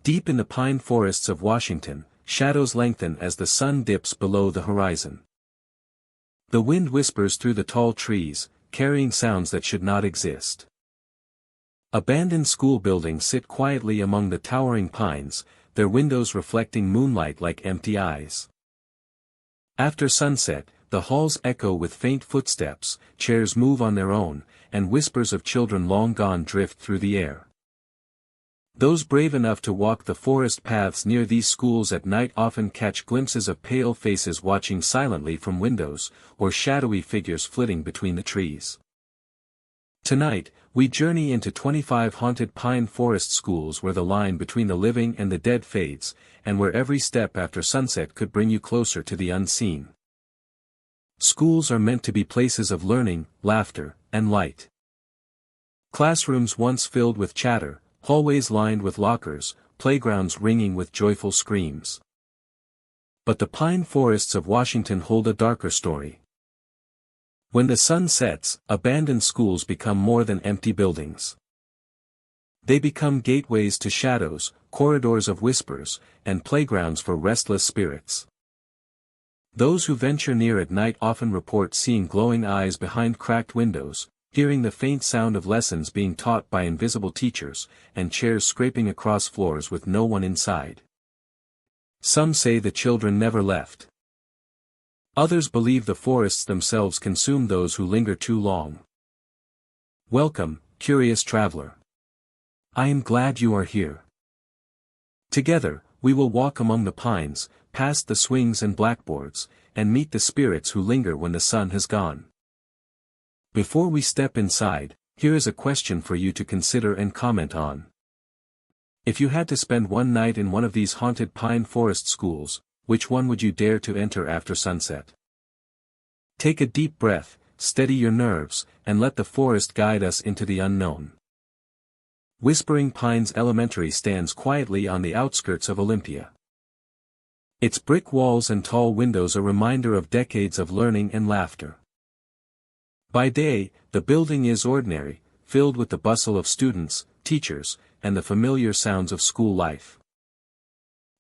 Deep in the pine forests of Washington, shadows lengthen as the sun dips below the horizon. The wind whispers through the tall trees, carrying sounds that should not exist. Abandoned school buildings sit quietly among the towering pines, their windows reflecting moonlight like empty eyes. After sunset, the halls echo with faint footsteps, chairs move on their own, and whispers of children long gone drift through the air. Those brave enough to walk the forest paths near these schools at night often catch glimpses of pale faces watching silently from windows, or shadowy figures flitting between the trees. Tonight, we journey into 25 haunted pine forest schools where the line between the living and the dead fades, and where every step after sunset could bring you closer to the unseen. Schools are meant to be places of learning, laughter, and light. Classrooms once filled with chatter, hallways lined with lockers, playgrounds ringing with joyful screams. But the pine forests of Washington hold a darker story. When the sun sets, abandoned schools become more than empty buildings. They become gateways to shadows, corridors of whispers, and playgrounds for restless spirits. Those who venture near at night often report seeing glowing eyes behind cracked windows, hearing the faint sound of lessons being taught by invisible teachers, and chairs scraping across floors with no one inside. Some say the children never left. Others believe the forests themselves consume those who linger too long. Welcome, curious traveler. I am glad you are here. Together, we will walk among the pines, past the swings and blackboards, and meet the spirits who linger when the sun has gone. Before we step inside, here is a question for you to consider and comment on. If you had to spend one night in one of these haunted pine forest schools, which one would you dare to enter after sunset? Take a deep breath, steady your nerves, and let the forest guide us into the unknown. Whispering Pines Elementary stands quietly on the outskirts of Olympia. Its brick walls and tall windows a reminder of decades of learning and laughter. By day, the building is ordinary, filled with the bustle of students, teachers, and the familiar sounds of school life.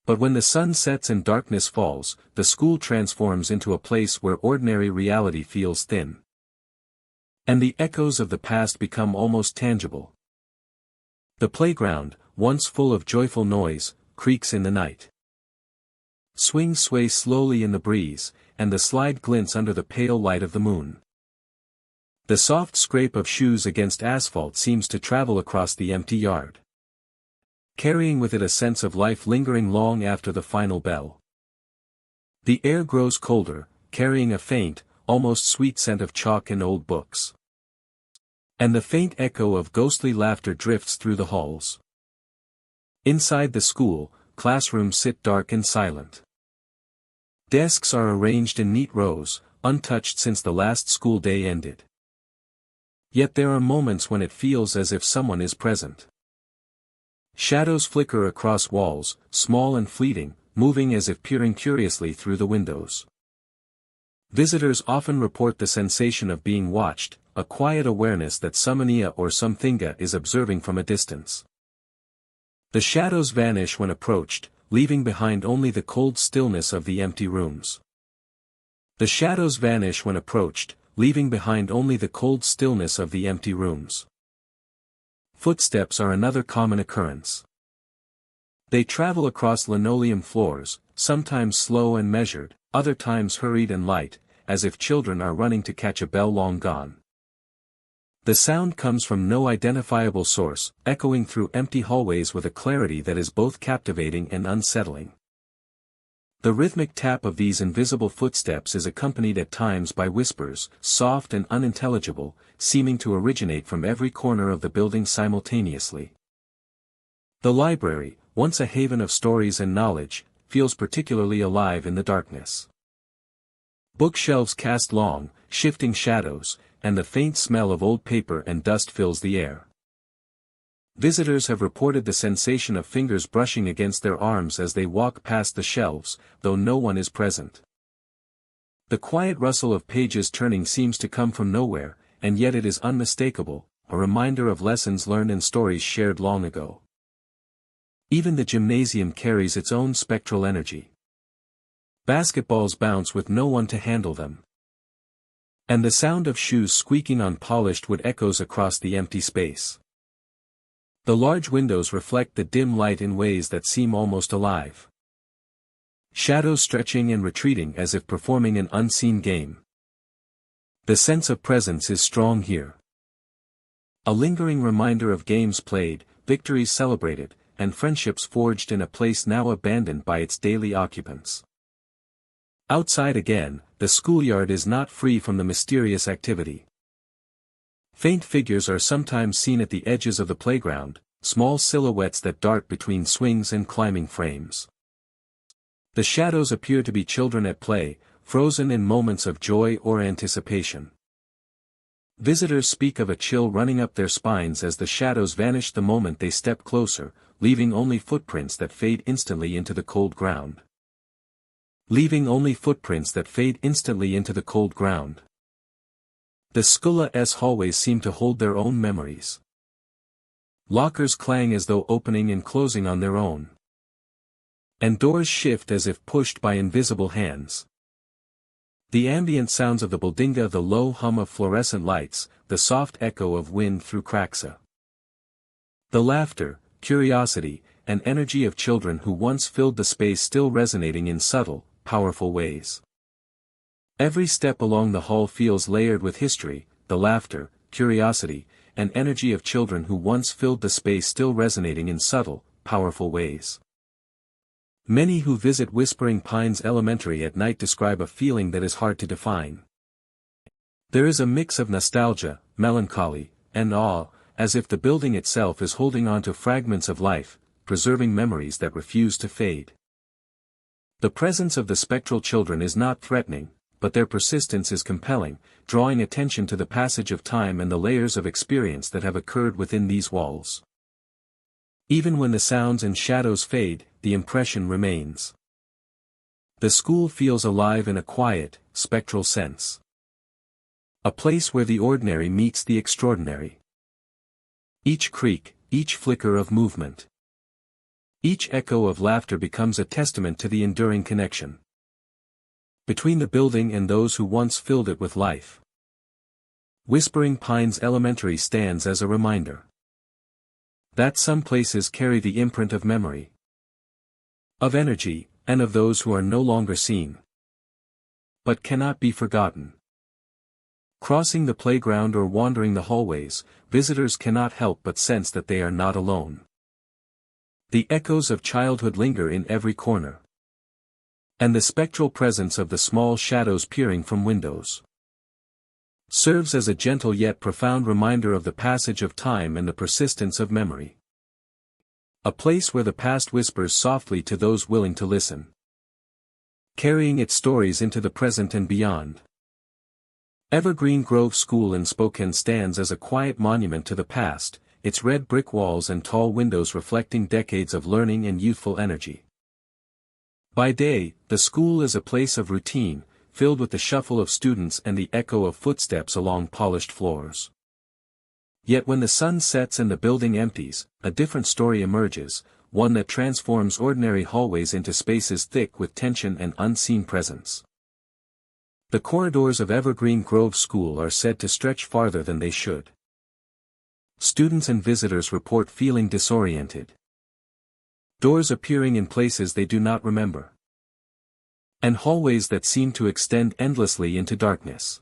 But when the sun sets and darkness falls, the school transforms into a place where ordinary reality feels thin. And the echoes of the past become almost tangible. The playground, once full of joyful noise, creaks in the night. Swings sway slowly in the breeze, and the slide glints under the pale light of the moon. The soft scrape of shoes against asphalt seems to travel across the empty yard, carrying with it a sense of life lingering long after the final bell. The air grows colder, carrying a faint, almost sweet scent of chalk and old books. And the faint echo of ghostly laughter drifts through the halls. Inside the school, classrooms sit dark and silent. Desks are arranged in neat rows, untouched since the last school day ended. Yet there are moments when it feels as if someone is present. Shadows flicker across walls, small and fleeting, moving as if peering curiously through the windows. Visitors often report the sensation of being watched, a quiet awareness that something or something is observing from a distance. The shadows vanish when approached, leaving behind only the cold stillness of the empty rooms. The shadows vanish when approached, leaving behind only the cold stillness of the empty rooms. Footsteps are another common occurrence. They travel across linoleum floors, sometimes slow and measured, other times hurried and light, as if children are running to catch a bell long gone. The sound comes from no identifiable source, echoing through empty hallways with a clarity that is both captivating and unsettling. The rhythmic tap of these invisible footsteps is accompanied at times by whispers, soft and unintelligible, seeming to originate from every corner of the building simultaneously. The library, once a haven of stories and knowledge, feels particularly alive in the darkness. Bookshelves cast long, shifting shadows, and the faint smell of old paper and dust fills the air. Visitors have reported the sensation of fingers brushing against their arms as they walk past the shelves, though no one is present. The quiet rustle of pages turning seems to come from nowhere, and yet it is unmistakable, a reminder of lessons learned and stories shared long ago. Even the gymnasium carries its own spectral energy. Basketballs bounce with no one to handle them. And the sound of shoes squeaking on polished wood echoes across the empty space. The large windows reflect the dim light in ways that seem almost alive. Shadows stretching and retreating as if performing an unseen game. The sense of presence is strong here. A lingering reminder of games played, victories celebrated, and friendships forged in a place now abandoned by its daily occupants. Outside again, the schoolyard is not free from the mysterious activity. Faint figures are sometimes seen at the edges of the playground, small silhouettes that dart between swings and climbing frames. The shadows appear to be children at play, frozen in moments of joy or anticipation. Visitors speak of a chill running up their spines as the shadows vanish the moment they step closer, leaving only footprints that fade instantly into the cold ground. The school's hallways seem to hold their own memories. Lockers clang as though opening and closing on their own. And doors shift as if pushed by invisible hands. The ambient sounds of the buildinga, the low hum of fluorescent lights, the soft echo of wind through cracks. The laughter, curiosity, and energy of children who once filled the space still resonating in subtle, powerful ways. Every step along the hall feels layered with history, the laughter, curiosity, and energy of children who once filled the space still resonating in subtle, powerful ways. Many who visit Whispering Pines Elementary at night describe a feeling that is hard to define. There is a mix of nostalgia, melancholy, and awe, as if the building itself is holding on to fragments of life, preserving memories that refuse to fade. The presence of the spectral children is not threatening, but their persistence is compelling, drawing attention to the passage of time and the layers of experience that have occurred within these walls. Even when the sounds and shadows fade, the impression remains. The school feels alive in a quiet, spectral sense. A place where the ordinary meets the extraordinary. Each creak, each flicker of movement, each echo of laughter becomes a testament to the enduring connection between the building and those who once filled it with life. Whispering Pines Elementary stands as a reminder that some places carry the imprint of memory, of energy, and of those who are no longer seen, but cannot be forgotten. Crossing the playground or wandering the hallways, visitors cannot help but sense that they are not alone. The echoes of childhood linger in every corner. And the spectral presence of the small shadows peering from windows serves as a gentle yet profound reminder of the passage of time and the persistence of memory. A place where the past whispers softly to those willing to listen, carrying its stories into the present and beyond. Evergreen Grove School in Spokane stands as a quiet monument to the past, its red brick walls and tall windows reflecting decades of learning and youthful energy. By day, the school is a place of routine, filled with the shuffle of students and the echo of footsteps along polished floors. Yet when the sun sets and the building empties, a different story emerges, one that transforms ordinary hallways into spaces thick with tension and unseen presence. The corridors of Evergreen Grove School are said to stretch farther than they should. Students and visitors report feeling disoriented. Doors appearing in places they do not remember. And hallways that seem to extend endlessly into darkness.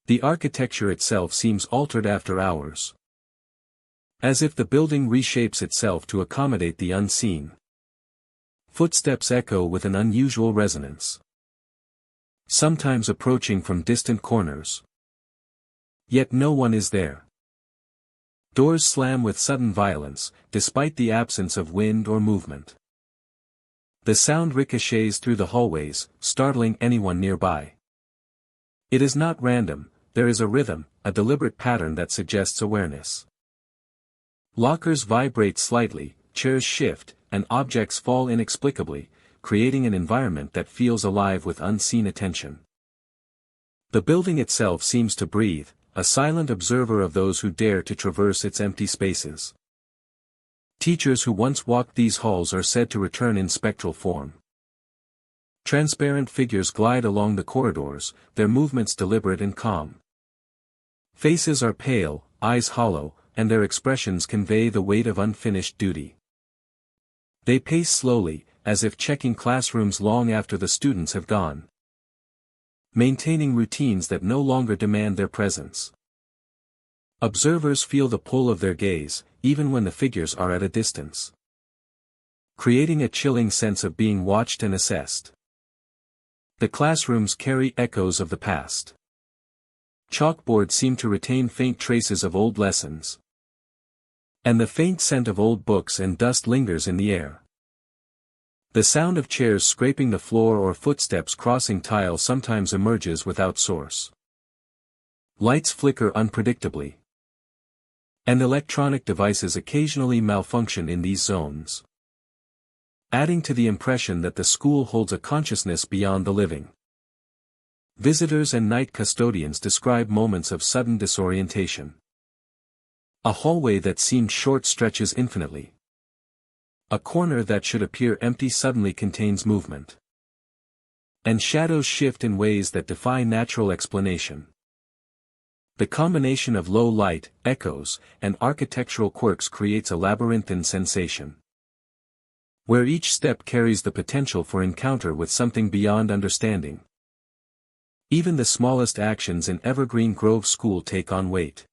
The architecture itself seems altered after hours. As if the building reshapes itself to accommodate the unseen. Footsteps echo with an unusual resonance, sometimes approaching from distant corners. Yet no one is there. Doors slam with sudden violence, despite the absence of wind or movement. The sound ricochets through the hallways, startling anyone nearby. It is not random, there is a rhythm, a deliberate pattern that suggests awareness. Lockers vibrate slightly, chairs shift, and objects fall inexplicably, creating an environment that feels alive with unseen attention. The building itself seems to breathe, a silent observer of those who dare to traverse its empty spaces. Teachers who once walked these halls are said to return in spectral form. Transparent figures glide along the corridors, their movements deliberate and calm. Faces are pale, eyes hollow, and their expressions convey the weight of unfinished duty. They pace slowly, as if checking classrooms long after the students have gone. Maintaining routines that no longer demand their presence. Observers feel the pull of their gaze, even when the figures are at a distance. Creating a chilling sense of being watched and assessed. The classrooms carry echoes of the past. Chalkboards seem to retain faint traces of old lessons. And the faint scent of old books and dust lingers in the air. The sound of chairs scraping the floor or footsteps crossing tile sometimes emerges without source. Lights flicker unpredictably. And electronic devices occasionally malfunction in these zones, adding to the impression that the school holds a consciousness beyond the living. Visitors and night custodians describe moments of sudden disorientation. A hallway that seemed short stretches infinitely. A corner that should appear empty suddenly contains movement. And shadows shift in ways that defy natural explanation. The combination of low light, echoes, and architectural quirks creates a labyrinthine sensation, where each step carries the potential for encounter with something beyond understanding. Even the smallest actions in Evergreen Grove School take on weight.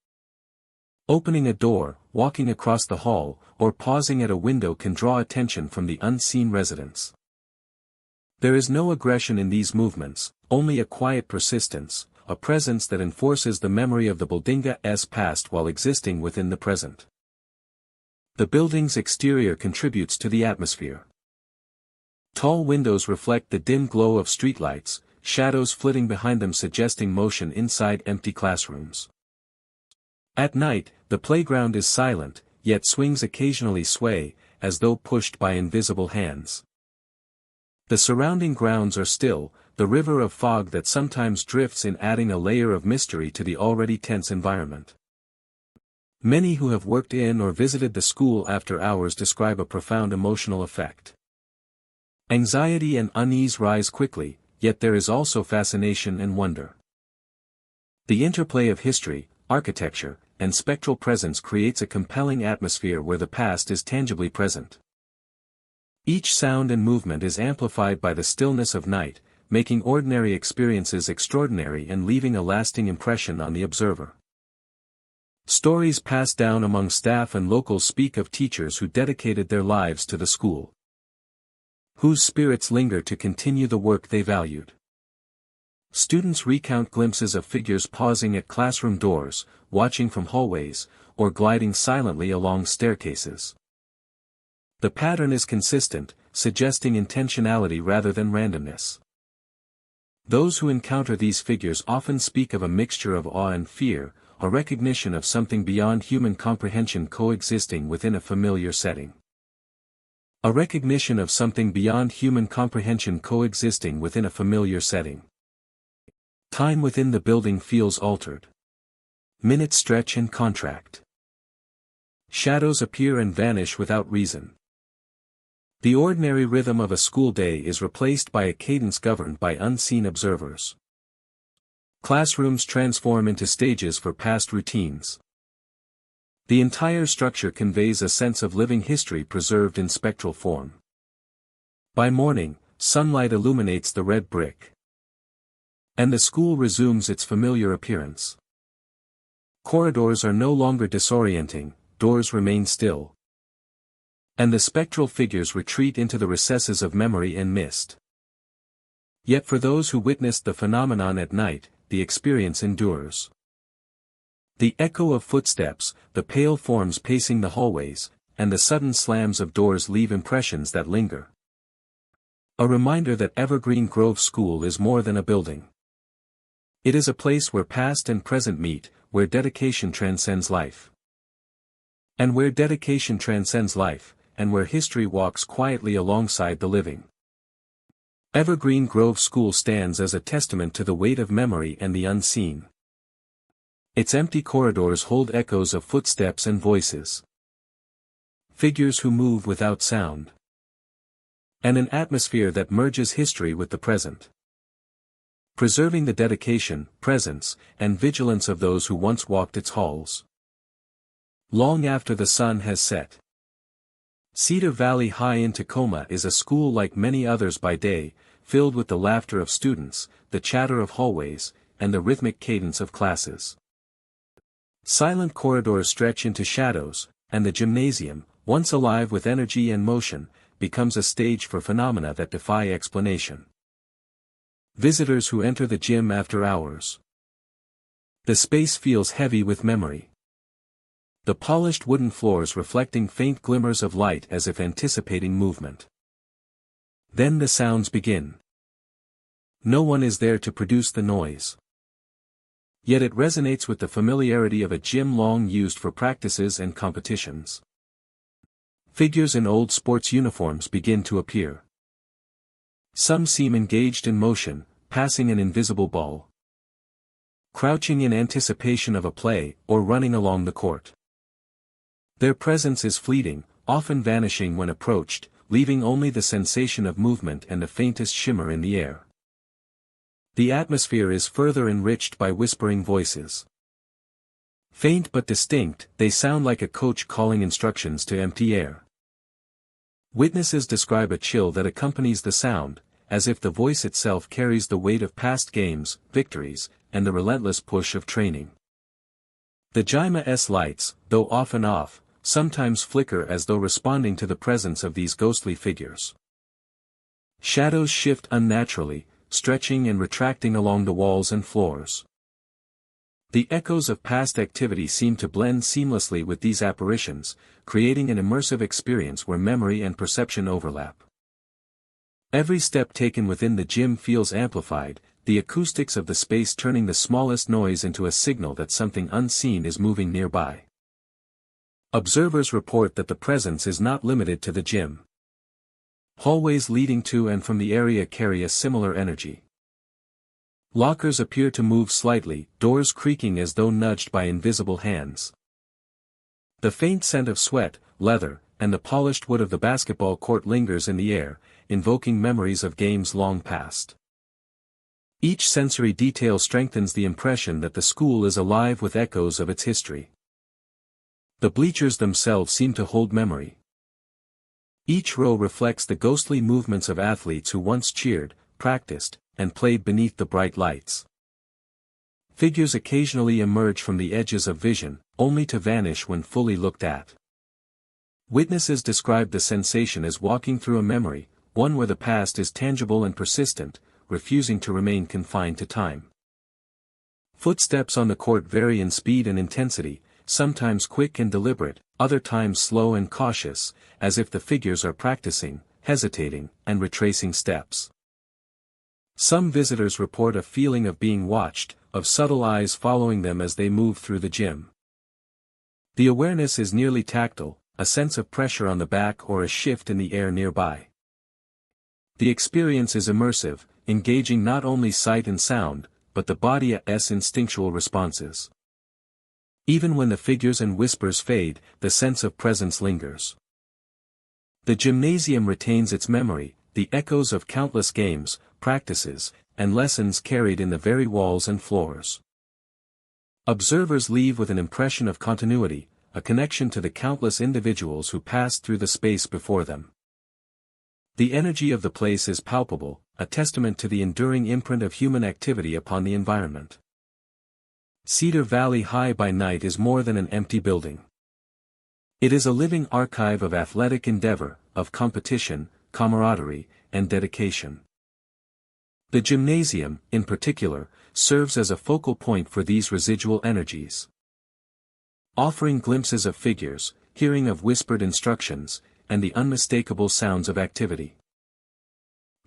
Opening a door, walking across the hall, or pausing at a window can draw attention from the unseen residents. There is no aggression in these movements, only a quiet persistence, a presence that enforces the memory of the building's past while existing within the present. The building's exterior contributes to the atmosphere. Tall windows reflect the dim glow of streetlights, shadows flitting behind them suggesting motion inside empty classrooms. At night, the playground is silent, yet swings occasionally sway, as though pushed by invisible hands. The surrounding grounds are still, the river of fog that sometimes drifts in adding a layer of mystery to the already tense environment. Many who have worked in or visited the school after hours describe a profound emotional effect. Anxiety and unease rise quickly, yet there is also fascination and wonder. The interplay of history, architecture, and spectral presence creates a compelling atmosphere where the past is tangibly present. Each sound and movement is amplified by the stillness of night, making ordinary experiences extraordinary and leaving a lasting impression on the observer. Stories passed down among staff and locals speak of teachers who dedicated their lives to the school, whose spirits linger to continue the work they valued. Students recount glimpses of figures pausing at classroom doors, watching from hallways, or gliding silently along staircases. The pattern is consistent, suggesting intentionality rather than randomness. Those who encounter these figures often speak of a mixture of awe and fear, a recognition of something beyond human comprehension coexisting within a familiar setting. A recognition of something beyond human comprehension coexisting within a familiar setting. Time within the building feels altered. Minutes stretch and contract. Shadows appear and vanish without reason. The ordinary rhythm of a school day is replaced by a cadence governed by unseen observers. Classrooms transform into stages for past routines. The entire structure conveys a sense of living history preserved in spectral form. By morning, sunlight illuminates the red brick, and the school resumes its familiar appearance. Corridors are no longer disorienting, doors remain still, and the spectral figures retreat into the recesses of memory and mist. Yet for those who witnessed the phenomenon at night, the experience endures. The echo of footsteps, the pale forms pacing the hallways, and the sudden slams of doors leave impressions that linger. A reminder that Evergreen Grove School is more than a building. It is a place where past and present meet, where dedication transcends life. And where dedication transcends life, and where history walks quietly alongside the living. Evergreen Grove School stands as a testament to the weight of memory and the unseen. Its empty corridors hold echoes of footsteps and voices. figures who move without sound, and an atmosphere that merges history with the present, preserving the dedication, presence, and vigilance of those who once walked its halls. Long after the sun has set. Cedar Valley High in Tacoma is a school like many others by day, filled with the laughter of students, the chatter of hallways, and the rhythmic cadence of classes. Silent corridors stretch into shadows, and the gymnasium, once alive with energy and motion, becomes a stage for phenomena that defy explanation. Visitors who enter the gym after hours. The space feels heavy with memory. The polished wooden floors reflecting faint glimmers of light as if anticipating movement. Then the sounds begin. No one is there to produce the noise. Yet it resonates with the familiarity of a gym long used for practices and competitions. Figures in old sports uniforms begin to appear. Some seem engaged in motion, passing an invisible ball, crouching in anticipation of a play, or running along the court. Their presence is fleeting, often vanishing when approached, leaving only the sensation of movement and the faintest shimmer in the air. The atmosphere is further enriched by whispering voices. Faint but distinct, they sound like a coach calling instructions to empty air. Witnesses describe a chill that accompanies the sound, as if the voice itself carries the weight of past games, victories, and the relentless push of training. The gym's lights, though often off, sometimes flicker as though responding to the presence of these ghostly figures. Shadows shift unnaturally, stretching and retracting along the walls and floors. The echoes of past activity seem to blend seamlessly with these apparitions, creating an immersive experience where memory and perception overlap. Every step taken within the gym feels amplified, the acoustics of the space turning the smallest noise into a signal that something unseen is moving nearby. Observers report that the presence is not limited to the gym. Hallways leading to and from the area carry a similar energy. Lockers appear to move slightly, doors creaking as though nudged by invisible hands. The faint scent of sweat, leather, and the polished wood of the basketball court lingers in the air, invoking memories of games long past. Each sensory detail strengthens the impression that the school is alive with echoes of its history. The bleachers themselves seem to hold memory. Each row reflects the ghostly movements of athletes who once cheered, practiced, and played beneath the bright lights. Figures occasionally emerge from the edges of vision, only to vanish when fully looked at. Witnesses describe the sensation as walking through a memory, one where the past is tangible and persistent, refusing to remain confined to time. Footsteps on the court vary in speed and intensity, sometimes quick and deliberate, other times slow and cautious, as if the figures are practicing, hesitating, and retracing steps. Some visitors report a feeling of being watched, of subtle eyes following them as they move through the gym. The awareness is nearly tactile, a sense of pressure on the back or a shift in the air nearby. The experience is immersive, engaging not only sight and sound, but the body's instinctual responses. Even when the figures and whispers fade, the sense of presence lingers. The gymnasium retains its memory, the echoes of countless games, practices, and lessons carried in the very walls and floors. Observers leave with an impression of continuity, a connection to the countless individuals who passed through the space before them. The energy of the place is palpable, a testament to the enduring imprint of human activity upon the environment. Cedar Valley High by night is more than an empty building. It is a living archive of athletic endeavor, of competition, camaraderie, and dedication. The gymnasium, in particular, serves as a focal point for these residual energies. Offering glimpses of figures, hearing of whispered instructions, and the unmistakable sounds of activity.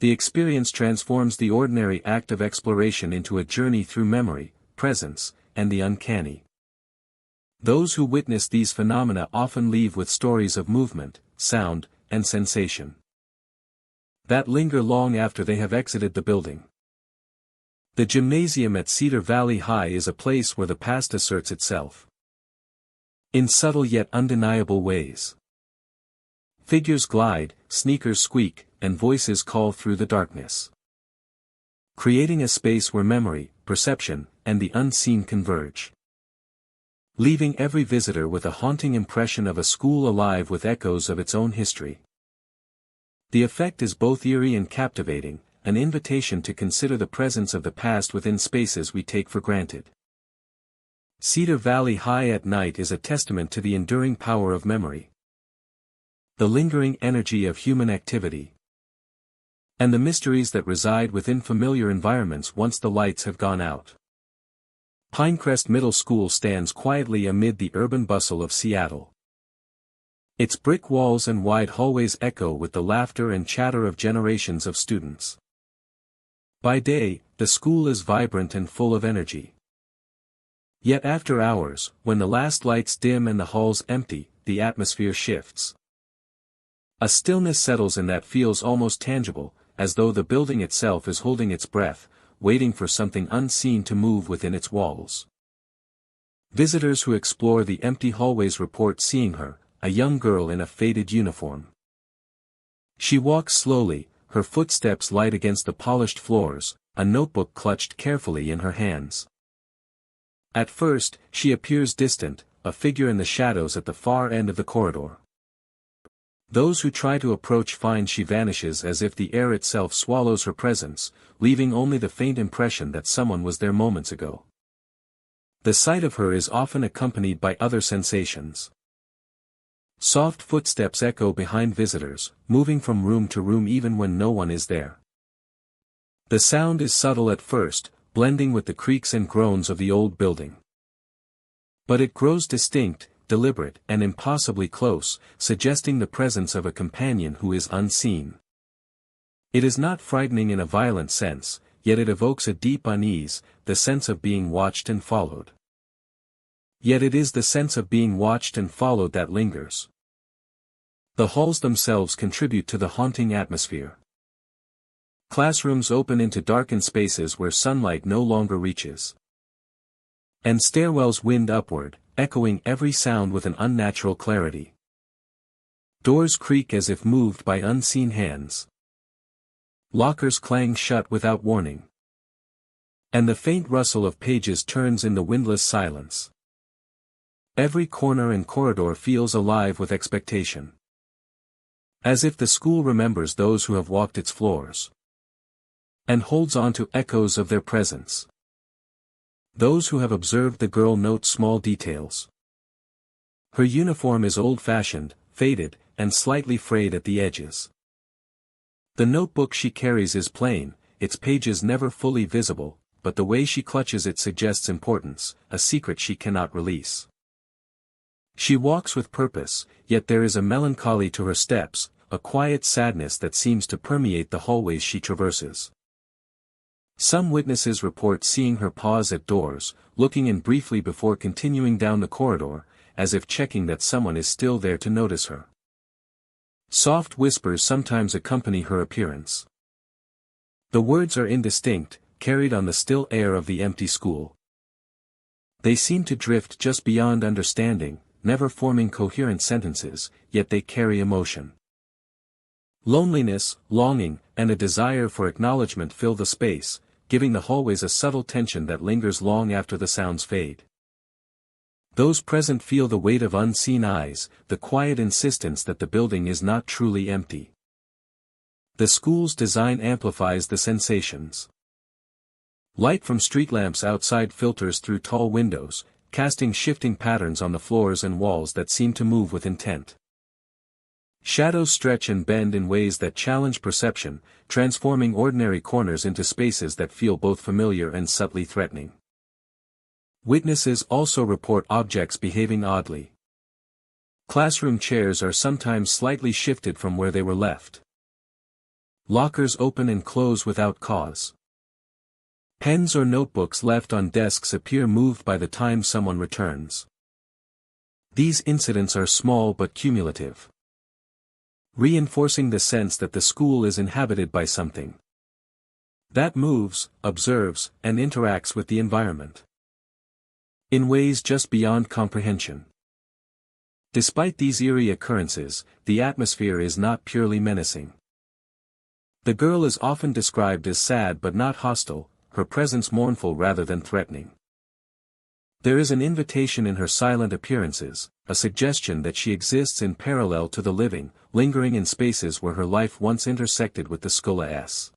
The experience transforms the ordinary act of exploration into a journey through memory, presence, and the uncanny. Those who witness these phenomena often leave with stories of movement, sound, and sensation that linger long after they have exited the building. The gymnasium at Cedar Valley High is a place where the past asserts itself in subtle yet undeniable ways. Figures glide, sneakers squeak, and voices call through the darkness. Creating a space where memory, perception, and the unseen converge. Leaving every visitor with a haunting impression of a school alive with echoes of its own history. The effect is both eerie and captivating, an invitation to consider the presence of the past within spaces we take for granted. Cedar Valley High at night is a testament to the enduring power of memory, the lingering energy of human activity, and the mysteries that reside within familiar environments once the lights have gone out. Pinecrest Middle School stands quietly amid the urban bustle of Seattle. Its brick walls and wide hallways echo with the laughter and chatter of generations of students. By day, the school is vibrant and full of energy. Yet after hours, when the last lights dim and the halls empty, the atmosphere shifts. A stillness settles in that feels almost tangible, as though the building itself is holding its breath, waiting for something unseen to move within its walls. Visitors who explore the empty hallways report seeing her, a young girl in a faded uniform. She walks slowly, her footsteps light against the polished floors, a notebook clutched carefully in her hands. At first, she appears distant, a figure in the shadows at the far end of the corridor. Those who try to approach find she vanishes as if the air itself swallows her presence, leaving only the faint impression that someone was there moments ago. The sight of her is often accompanied by other sensations. Soft footsteps echo behind visitors, moving from room to room even when no one is there. The sound is subtle at first, blending with the creaks and groans of the old building. But it grows distinct, deliberate, and impossibly close, suggesting the presence of a companion who is unseen. It is not frightening in a violent sense, yet it evokes a deep unease, the sense of being watched and followed. Yet it is the sense of being watched and followed that lingers. The halls themselves contribute to the haunting atmosphere. Classrooms open into darkened spaces where sunlight no longer reaches. And stairwells wind upward, echoing every sound with an unnatural clarity. Doors creak as if moved by unseen hands. Lockers clang shut without warning. And the faint rustle of pages turns in the windless silence. Every corner and corridor feels alive with expectation. As if the school remembers those who have walked its floors. And holds on to echoes of their presence. Those who have observed the girl note small details. Her uniform is old-fashioned, faded, and slightly frayed at the edges. The notebook she carries is plain, its pages never fully visible, but the way she clutches it suggests importance, a secret she cannot release. She walks with purpose, yet there is a melancholy to her steps, a quiet sadness that seems to permeate the hallways she traverses. Some witnesses report seeing her pause at doors, looking in briefly before continuing down the corridor, as if checking that someone is still there to notice her. Soft whispers sometimes accompany her appearance. The words are indistinct, carried on the still air of the empty school. They seem to drift just beyond understanding, never forming coherent sentences, yet they carry emotion. Loneliness, longing, and a desire for acknowledgement fill the space, giving the hallways a subtle tension that lingers long after the sounds fade. Those present feel the weight of unseen eyes, the quiet insistence that the building is not truly empty. The school's design amplifies the sensations. Light from street lamps outside filters through tall windows, casting shifting patterns on the floors and walls that seem to move with intent. Shadows stretch and bend in ways that challenge perception, transforming ordinary corners into spaces that feel both familiar and subtly threatening. Witnesses also report objects behaving oddly. Classroom chairs are sometimes slightly shifted from where they were left. Lockers open and close without cause. Pens or notebooks left on desks appear moved by the time someone returns. These incidents are small but cumulative, reinforcing the sense that the school is inhabited by something that moves, observes, and interacts with the environment in ways just beyond comprehension. Despite these eerie occurrences, the atmosphere is not purely menacing. The girl is often described as sad but not hostile, her presence mournful rather than threatening. There is an invitation in her silent appearances, a suggestion that she exists in parallel to the living, lingering in spaces where her life once intersected with the Skula.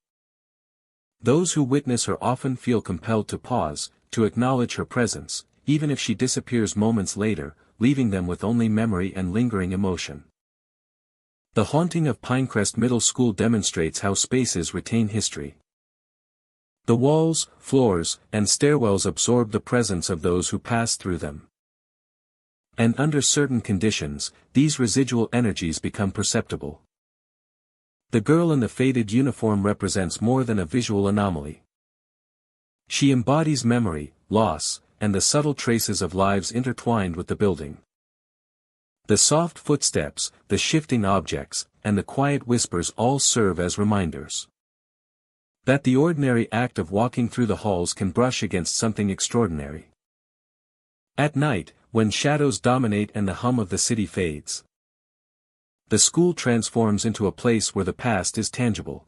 Those who witness her often feel compelled to pause, to acknowledge her presence, even if she disappears moments later, leaving them with only memory and lingering emotion. The haunting of Pinecrest Middle School demonstrates how spaces retain history. The walls, floors, and stairwells absorb the presence of those who pass through them. And under certain conditions, these residual energies become perceptible. The girl in the faded uniform represents more than a visual anomaly. She embodies memory, loss, and the subtle traces of lives intertwined with the building. The soft footsteps, the shifting objects, and the quiet whispers all serve as reminders that the ordinary act of walking through the halls can brush against something extraordinary. At night, when shadows dominate and the hum of the city fades, the school transforms into a place where the past is tangible.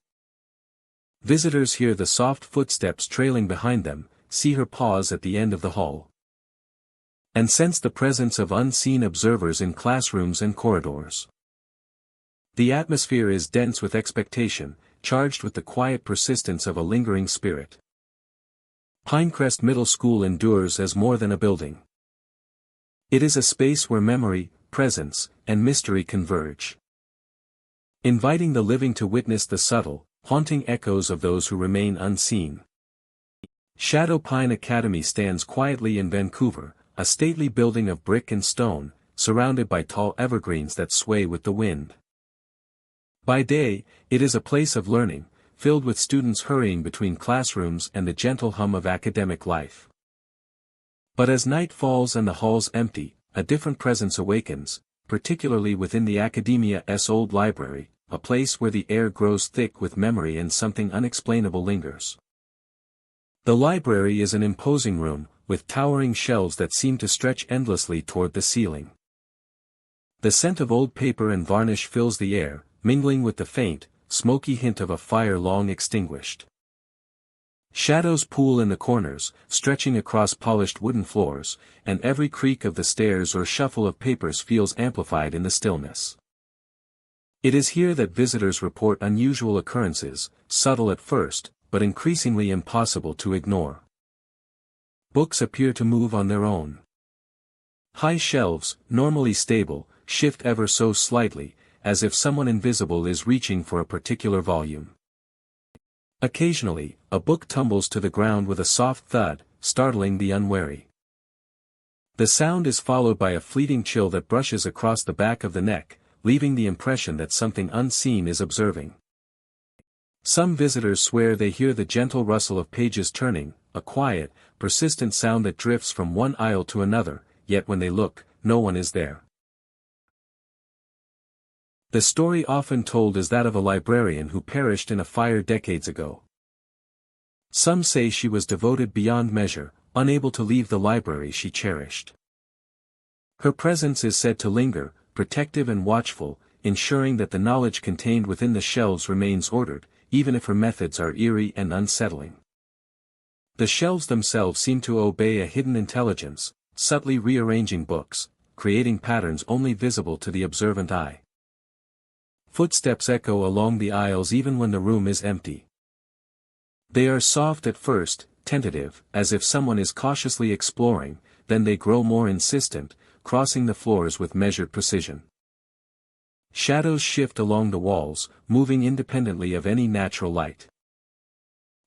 Visitors hear the soft footsteps trailing behind them, see her pause at the end of the hall, and sense the presence of unseen observers in classrooms and corridors. The atmosphere is dense with expectation, charged with the quiet persistence of a lingering spirit. Pinecrest Middle School endures as more than a building. It is a space where memory, presence, and mystery converge, inviting the living to witness the subtle, haunting echoes of those who remain unseen. Shadow Pine Academy stands quietly in Vancouver, a stately building of brick and stone, surrounded by tall evergreens that sway with the wind. By day, it is a place of learning, filled with students hurrying between classrooms and the gentle hum of academic life. But as night falls and the halls empty, a different presence awakens, particularly within the academia's old library, a place where the air grows thick with memory and something unexplainable lingers. The library is an imposing room, with towering shelves that seem to stretch endlessly toward the ceiling. The scent of old paper and varnish fills the air, mingling with the faint, smoky hint of a fire long extinguished. Shadows pool in the corners, stretching across polished wooden floors, and every creak of the stairs or shuffle of papers feels amplified in the stillness. It is here that visitors report unusual occurrences, subtle at first, but increasingly impossible to ignore. Books appear to move on their own. High shelves, normally stable, shift ever so slightly, as if someone invisible is reaching for a particular volume. Occasionally, a book tumbles to the ground with a soft thud, startling the unwary. The sound is followed by a fleeting chill that brushes across the back of the neck, leaving the impression that something unseen is observing. Some visitors swear they hear the gentle rustle of pages turning, a quiet, persistent sound that drifts from one aisle to another, yet when they look, no one is there. The story often told is that of a librarian who perished in a fire decades ago. Some say she was devoted beyond measure, unable to leave the library she cherished. Her presence is said to linger, protective and watchful, ensuring that the knowledge contained within the shelves remains ordered, even if her methods are eerie and unsettling. The shelves themselves seem to obey a hidden intelligence, subtly rearranging books, creating patterns only visible to the observant eye. Footsteps echo along the aisles even when the room is empty. They are soft at first, tentative, as if someone is cautiously exploring, then they grow more insistent, crossing the floors with measured precision. Shadows shift along the walls, moving independently of any natural light.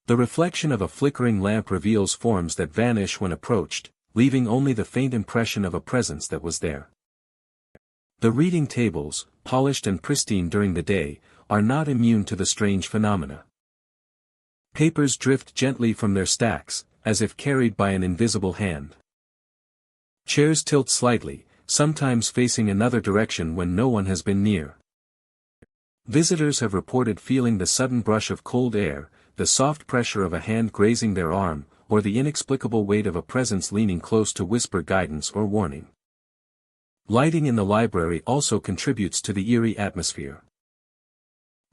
The reflection of a flickering lamp reveals forms that vanish when approached, leaving only the faint impression of a presence that was there. The reading tables, polished and pristine during the day, are not immune to the strange phenomena. Papers drift gently from their stacks, as if carried by an invisible hand. Chairs tilt slightly, sometimes facing another direction when no one has been near. Visitors have reported feeling the sudden brush of cold air, the soft pressure of a hand grazing their arm, or the inexplicable weight of a presence leaning close to whisper guidance or warning. Lighting in the library also contributes to the eerie atmosphere.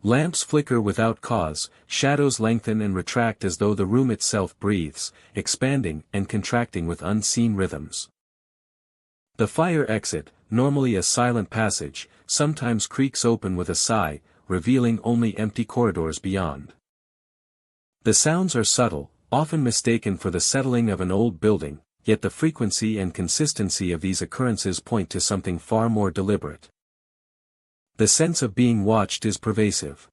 Lamps flicker without cause, shadows lengthen and retract as though the room itself breathes, expanding and contracting with unseen rhythms. The fire exit, normally a silent passage, sometimes creaks open with a sigh, revealing only empty corridors beyond. The sounds are subtle, often mistaken for the settling of an old building, yet the frequency and consistency of these occurrences point to something far more deliberate. The sense of being watched is pervasive.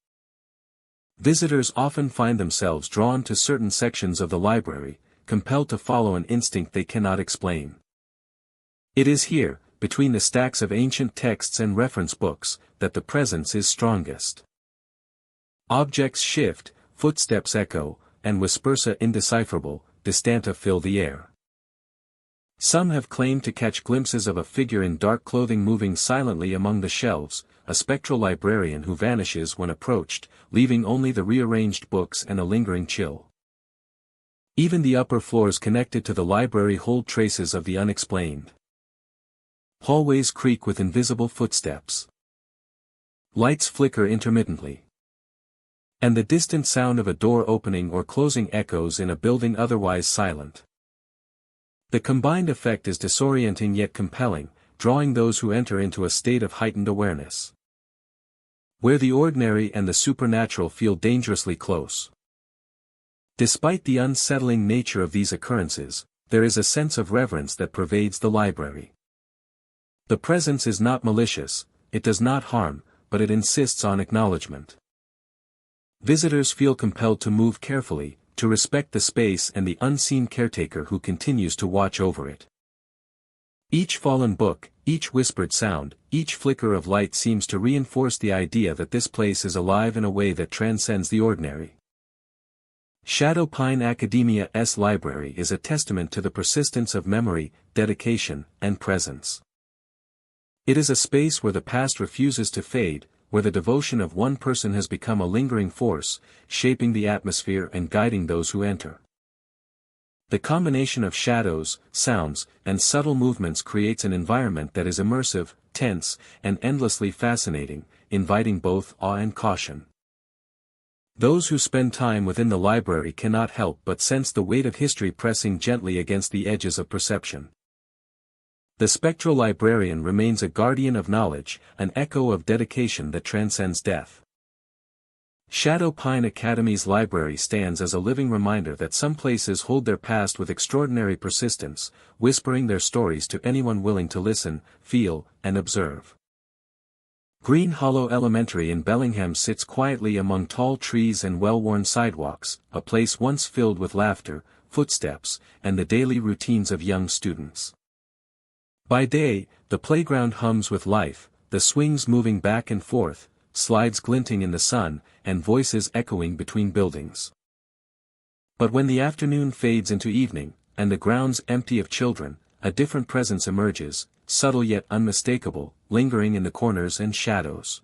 Visitors often find themselves drawn to certain sections of the library, compelled to follow an instinct they cannot explain. It is here, between the stacks of ancient texts and reference books, that the presence is strongest. Objects shift, footsteps echo, and whispers indecipherable, distanta fill the air. Some have claimed to catch glimpses of a figure in dark clothing moving silently among the shelves, a spectral librarian who vanishes when approached, leaving only the rearranged books and a lingering chill. Even the upper floors connected to the library hold traces of the unexplained. Hallways creak with invisible footsteps. Lights flicker intermittently. And the distant sound of a door opening or closing echoes in a building otherwise silent. The combined effect is disorienting yet compelling, drawing those who enter into a state of heightened awareness, where the ordinary and the supernatural feel dangerously close. Despite the unsettling nature of these occurrences, there is a sense of reverence that pervades the library. The presence is not malicious, it does not harm, but it insists on acknowledgement. Visitors feel compelled to move carefully, to respect the space and the unseen caretaker who continues to watch over it. Each fallen book, each whispered sound, each flicker of light seems to reinforce the idea that this place is alive in a way that transcends the ordinary. Shadow Pine Academia's library is a testament to the persistence of memory, dedication, and presence. It is a space where the past refuses to fade, where the devotion of one person has become a lingering force, shaping the atmosphere and guiding those who enter. The combination of shadows, sounds, and subtle movements creates an environment that is immersive, tense, and endlessly fascinating, inviting both awe and caution. Those who spend time within the library cannot help but sense the weight of history pressing gently against the edges of perception. The spectral librarian remains a guardian of knowledge, an echo of dedication that transcends death. Shadow Pine Academy's library stands as a living reminder that some places hold their past with extraordinary persistence, whispering their stories to anyone willing to listen, feel, and observe. Green Hollow Elementary in Bellingham sits quietly among tall trees and well-worn sidewalks, a place once filled with laughter, footsteps, and the daily routines of young students. By day, the playground hums with life, the swings moving back and forth, slides glinting in the sun, and voices echoing between buildings. But when the afternoon fades into evening, and the grounds empty of children, a different presence emerges, subtle yet unmistakable, lingering in the corners and shadows.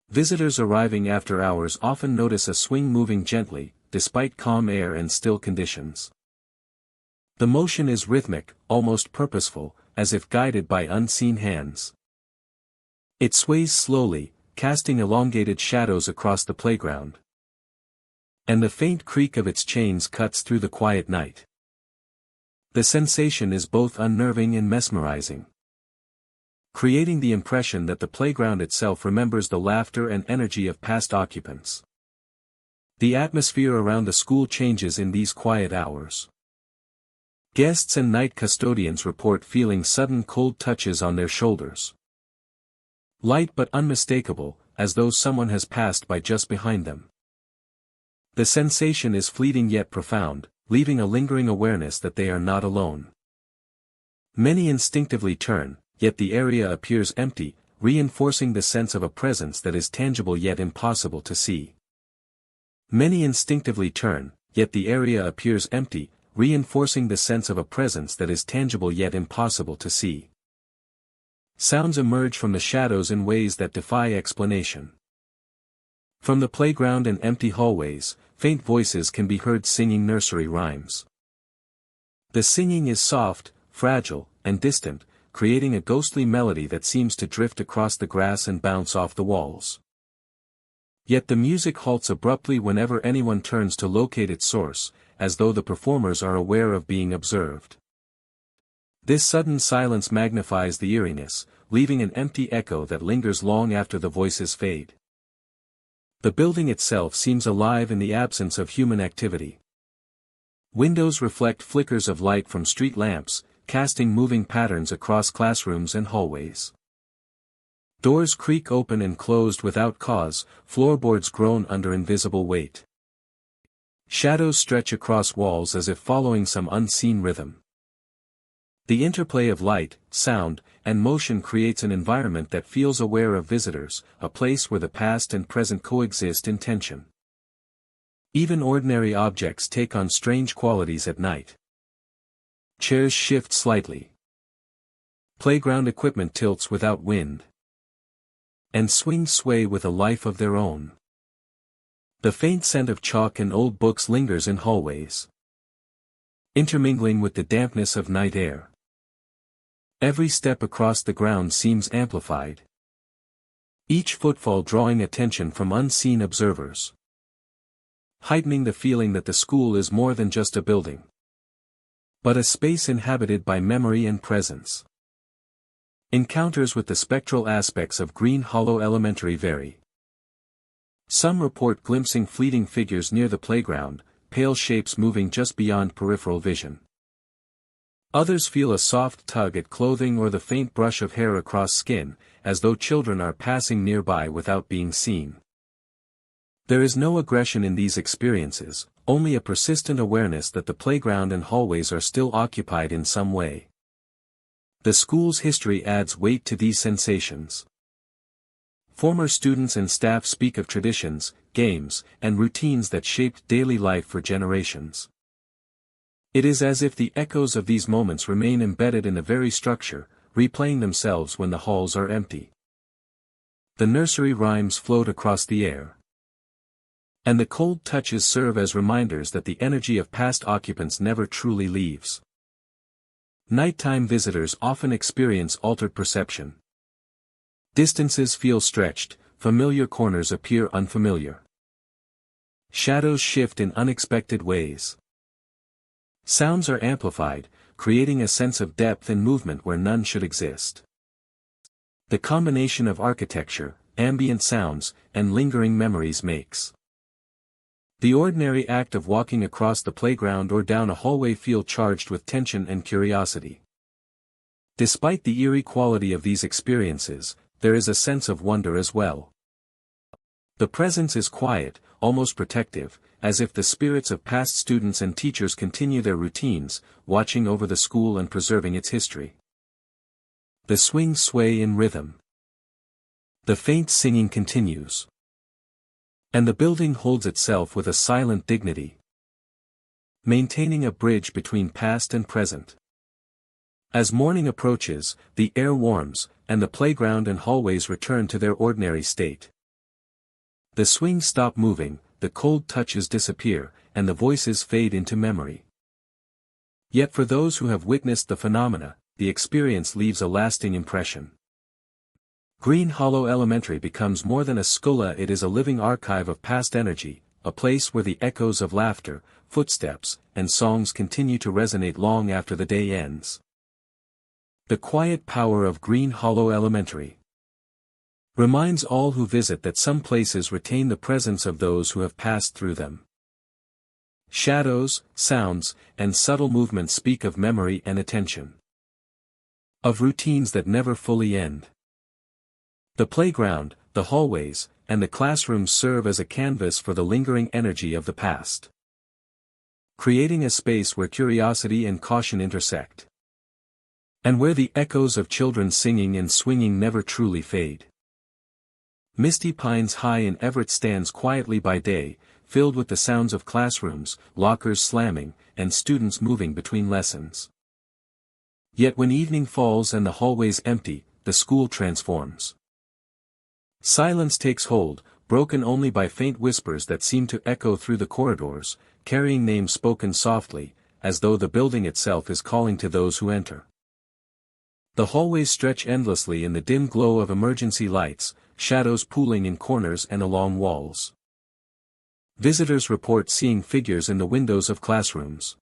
Visitors arriving after hours often notice a swing moving gently, despite calm air and still conditions. The motion is rhythmic, almost purposeful, as if guided by unseen hands. It sways slowly, casting elongated shadows across the playground. And the faint creak of its chains cuts through the quiet night. The sensation is both unnerving and mesmerizing, creating the impression that the playground itself remembers the laughter and energy of past occupants. The atmosphere around the school changes in these quiet hours. Guests and night custodians report feeling sudden cold touches on their shoulders. Light but unmistakable, as though someone has passed by just behind them. The sensation is fleeting yet profound, leaving a lingering awareness that they are not alone. Many instinctively turn, yet the area appears empty, reinforcing the sense of a presence that is tangible yet impossible to see. Many instinctively turn, yet the area appears empty, reinforcing the sense of a presence that is tangible yet impossible to see. Sounds emerge from the shadows in ways that defy explanation. From the playground and empty hallways, faint voices can be heard singing nursery rhymes. The singing is soft, fragile, and distant, creating a ghostly melody that seems to drift across the grass and bounce off the walls. Yet the music halts abruptly whenever anyone turns to locate its source, as though the performers are aware of being observed. This sudden silence magnifies the eeriness, leaving an empty echo that lingers long after the voices fade. The building itself seems alive in the absence of human activity. Windows reflect flickers of light from street lamps, casting moving patterns across classrooms and hallways. Doors creak open and closed without cause, floorboards groan under invisible weight. Shadows stretch across walls as if following some unseen rhythm. The interplay of light, sound, and motion creates an environment that feels aware of visitors, a place where the past and present coexist in tension. Even ordinary objects take on strange qualities at night. Chairs shift slightly. Playground equipment tilts without wind. And swings sway with a life of their own. The faint scent of chalk and old books lingers in hallways, intermingling with the dampness of night air. Every step across the ground seems amplified, each footfall drawing attention from unseen observers, heightening the feeling that the school is more than just a building, but a space inhabited by memory and presence. Encounters with the spectral aspects of Green Hollow Elementary vary. Some report glimpsing fleeting figures near the playground, pale shapes moving just beyond peripheral vision. Others feel a soft tug at clothing or the faint brush of hair across skin, as though children are passing nearby without being seen. There is no aggression in these experiences, only a persistent awareness that the playground and hallways are still occupied in some way. The school's history adds weight to these sensations. Former students and staff speak of traditions, games, and routines that shaped daily life for generations. It is as if the echoes of these moments remain embedded in the very structure, replaying themselves when the halls are empty. The nursery rhymes float across the air, and the cold touches serve as reminders that the energy of past occupants never truly leaves. Nighttime visitors often experience altered perception. Distances feel stretched, familiar corners appear unfamiliar. Shadows shift in unexpected ways. Sounds are amplified, creating a sense of depth and movement where none should exist. The combination of architecture, ambient sounds, and lingering memories makes the ordinary act of walking across the playground or down a hallway feel charged with tension and curiosity. Despite the eerie quality of these experiences, there is a sense of wonder as well. The presence is quiet, almost protective, as if the spirits of past students and teachers continue their routines, watching over the school and preserving its history. The swings sway in rhythm. The faint singing continues. And the building holds itself with a silent dignity, maintaining a bridge between past and present. As morning approaches, the air warms, and the playground and hallways return to their ordinary state. The swings stop moving, the cold touches disappear, and the voices fade into memory. Yet for those who have witnessed the phenomena, the experience leaves a lasting impression. Green Hollow Elementary becomes more than a school, it is a living archive of past energy, a place where the echoes of laughter, footsteps, and songs continue to resonate long after the day ends. The quiet power of Green Hollow Elementary reminds all who visit that some places retain the presence of those who have passed through them. Shadows, sounds, and subtle movements speak of memory and attention, of routines that never fully end. The playground, the hallways, and the classrooms serve as a canvas for the lingering energy of the past, creating a space where curiosity and caution intersect, and where the echoes of children singing and swinging never truly fade. Misty Pines High in Everett stands quietly by day, filled with the sounds of classrooms, lockers slamming, and students moving between lessons. Yet when evening falls and the hallways empty, the school transforms. Silence takes hold, broken only by faint whispers that seem to echo through the corridors, carrying names spoken softly, as though the building itself is calling to those who enter. The hallways stretch endlessly in the dim glow of emergency lights, shadows pooling in corners and along walls. Visitors report seeing figures in the windows of classrooms.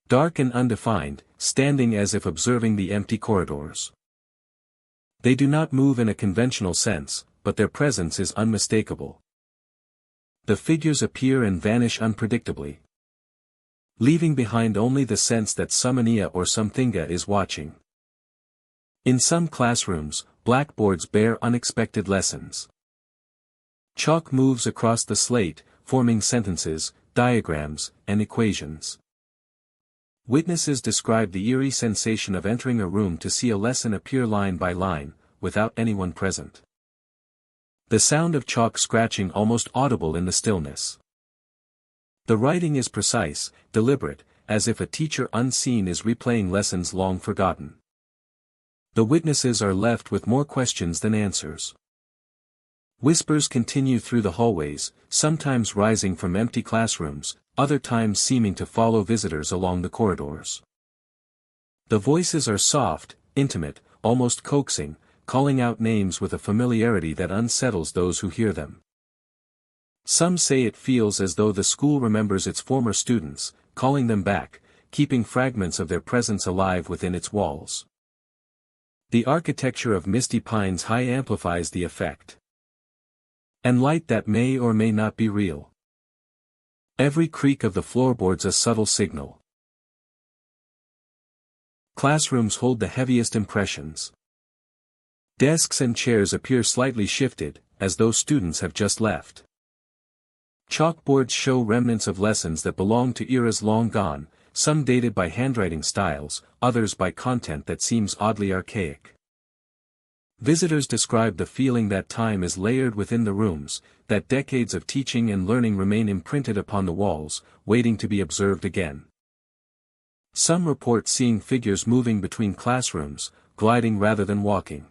Dark and undefined, standing as if observing the empty corridors. They do not move in a conventional sense, but their presence is unmistakable. The figures appear and vanish unpredictably, leaving behind only the sense that something or something is watching. In some classrooms, blackboards bear unexpected lessons. Chalk moves across the slate, forming sentences, diagrams, and equations. Witnesses describe the eerie sensation of entering a room to see a lesson appear line by line, without anyone present. The sound of chalk scratching almost audible in the stillness. The writing is precise, deliberate, as if a teacher unseen is replaying lessons long forgotten. The witnesses are left with more questions than answers. Whispers continue through the hallways, sometimes rising from empty classrooms, other times seeming to follow visitors along the corridors. The voices are soft, intimate, almost coaxing, calling out names with a familiarity that unsettles those who hear them. Some say it feels as though the school remembers its former students, calling them back, keeping fragments of their presence alive within its walls. The architecture of Misty Pines High amplifies the effect. And light that may or may not be real. Every creak of the floorboards a subtle signal. Classrooms hold the heaviest impressions. Desks and chairs appear slightly shifted, as though students have just left. Chalkboards show remnants of lessons that belong to eras long gone, some dated by handwriting styles, others by content that seems oddly archaic. Visitors describe the feeling that time is layered within the rooms, that decades of teaching and learning remain imprinted upon the walls, waiting to be observed again. Some report seeing figures moving between classrooms, gliding rather than walking.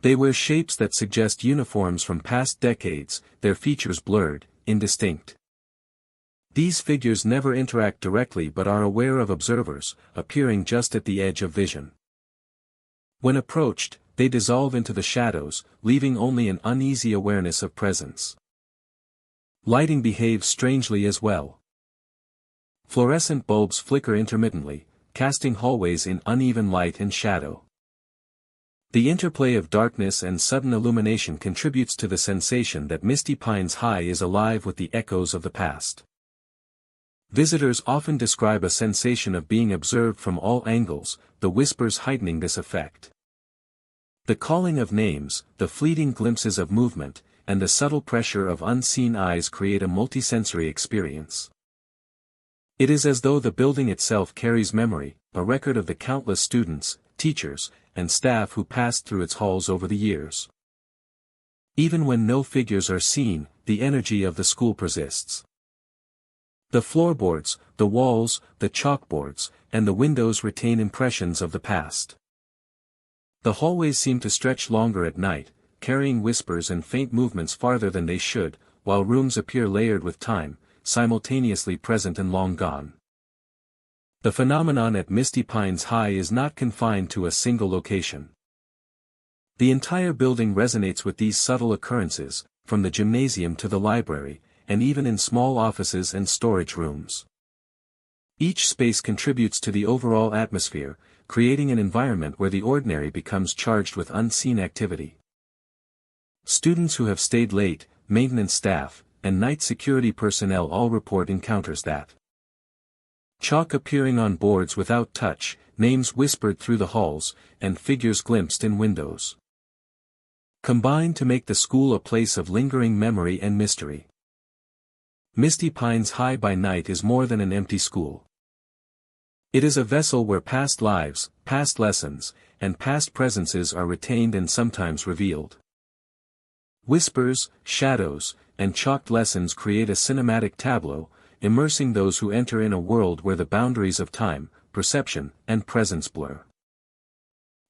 They wear shapes that suggest uniforms from past decades, their features blurred, indistinct. These figures never interact directly but are aware of observers, appearing just at the edge of vision. When approached, they dissolve into the shadows, leaving only an uneasy awareness of presence. Lighting behaves strangely as well. Fluorescent bulbs flicker intermittently, casting hallways in uneven light and shadow. The interplay of darkness and sudden illumination contributes to the sensation that Misty Pines High is alive with the echoes of the past. Visitors often describe a sensation of being observed from all angles, the whispers heightening this effect. The calling of names, the fleeting glimpses of movement, and the subtle pressure of unseen eyes create a multisensory experience. It is as though the building itself carries memory, a record of the countless students, teachers, and staff who passed through its halls over the years. Even when no figures are seen, the energy of the school persists. The floorboards, the walls, the chalkboards, and the windows retain impressions of the past. The hallways seem to stretch longer at night, carrying whispers and faint movements farther than they should, while rooms appear layered with time, simultaneously present and long gone. The phenomenon at Misty Pines High is not confined to a single location. The entire building resonates with these subtle occurrences, from the gymnasium to the library, and even in small offices and storage rooms. Each space contributes to the overall atmosphere, creating an environment where the ordinary becomes charged with unseen activity. Students who have stayed late, maintenance staff, and night security personnel all report encounters that. Chalk appearing on boards without touch, names whispered through the halls, and figures glimpsed in windows. Combine to make the school a place of lingering memory and mystery. Misty Pines High by night is more than an empty school. It is a vessel where past lives, past lessons, and past presences are retained and sometimes revealed. Whispers, shadows, and chalked lessons create a cinematic tableau, immersing those who enter in a world where the boundaries of time, perception, and presence blur.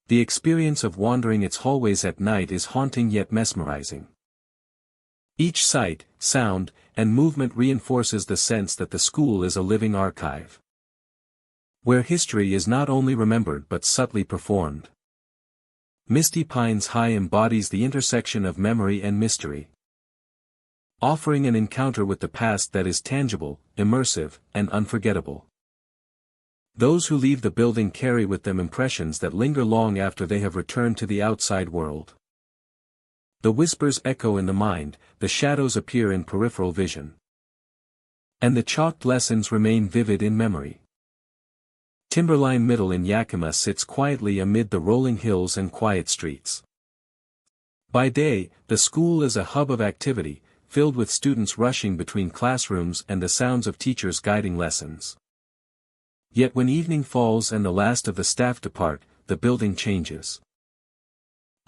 The experience of wandering its hallways at night is haunting yet mesmerizing. Each sight, sound, and movement reinforces the sense that the school is a living archive. Where history is not only remembered but subtly performed. Misty Pines High embodies the intersection of memory and mystery, offering an encounter with the past that is tangible, immersive, and unforgettable. Those who leave the building carry with them impressions that linger long after they have returned to the outside world. The whispers echo in the mind, the shadows appear in peripheral vision, and the chalked lessons remain vivid in memory. Timberline Middle in Yakima sits quietly amid the rolling hills and quiet streets. By day, the school is a hub of activity, filled with students rushing between classrooms and the sounds of teachers guiding lessons. Yet when evening falls and the last of the staff depart, the building changes.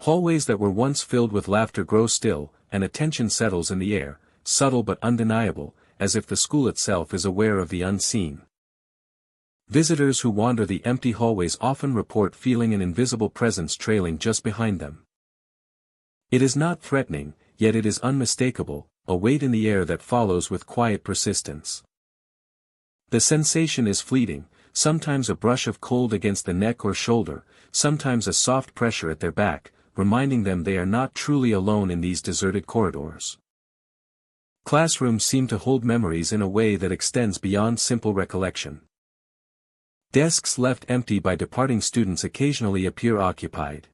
Hallways that were once filled with laughter grow still, and a tension settles in the air, subtle but undeniable, as if the school itself is aware of the unseen. Visitors who wander the empty hallways often report feeling an invisible presence trailing just behind them. It is not threatening, yet it is unmistakable, a weight in the air that follows with quiet persistence. The sensation is fleeting, sometimes a brush of cold against the neck or shoulder, sometimes a soft pressure at their back, reminding them they are not truly alone in these deserted corridors. Classrooms seem to hold memories in a way that extends beyond simple recollection. Desks left empty by departing students occasionally appear occupied.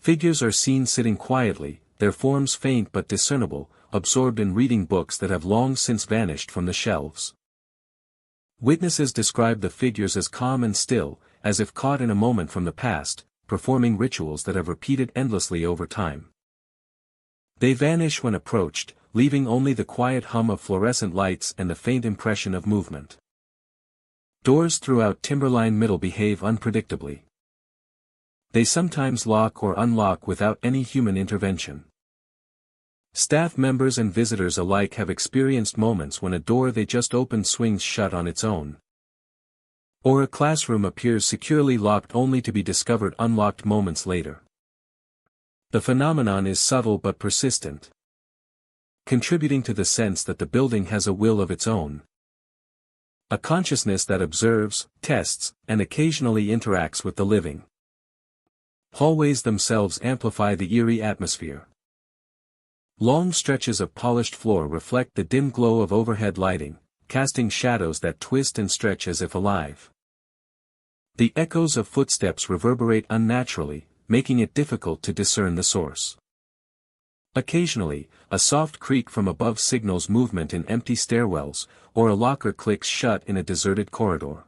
Figures are seen sitting quietly, their forms faint but discernible, absorbed in reading books that have long since vanished from the shelves. Witnesses describe the figures as calm and still, as if caught in a moment from the past, performing rituals that have repeated endlessly over time. They vanish when approached, leaving only the quiet hum of fluorescent lights and the faint impression of movement. Doors throughout Timberline Middle behave unpredictably. They sometimes lock or unlock without any human intervention. Staff members and visitors alike have experienced moments when a door they just opened swings shut on its own. Or a classroom appears securely locked only to be discovered unlocked moments later. The phenomenon is subtle but persistent, contributing to the sense that the building has a will of its own. A consciousness that observes, tests, and occasionally interacts with the living. Hallways themselves amplify the eerie atmosphere. Long stretches of polished floor reflect the dim glow of overhead lighting, casting shadows that twist and stretch as if alive. The echoes of footsteps reverberate unnaturally, making it difficult to discern the source. Occasionally, a soft creak from above signals movement in empty stairwells, or a locker clicks shut in a deserted corridor.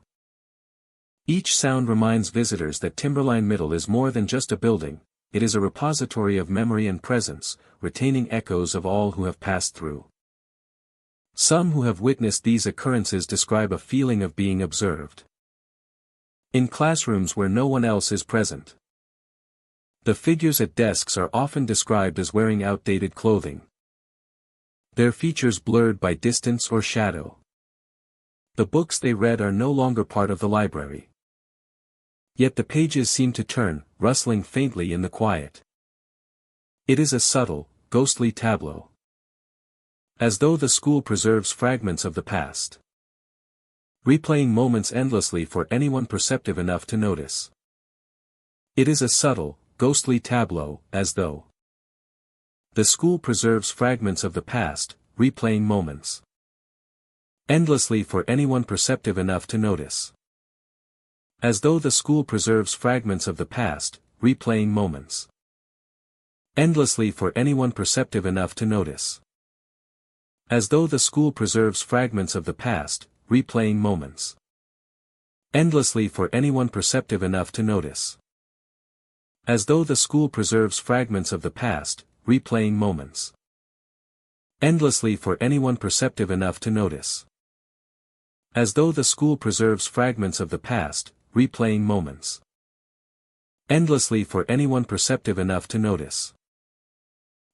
Each sound reminds visitors that Timberline Middle is more than just a building, it is a repository of memory and presence, retaining echoes of all who have passed through. Some who have witnessed these occurrences describe a feeling of being observed. In classrooms where no one else is present, the figures at desks are often described as wearing outdated clothing, their features blurred by distance or shadow. The books they read are no longer part of the library. Yet the pages seem to turn, rustling faintly in the quiet. It is a subtle, ghostly tableau. As though the school preserves fragments of the past, replaying moments endlessly for anyone perceptive enough to notice. It is a subtle, ghostly tableau, as though the school preserves fragments of the past, replaying moments endlessly for anyone perceptive enough to notice. As though the school preserves fragments of the past, replaying moments endlessly for anyone perceptive enough to notice. As though the school preserves fragments of the past, replaying moments endlessly for anyone perceptive enough to notice. As though the school preserves fragments of the past, replaying moments endlessly for anyone perceptive enough to notice. As though the school preserves fragments of the past, replaying moments endlessly for anyone perceptive enough to notice.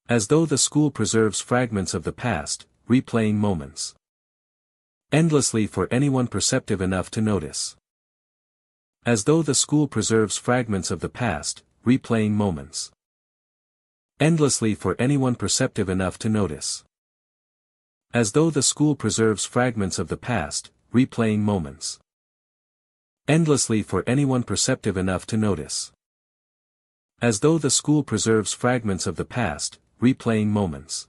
As though the school preserves fragments of the past, replaying moments endlessly for anyone perceptive enough to notice. As though the school preserves fragments of the past, replaying moments endlessly for anyone perceptive enough to notice. As though the school preserves fragments of the past, replaying moments Endlessly for anyone perceptive enough to notice. As though the school preserves fragments of the past, replaying moments.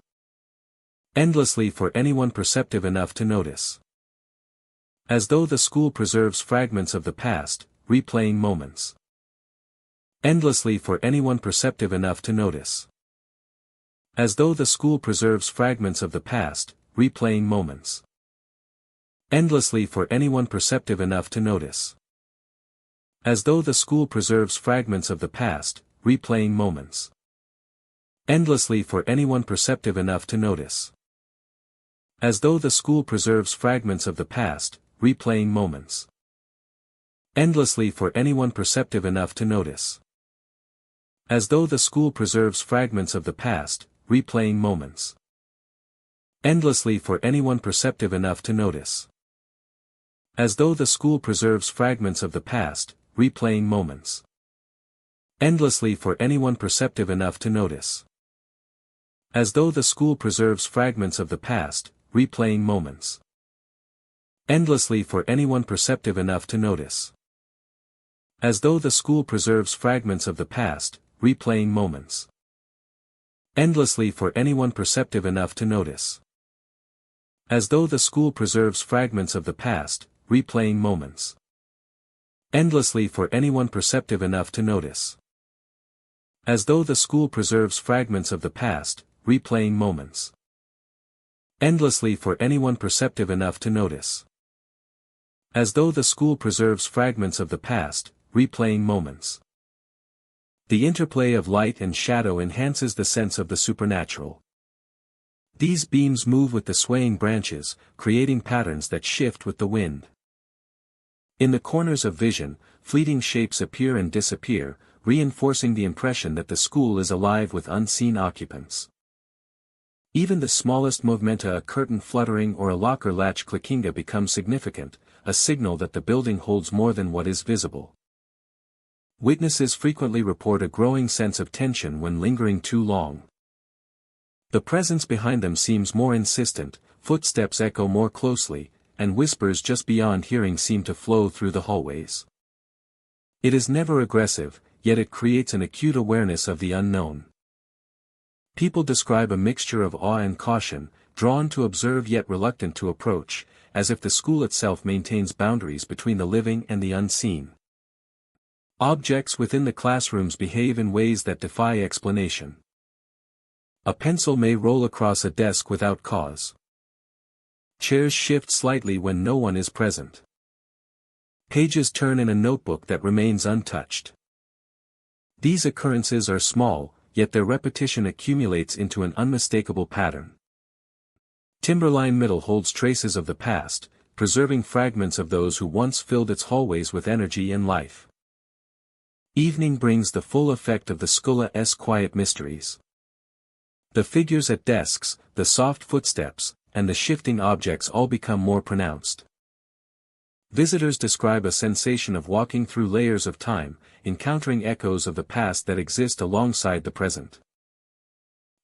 Endlessly for anyone perceptive enough to notice. As though the school preserves fragments of the past, replaying moments. Endlessly for anyone perceptive enough to notice. As though the school preserves fragments of the past, replaying moments. Endlessly for anyone perceptive enough to notice. As though the school preserves fragments of the past, replaying moments. Endlessly for anyone perceptive enough to notice. As though the school preserves fragments of the past, replaying moments. Endlessly for anyone perceptive enough to notice. As though the school preserves fragments of the past, replaying moments. Endlessly for anyone perceptive enough to notice. As though the school preserves fragments of the past, replaying moments. Endlessly for anyone perceptive enough to notice. As though the school preserves fragments of the past, replaying moments. Endlessly for anyone perceptive enough to notice. As though the school preserves fragments of the past, replaying moments. Endlessly for anyone perceptive enough to notice. As though the school preserves fragments of the past, replaying moments. Endlessly for anyone perceptive enough to notice. As though the school preserves fragments of the past, replaying moments. Endlessly for anyone perceptive enough to notice. As though the school preserves fragments of the past, replaying moments. The interplay of light and shadow enhances the sense of the supernatural. These beams move with the swaying branches, creating patterns that shift with the wind. In the corners of vision, fleeting shapes appear and disappear, reinforcing the impression that the school is alive with unseen occupants. Even the smallest movementa, a curtain fluttering or a locker latch clicking, becomes significant, a signal that the building holds more than what is visible. Witnesses frequently report a growing sense of tension when lingering too long. The presence behind them seems more insistent, footsteps echo more closely, and whispers just beyond hearing seem to flow through the hallways. It is never aggressive, yet it creates an acute awareness of the unknown. People describe a mixture of awe and caution, drawn to observe yet reluctant to approach, as if the school itself maintains boundaries between the living and the unseen. Objects within the classrooms behave in ways that defy explanation. A pencil may roll across a desk without cause. Chairs shift slightly when no one is present. Pages turn in a notebook that remains untouched. These occurrences are small, yet their repetition accumulates into an unmistakable pattern. Timberline Middle holds traces of the past, preserving fragments of those who once filled its hallways with energy and life. Evening brings the full effect of the school's quiet mysteries. The figures at desks, the soft footsteps, and the shifting objects all become more pronounced. Visitors describe a sensation of walking through layers of time, encountering echoes of the past that exist alongside the present.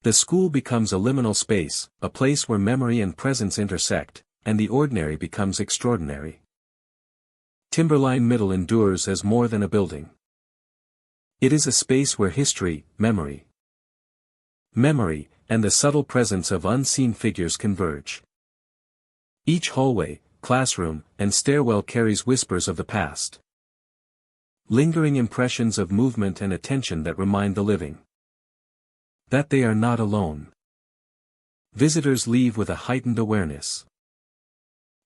The school becomes a liminal space, a place where memory and presence intersect, and the ordinary becomes extraordinary. Timberline Middle endures as more than a building. It is a space where history, memory, and the subtle presence of unseen figures converge. Each hallway, classroom, and stairwell carries whispers of the past. Lingering impressions of movement and attention that remind the living that they are not alone. Visitors leave with a heightened awareness.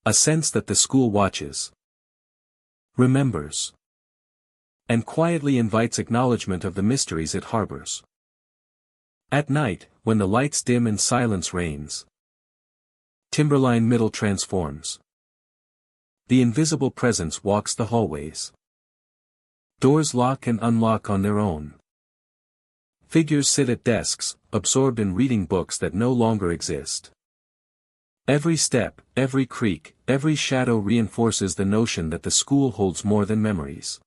A sense that the school watches, remembers, and quietly invites acknowledgement of the mysteries it harbors. At night, when the lights dim and silence reigns, Timberline Middle transforms. The invisible presence walks the hallways. Doors lock and unlock on their own. Figures sit at desks, absorbed in reading books that no longer exist. Every step, every creak, every shadow reinforces the notion that the school holds more than memories.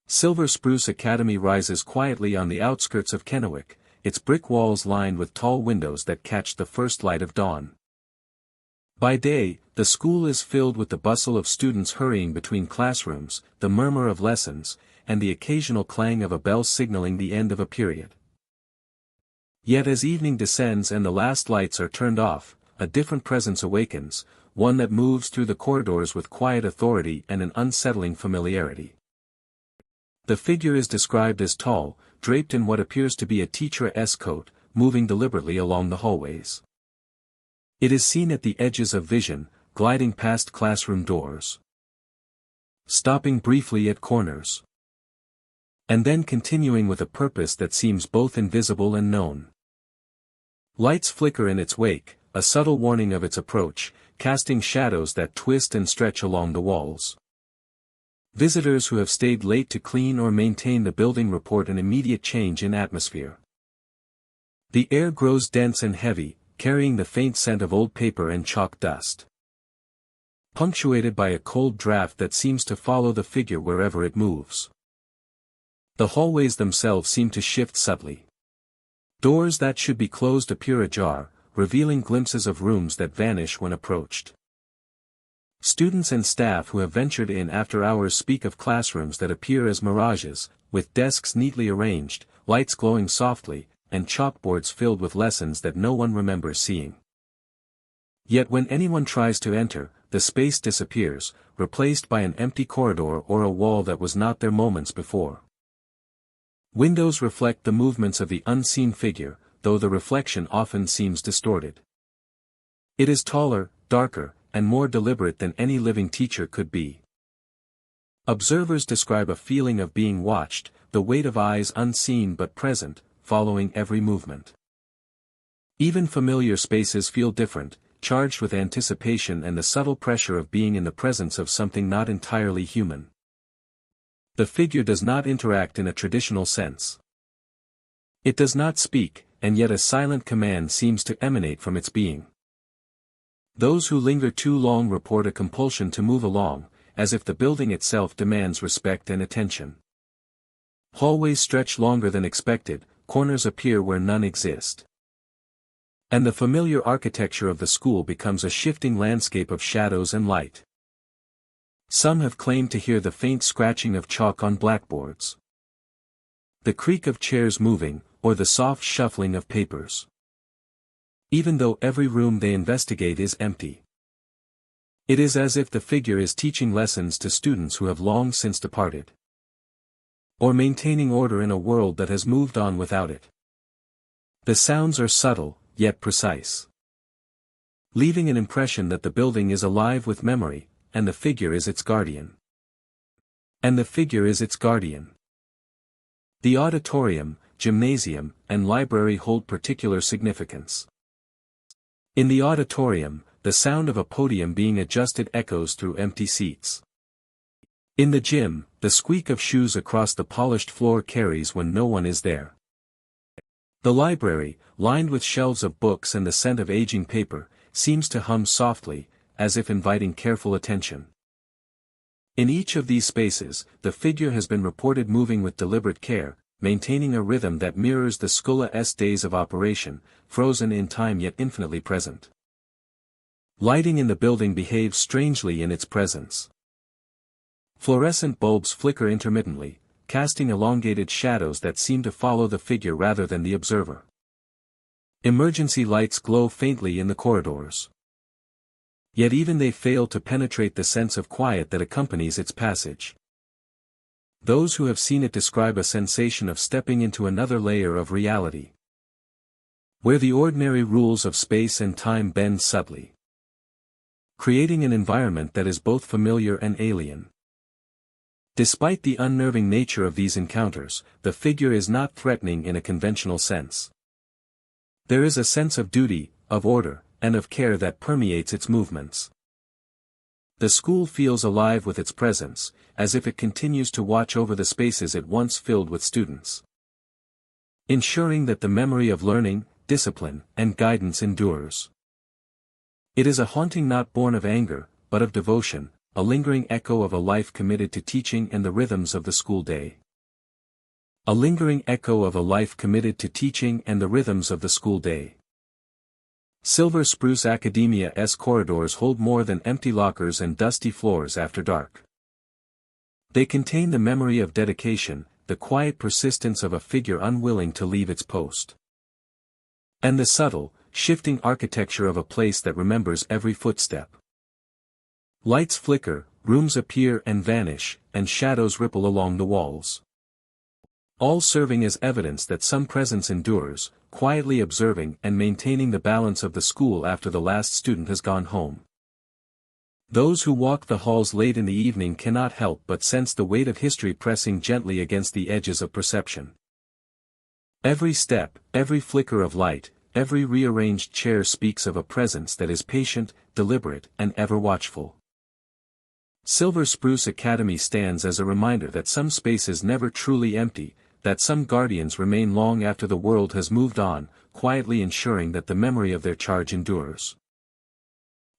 Silver Spruce Academy rises quietly on the outskirts of Kennewick, its brick walls lined with tall windows that catch the first light of dawn. By day, the school is filled with the bustle of students hurrying between classrooms, the murmur of lessons, and the occasional clang of a bell signaling the end of a period. Yet as evening descends and the last lights are turned off, a different presence awakens, one that moves through the corridors with quiet authority and an unsettling familiarity. The figure is described as tall, draped in what appears to be a teacher-esque coat, moving deliberately along the hallways. It is seen at the edges of vision, gliding past classroom doors, stopping briefly at corners, and then continuing with a purpose that seems both invisible and known. Lights flicker in its wake, a subtle warning of its approach, casting shadows that twist and stretch along the walls. Visitors who have stayed late to clean or maintain the building report an immediate change in atmosphere. The air grows dense and heavy, carrying the faint scent of old paper and chalk dust, punctuated by a cold draft that seems to follow the figure wherever it moves. The hallways themselves seem to shift subtly. Doors that should be closed appear ajar, revealing glimpses of rooms that vanish when approached. Students and staff who have ventured in after hours speak of classrooms that appear as mirages, with desks neatly arranged, lights glowing softly, and chalkboards filled with lessons that no one remembers seeing. Yet when anyone tries to enter, the space disappears, replaced by an empty corridor or a wall that was not there moments before. Windows reflect the movements of the unseen figure, though the reflection often seems distorted. It is taller, darker, and more deliberate than any living teacher could be. Observers describe a feeling of being watched, the weight of eyes unseen but present, following every movement. Even familiar spaces feel different, charged with anticipation and the subtle pressure of being in the presence of something not entirely human. The figure does not interact in a traditional sense. It does not speak, and yet a silent command seems to emanate from its being. Those who linger too long report a compulsion to move along, as if the building itself demands respect and attention. Hallways stretch longer than expected, corners appear where none exist. And the familiar architecture of the school becomes a shifting landscape of shadows and light. Some have claimed to hear the faint scratching of chalk on blackboards, the creak of chairs moving, or the soft shuffling of papers. Even though every room they investigate is empty. It is as if the figure is teaching lessons to students who have long since departed, or maintaining order in a world that has moved on without it. The sounds are subtle, yet precise, leaving an impression that the building is alive with memory, and the figure is its guardian. The auditorium, gymnasium, and library hold particular significance. In the auditorium, the sound of a podium being adjusted echoes through empty seats. In the gym, the squeak of shoes across the polished floor carries when no one is there. The library, lined with shelves of books and the scent of aging paper, seems to hum softly, as if inviting careful attention. In each of these spaces, the figure has been reported moving with deliberate care, maintaining a rhythm that mirrors the school's days of operation, frozen in time yet infinitely present. Lighting in the building behaves strangely in its presence. Fluorescent bulbs flicker intermittently, casting elongated shadows that seem to follow the figure rather than the observer. Emergency lights glow faintly in the corridors. Yet even they fail to penetrate the sense of quiet that accompanies its passage. Those who have seen it describe a sensation of stepping into another layer of reality, where the ordinary rules of space and time bend subtly, creating an environment that is both familiar and alien. Despite the unnerving nature of these encounters, the figure is not threatening in a conventional sense. There is a sense of duty, of order, and of care that permeates its movements. The school feels alive with its presence, as if it continues to watch over the spaces it once filled with students, ensuring that the memory of learning, discipline, and guidance endures. It is a haunting not born of anger, but of devotion, a lingering echo of a life committed to teaching and the rhythms of the school day. A lingering echo of a life committed to teaching and the rhythms of the school day. Silver Spruce Academia's corridors hold more than empty lockers and dusty floors after dark. They contain the memory of dedication, the quiet persistence of a figure unwilling to leave its post. And the subtle, shifting architecture of a place that remembers every footstep. Lights flicker, rooms appear and vanish, and shadows ripple along the walls. All serving as evidence that some presence endures, quietly observing and maintaining the balance of the school after the last student has gone home. Those who walk the halls late in the evening cannot help but sense the weight of history pressing gently against the edges of perception. Every step, every flicker of light, every rearranged chair speaks of a presence that is patient, deliberate, and ever watchful. Silver Spruce Academy stands as a reminder that some space is never truly empty, that some guardians remain long after the world has moved on, quietly ensuring that the memory of their charge endures.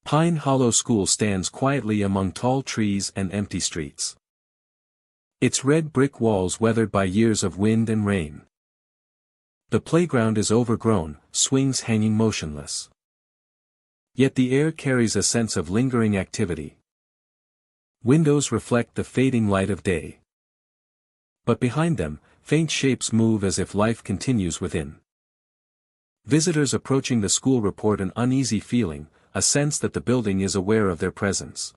Pine Hollow School stands quietly among tall trees and empty streets. Its red brick walls weathered by years of wind and rain. The playground is overgrown, swings hanging motionless. Yet the air carries a sense of lingering activity. Windows reflect the fading light of day. But behind them, faint shapes move as if life continues within. Visitors approaching the school report an uneasy feeling, a sense that the building is aware of their presence.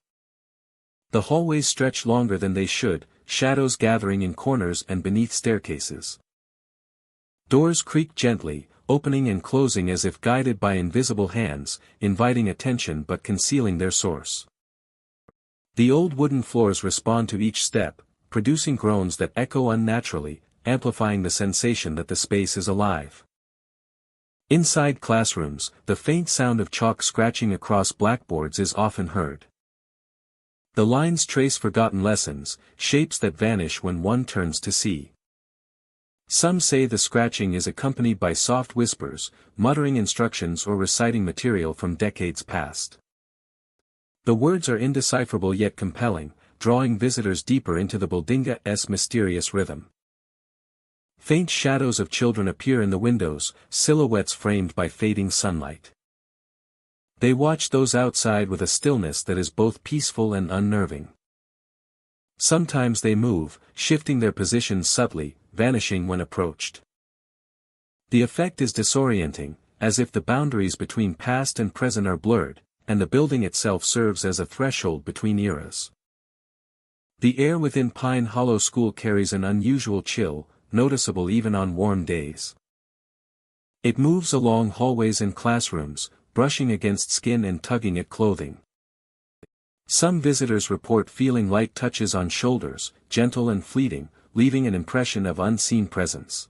The hallways stretch longer than they should, shadows gathering in corners and beneath staircases. Doors creak gently, opening and closing as if guided by invisible hands, inviting attention but concealing their source. The old wooden floors respond to each step, producing groans that echo unnaturally, amplifying the sensation that the space is alive. Inside classrooms, the faint sound of chalk scratching across blackboards is often heard. The lines trace forgotten lessons, shapes that vanish when one turns to see. Some say the scratching is accompanied by soft whispers, muttering instructions or reciting material from decades past. The words are indecipherable yet compelling, drawing visitors deeper into the building's mysterious rhythm. Faint shadows of children appear in the windows, silhouettes framed by fading sunlight. They watch those outside with a stillness that is both peaceful and unnerving. Sometimes they move, shifting their positions subtly, vanishing when approached. The effect is disorienting, as if the boundaries between past and present are blurred, and the building itself serves as a threshold between eras. The air within Pine Hollow School carries an unusual chill, noticeable even on warm days. It moves along hallways and classrooms, brushing against skin and tugging at clothing. Some visitors report feeling light touches on shoulders, gentle and fleeting, leaving an impression of unseen presence.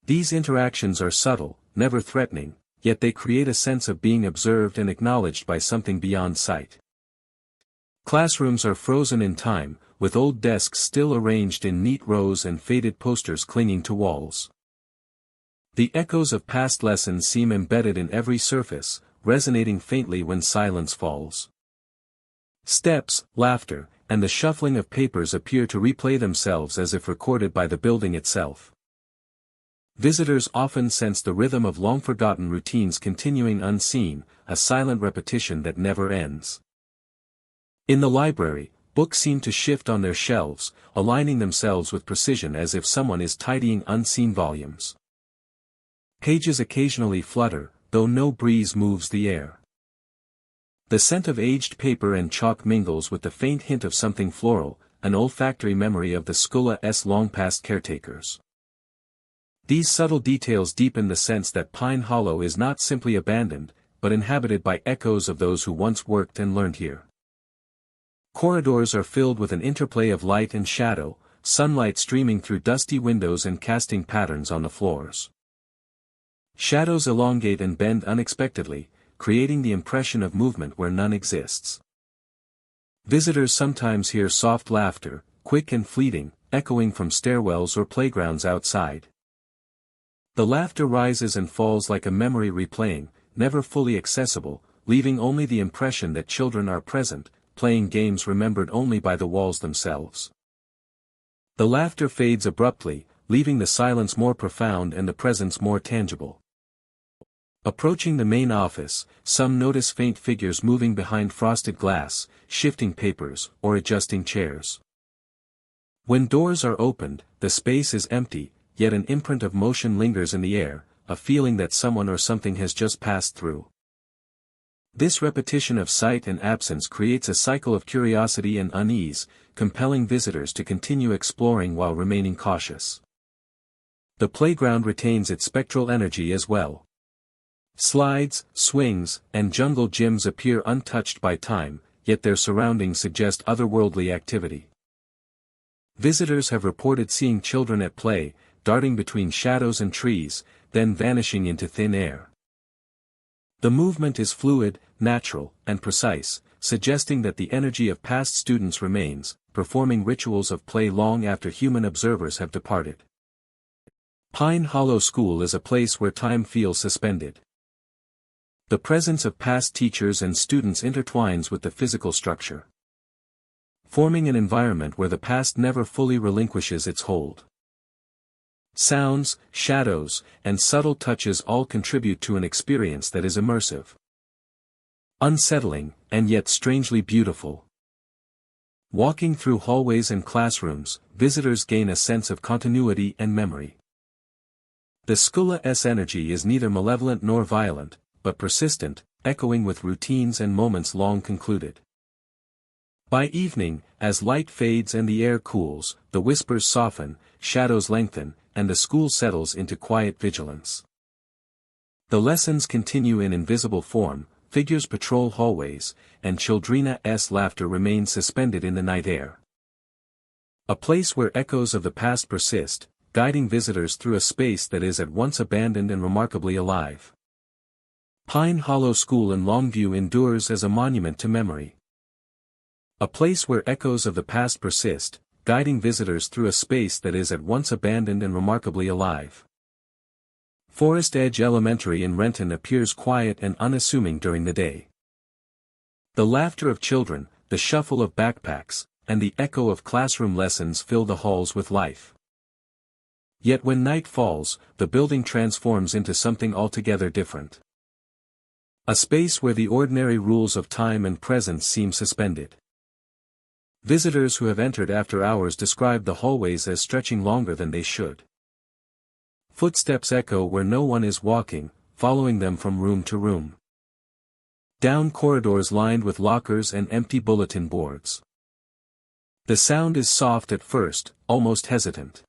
These interactions are subtle, never threatening, yet they create a sense of being observed and acknowledged by something beyond sight. Classrooms are frozen in time, with old desks still arranged in neat rows and faded posters clinging to walls. The echoes of past lessons seem embedded in every surface, resonating faintly when silence falls. Steps, laughter, and the shuffling of papers appear to replay themselves as if recorded by the building itself. Visitors often sense the rhythm of long-forgotten routines continuing unseen, a silent repetition that never ends. In the library, books seem to shift on their shelves, aligning themselves with precision as if someone is tidying unseen volumes. Pages occasionally flutter, though no breeze moves the air. The scent of aged paper and chalk mingles with the faint hint of something floral, an olfactory memory of the school's long-past caretakers. These subtle details deepen the sense that Pine Hollow is not simply abandoned, but inhabited by echoes of those who once worked and learned here. Corridors are filled with an interplay of light and shadow, sunlight streaming through dusty windows and casting patterns on the floors. Shadows elongate and bend unexpectedly, creating the impression of movement where none exists. Visitors sometimes hear soft laughter, quick and fleeting, echoing from stairwells or playgrounds outside. The laughter rises and falls like a memory replaying, never fully accessible, leaving only the impression that children are present, playing games remembered only by the walls themselves. The laughter fades abruptly, leaving the silence more profound and the presence more tangible. Approaching the main office, some notice faint figures moving behind frosted glass, shifting papers, or adjusting chairs. When doors are opened, the space is empty, yet an imprint of motion lingers in the air, a feeling that someone or something has just passed through. This repetition of sight and absence creates a cycle of curiosity and unease, compelling visitors to continue exploring while remaining cautious. The playground retains its spectral energy as well. Slides, swings, and jungle gyms appear untouched by time, yet their surroundings suggest otherworldly activity. Visitors have reported seeing children at play, darting between shadows and trees, then vanishing into thin air. The movement is fluid, natural, and precise, suggesting that the energy of past students remains, performing rituals of play long after human observers have departed. Pine Hollow School is a place where time feels suspended. The presence of past teachers and students intertwines with the physical structure, forming an environment where the past never fully relinquishes its hold. Sounds, shadows, and subtle touches all contribute to an experience that is immersive, unsettling, and yet strangely beautiful. Walking through hallways and classrooms, visitors gain a sense of continuity and memory. The school's energy is neither malevolent nor violent, but persistent, echoing with routines and moments long concluded. By evening, as light fades and the air cools, the whispers soften, shadows lengthen, and the school settles into quiet vigilance. The lessons continue in invisible form, figures patrol hallways, and children's laughter remains suspended in the night air. A place where echoes of the past persist, guiding visitors through a space that is at once abandoned and remarkably alive. Pine Hollow School in Longview endures as a monument to memory. A place where echoes of the past persist, guiding visitors through a space that is at once abandoned and remarkably alive. Forest Edge Elementary in Renton appears quiet and unassuming during the day. The laughter of children, the shuffle of backpacks, and the echo of classroom lessons fill the halls with life. Yet when night falls, the building transforms into something altogether different. A space where the ordinary rules of time and presence seem suspended. Visitors who have entered after hours describe the hallways as stretching longer than they should. Footsteps echo where no one is walking, following them from room to room. Down corridors lined with lockers and empty bulletin boards. The sound is soft at first, almost hesitant.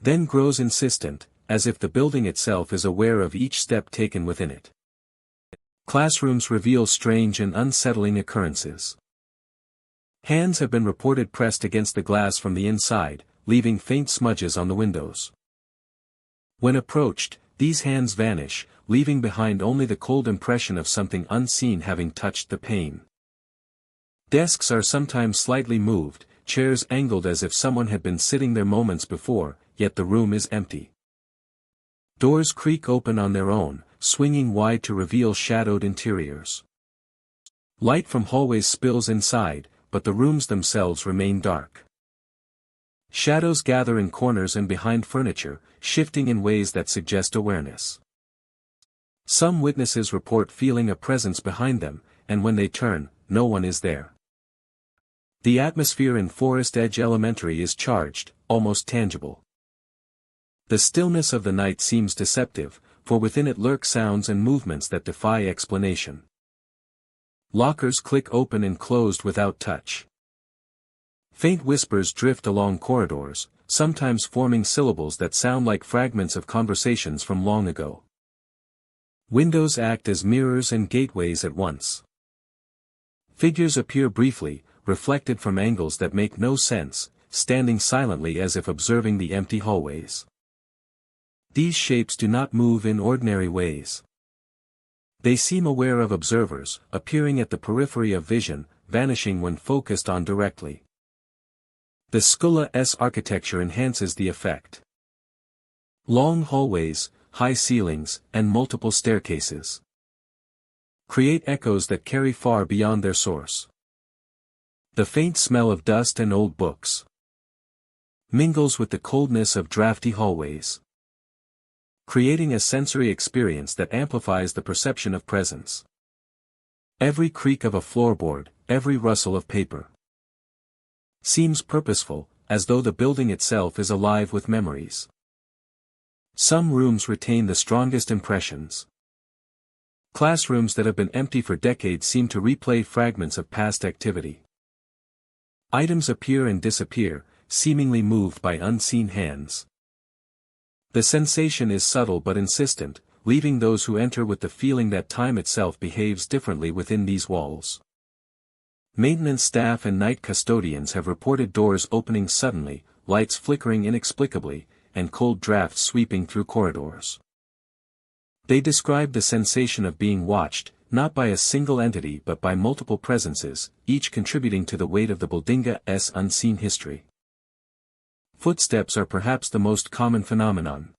Then grows insistent, as if the building itself is aware of each step taken within it. Classrooms reveal strange and unsettling occurrences. Hands have been reported pressed against the glass from the inside, leaving faint smudges on the windows. When approached, these hands vanish, leaving behind only the cold impression of something unseen having touched the pane. Desks are sometimes slightly moved, chairs angled as if someone had been sitting there moments before, yet the room is empty. Doors creak open on their own, swinging wide to reveal shadowed interiors. Light from hallways spills inside, but the rooms themselves remain dark. Shadows gather in corners and behind furniture, shifting in ways that suggest awareness. Some witnesses report feeling a presence behind them, and when they turn, no one is there. The atmosphere in Forest Edge Elementary is charged, almost tangible. The stillness of the night seems deceptive, for within it lurk sounds and movements that defy explanation. Lockers click open and closed without touch. Faint whispers drift along corridors, sometimes forming syllables that sound like fragments of conversations from long ago. Windows act as mirrors and gateways at once. Figures appear briefly, reflected from angles that make no sense, standing silently as if observing the empty hallways. These shapes do not move in ordinary ways. They seem aware of observers, appearing at the periphery of vision, vanishing when focused on directly. The school's architecture enhances the effect. Long hallways, high ceilings, and multiple staircases create echoes that carry far beyond their source. The faint smell of dust and old books mingles with the coldness of drafty hallways. creating a sensory experience that amplifies the perception of presence. Every creak of a floorboard, every rustle of paper, seems purposeful, as though the building itself is alive with memories. Some rooms retain the strongest impressions. Classrooms that have been empty for decades seem to replay fragments of past activity. Items appear and disappear, seemingly moved by unseen hands. The sensation is subtle but insistent, leaving those who enter with the feeling that time itself behaves differently within these walls. Maintenance staff and night custodians have reported doors opening suddenly, lights flickering inexplicably, and cold drafts sweeping through corridors. They describe the sensation of being watched, not by a single entity but by multiple presences, each contributing to the weight of the building's unseen history. Footsteps are perhaps the most common phenomenon.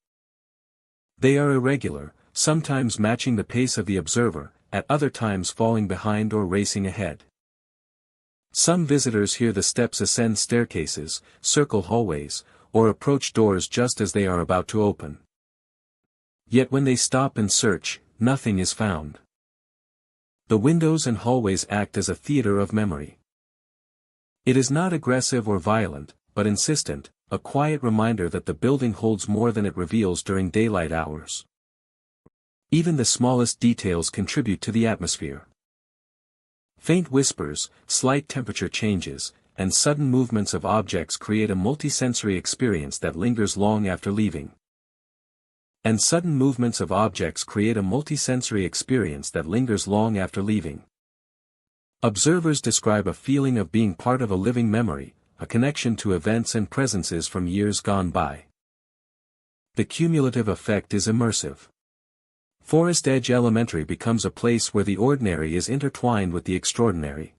They are irregular, sometimes matching the pace of the observer, at other times falling behind or racing ahead. Some visitors hear the steps ascend staircases, circle hallways, or approach doors just as they are about to open. Yet when they stop and search, nothing is found. The windows and hallways act as a theater of memory. It is not aggressive or violent, but insistent, a quiet reminder that the building holds more than it reveals during daylight hours. Even the smallest details contribute to the atmosphere. Faint whispers, slight temperature changes, and sudden movements of objects create a multisensory experience that lingers long after leaving. Observers describe a feeling of being part of a living memory, a connection to events and presences from years gone by. The cumulative effect is immersive. Forest Edge Elementary becomes a place where the ordinary is intertwined with the extraordinary.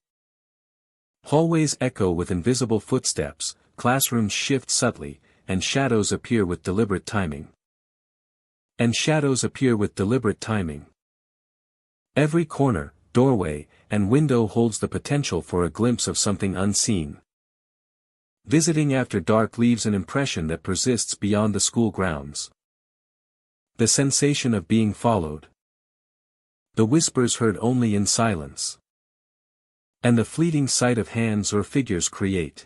Hallways echo with invisible footsteps, classrooms shift subtly, and shadows appear with deliberate timing. Every corner, doorway, and window holds the potential for a glimpse of something unseen. Visiting after dark leaves an impression that persists beyond the school grounds. The sensation of being followed. The whispers heard only in silence. And the fleeting sight of hands or figures create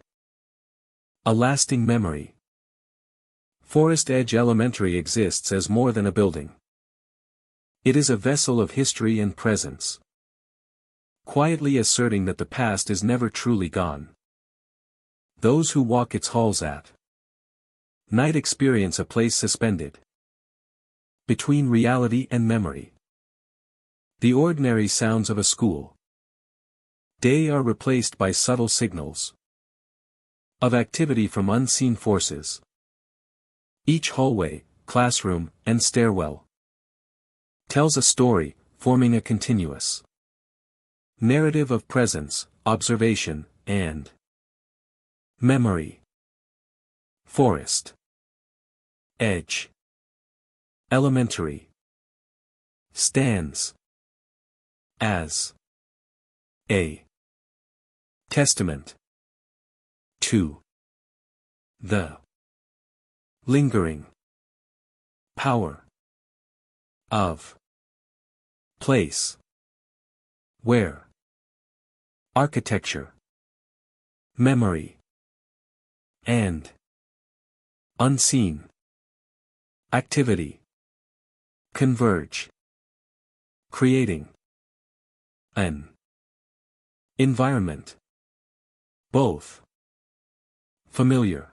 a lasting memory. Forest Edge Elementary exists as more than a building. It is a vessel of history and presence, quietly asserting that the past is never truly gone. Those who walk its halls at night experience a place suspended between reality and memory. The ordinary sounds of a school day are replaced by subtle signals of activity from unseen forces. Each hallway, classroom, and stairwell tells a story, forming a continuous narrative of presence, observation, and memory. Forest Edge Elementary stands as a testament to the lingering power of place, where architecture, memory, and unseen activity converge, creating an environment both familiar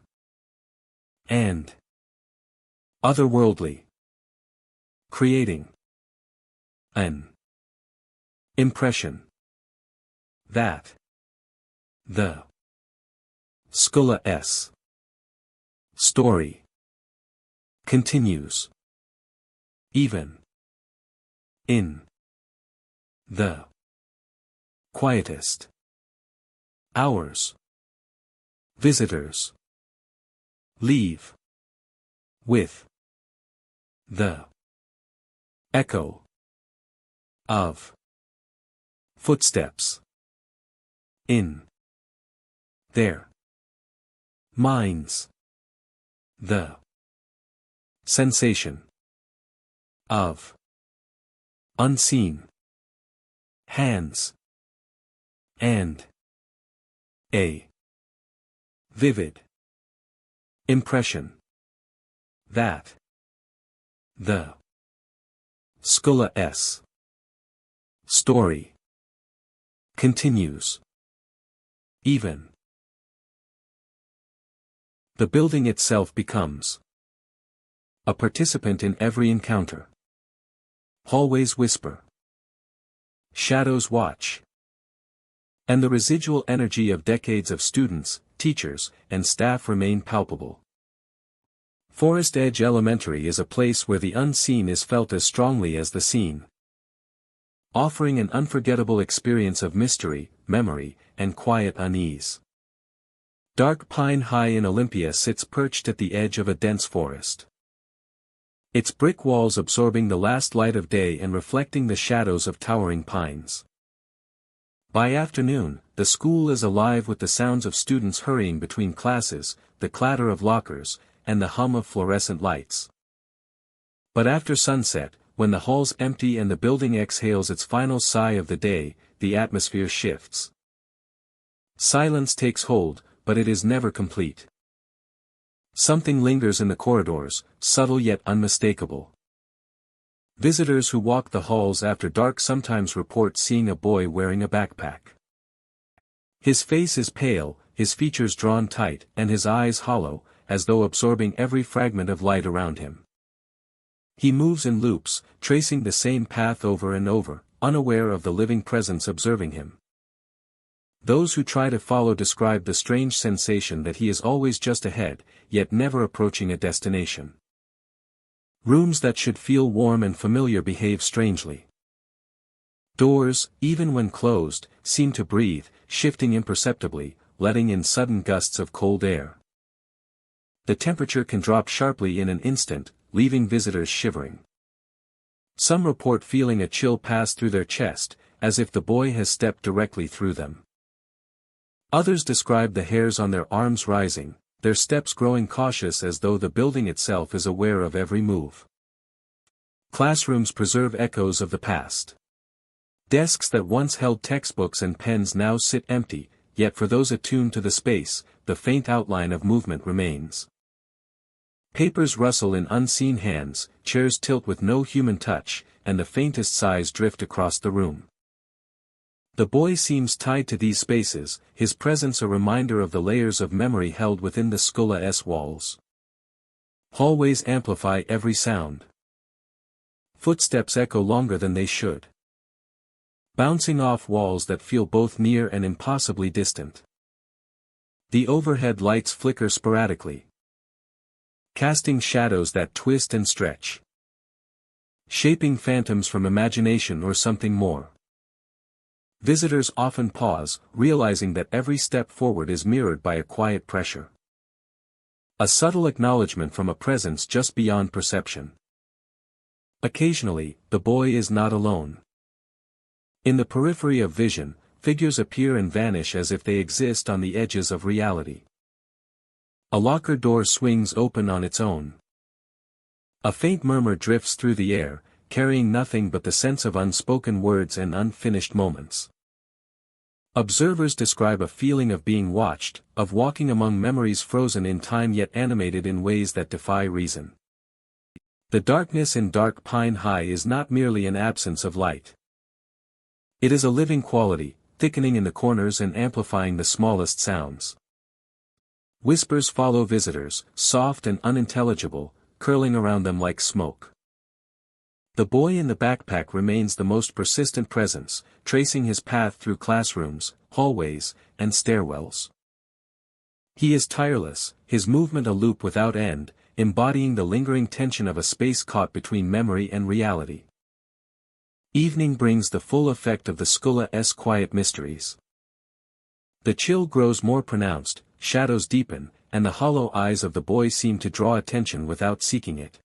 and otherworldly, creating an impression that the school's story continues, even in the quietest hours. Visitors leave with the echo of footsteps in their minds. The sensation of unseen hands and a vivid impression that the Skulla-S story continues. Even the building itself becomes a participant in every encounter. Hallways whisper. Shadows watch. And the residual energy of decades of students, teachers, and staff remain palpable. Forest Edge Elementary is a place where the unseen is felt as strongly as the seen, offering an unforgettable experience of mystery, memory, and quiet unease. Dark Pine High in Olympia sits perched at the edge of a dense forest, its brick walls absorbing the last light of day and reflecting the shadows of towering pines. By afternoon, the school is alive with the sounds of students hurrying between classes, the clatter of lockers, and the hum of fluorescent lights. But after sunset, when the halls empty and the building exhales its final sigh of the day, the atmosphere shifts. Silence takes hold, but it is never complete. Something lingers in the corridors, subtle yet unmistakable. Visitors who walk the halls after dark sometimes report seeing a boy wearing a backpack. His face is pale, his features drawn tight, and his eyes hollow, as though absorbing every fragment of light around him. He moves in loops, tracing the same path over and over, unaware of the living presence observing him. Those who try to follow describe the strange sensation that he is always just ahead, yet never approaching a destination. Rooms that should feel warm and familiar behave strangely. Doors, even when closed, seem to breathe, shifting imperceptibly, letting in sudden gusts of cold air. The temperature can drop sharply in an instant, leaving visitors shivering. Some report feeling a chill pass through their chest, as if the boy has stepped directly through them. Others describe the hairs on their arms rising, their steps growing cautious as though the building itself is aware of every move. Classrooms preserve echoes of the past. Desks that once held textbooks and pens now sit empty, yet for those attuned to the space, the faint outline of movement remains. Papers rustle in unseen hands, chairs tilt with no human touch, and the faintest sighs drift across the room. The boy seems tied to these spaces, his presence a reminder of the layers of memory held within the Skulla-S walls. Hallways amplify every sound. Footsteps echo longer than they should, bouncing off walls that feel both near and impossibly distant. The overhead lights flicker sporadically, casting shadows that twist and stretch, shaping phantoms from imagination or something more. Visitors often pause, realizing that every step forward is mirrored by a quiet pressure. A subtle acknowledgement from a presence just beyond perception. Occasionally, the boy is not alone. In the periphery of vision, figures appear and vanish as if they exist on the edges of reality. A locker door swings open on its own. A faint murmur drifts through the air, carrying nothing but the sense of unspoken words and unfinished moments. Observers describe a feeling of being watched, of walking among memories frozen in time yet animated in ways that defy reason. The darkness in Dark Pine High is not merely an absence of light. It is a living quality, thickening in the corners and amplifying the smallest sounds. Whispers follow visitors, soft and unintelligible, curling around them like smoke. The boy in the backpack remains the most persistent presence, tracing his path through classrooms, hallways, and stairwells. He is tireless, his movement a loop without end, embodying the lingering tension of a space caught between memory and reality. Evening brings the full effect of the Skulla-S quiet mysteries. The chill grows more pronounced, shadows deepen, and the hollow eyes of the boy seem to draw attention without seeking it.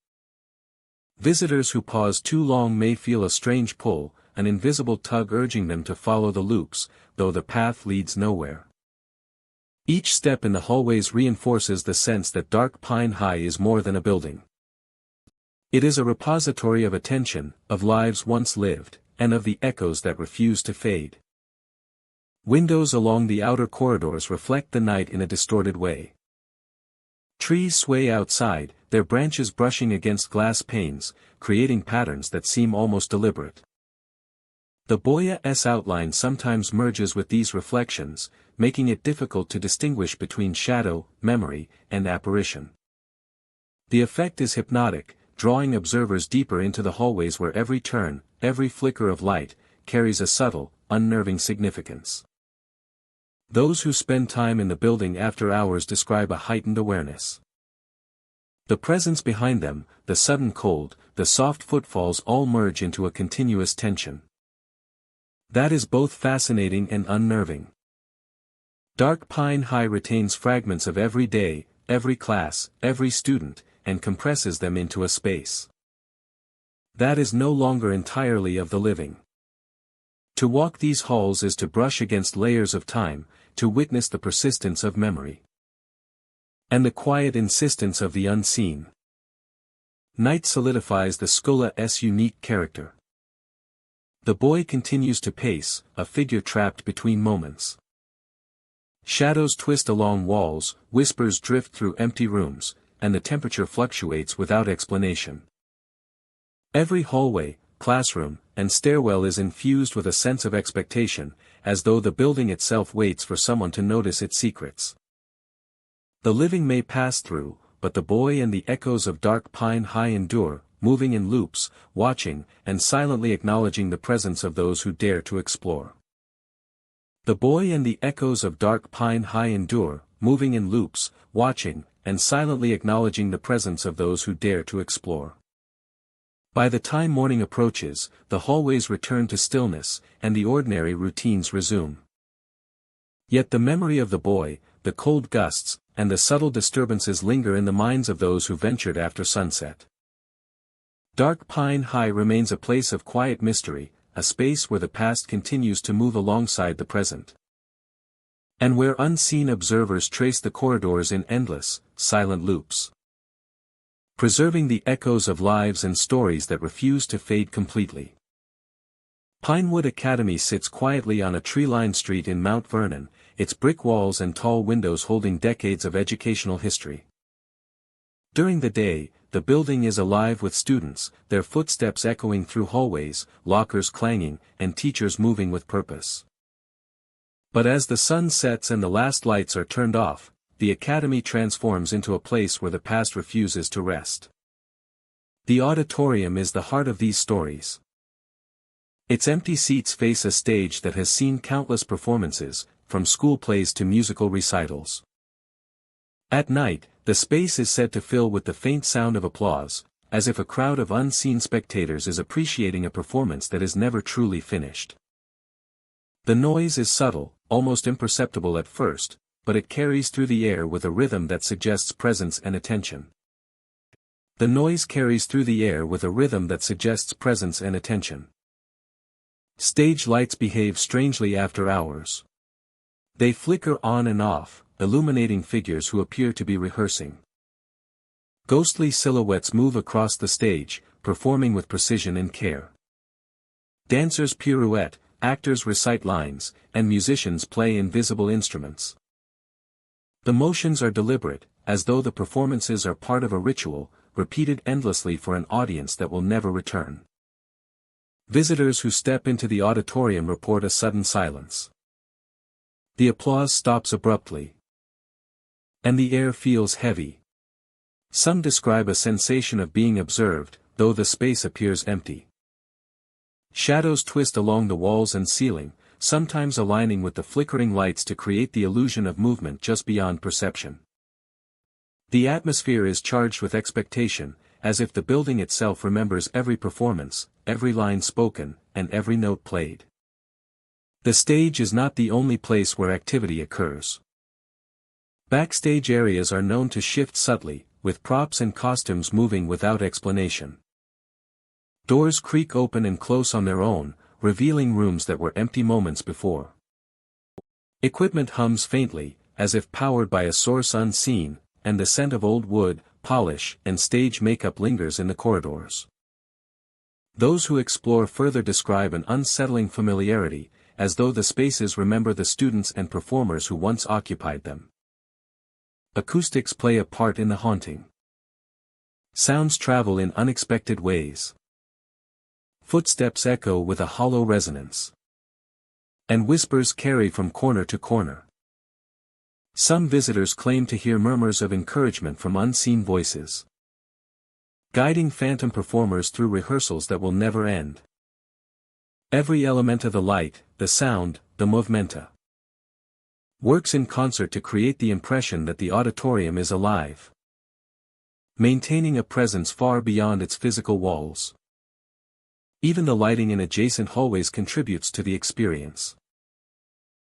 Visitors who pause too long may feel a strange pull, an invisible tug urging them to follow the loops, though the path leads nowhere. Each step in the hallways reinforces the sense that Dark Pine High is more than a building. It is a repository of attention, of lives once lived, and of the echoes that refuse to fade. Windows along the outer corridors reflect the night in a distorted way. Trees sway outside, their branches brushing against glass panes, creating patterns that seem almost deliberate. The boya's outline sometimes merges with these reflections, making it difficult to distinguish between shadow, memory, and apparition. The effect is hypnotic, drawing observers deeper into the hallways where every turn, every flicker of light, carries a subtle, unnerving significance. Those who spend time in the building after hours describe a heightened awareness. The presence behind them, the sudden cold, the soft footfalls all merge into a continuous tension. That is both fascinating and unnerving. Dark Pine High retains fragments of every day, every class, every student, and compresses them into a space that is no longer entirely of the living. To walk these halls is to brush against layers of time, to witness the persistence of memory and the quiet insistence of the unseen. Night solidifies the schola's unique character. The boy continues to pace, a figure trapped between moments. Shadows twist along walls, whispers drift through empty rooms, and the temperature fluctuates without explanation. Every hallway, classroom, and stairwell is infused with a sense of expectation, as though the building itself waits for someone to notice its secrets. The living may pass through, but the boy and the echoes of Dark Pine High endure, moving in loops, watching, and silently acknowledging the presence of those who dare to explore. The boy and the echoes of Dark Pine High endure, moving in loops, watching, and silently acknowledging the presence of those who dare to explore. By the time morning approaches, the hallways return to stillness, and the ordinary routines resume. Yet the memory of the boy, the cold gusts, and the subtle disturbances linger in the minds of those who ventured after sunset. Dark Pine High remains a place of quiet mystery, a space where the past continues to move alongside the present, and where unseen observers trace the corridors in endless, silent loops, preserving the echoes of lives and stories that refuse to fade completely. Pinewood Academy sits quietly on a tree-lined street in Mount Vernon, its brick walls and tall windows holding decades of educational history. During the day, the building is alive with students, their footsteps echoing through hallways, lockers clanging, and teachers moving with purpose. But as the sun sets and the last lights are turned off, the academy transforms into a place where the past refuses to rest. The auditorium is the heart of these stories. Its empty seats face a stage that has seen countless performances, from school plays to musical recitals. At night, the space is said to fill with the faint sound of applause, as if a crowd of unseen spectators is appreciating a performance that is never truly finished. The noise is subtle, almost imperceptible at first, but it carries through the air with a rhythm that suggests presence and attention. The noise carries through the air with a rhythm that suggests presence and attention. Stage lights behave strangely after hours. They flicker on and off, illuminating figures who appear to be rehearsing. Ghostly silhouettes move across the stage, performing with precision and care. Dancers pirouette, actors recite lines, and musicians play invisible instruments. The motions are deliberate, as though the performances are part of a ritual, repeated endlessly for an audience that will never return. Visitors who step into the auditorium report a sudden silence. The applause stops abruptly, and the air feels heavy. Some describe a sensation of being observed, though the space appears empty. Shadows twist along the walls and ceiling, sometimes aligning with the flickering lights to create the illusion of movement just beyond perception. The atmosphere is charged with expectation, as if the building itself remembers every performance, every line spoken, and every note played. The stage is not the only place where activity occurs. Backstage areas are known to shift subtly, with props and costumes moving without explanation. Doors creak open and close on their own, revealing rooms that were empty moments before. Equipment hums faintly, as if powered by a source unseen, and the scent of old wood, polish, and stage makeup lingers in the corridors. Those who explore further describe an unsettling familiarity, as though the spaces remember the students and performers who once occupied them. Acoustics play a part in the haunting. Sounds travel in unexpected ways. Footsteps echo with a hollow resonance. And whispers carry from corner to corner. Some visitors claim to hear murmurs of encouragement from unseen voices, guiding phantom performers through rehearsals that will never end. Every element of the light, the sound, the movimenta, works in concert to create the impression that the auditorium is alive, maintaining a presence far beyond its physical walls. Even the lighting in adjacent hallways contributes to the experience.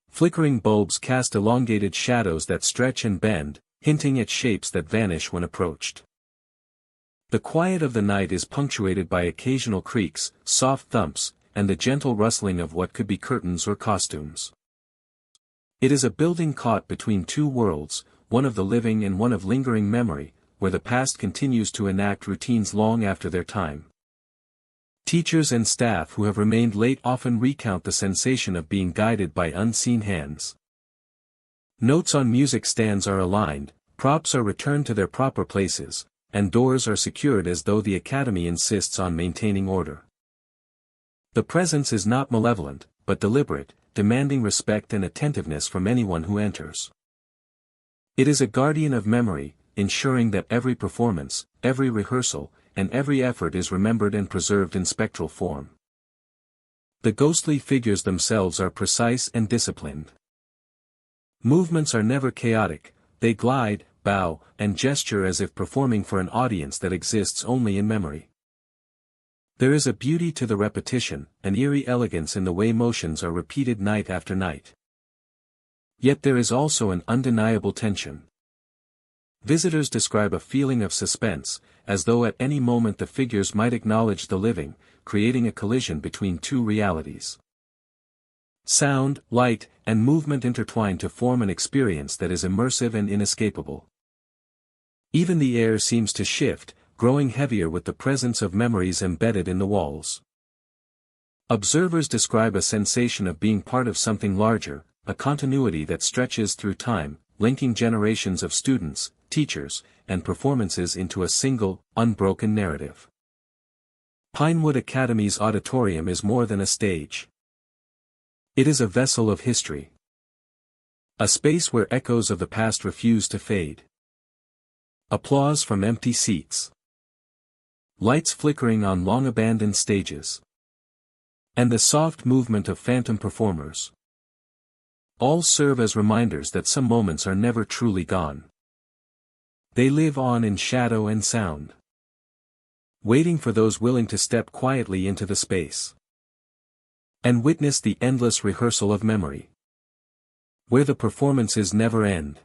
Flickering bulbs cast elongated shadows that stretch and bend, hinting at shapes that vanish when approached. The quiet of the night is punctuated by occasional creaks, soft thumps, and the gentle rustling of what could be curtains or costumes. It is a building caught between two worlds, one of the living and one of lingering memory, where the past continues to enact routines long after their time. Teachers and staff who have remained late often recount the sensation of being guided by unseen hands. Notes on music stands are aligned, props are returned to their proper places, and doors are secured as though the academy insists on maintaining order. The presence is not malevolent, but deliberate, demanding respect and attentiveness from anyone who enters. It is a guardian of memory, ensuring that every performance, every rehearsal, and every effort is remembered and preserved in spectral form. The ghostly figures themselves are precise and disciplined. Movements are never chaotic, they glide, bow, and gesture as if performing for an audience that exists only in memory. There is a beauty to the repetition, an eerie elegance in the way motions are repeated night after night. Yet there is also an undeniable tension. Visitors describe a feeling of suspense, as though at any moment the figures might acknowledge the living, creating a collision between two realities. Sound, light, and movement intertwine to form an experience that is immersive and inescapable. Even the air seems to shift, growing heavier with the presence of memories embedded in the walls. Observers describe a sensation of being part of something larger, a continuity that stretches through time, linking generations of students, teachers, and performances into a single, unbroken narrative. Pinewood Academy's auditorium is more than a stage. It is a vessel of history. A space where echoes of the past refuse to fade. Applause from empty seats. Lights flickering on long-abandoned stages. And the soft movement of phantom performers. All serve as reminders that some moments are never truly gone. They live on in shadow and sound, waiting for those willing to step quietly into the space and witness the endless rehearsal of memory, where the performances never end,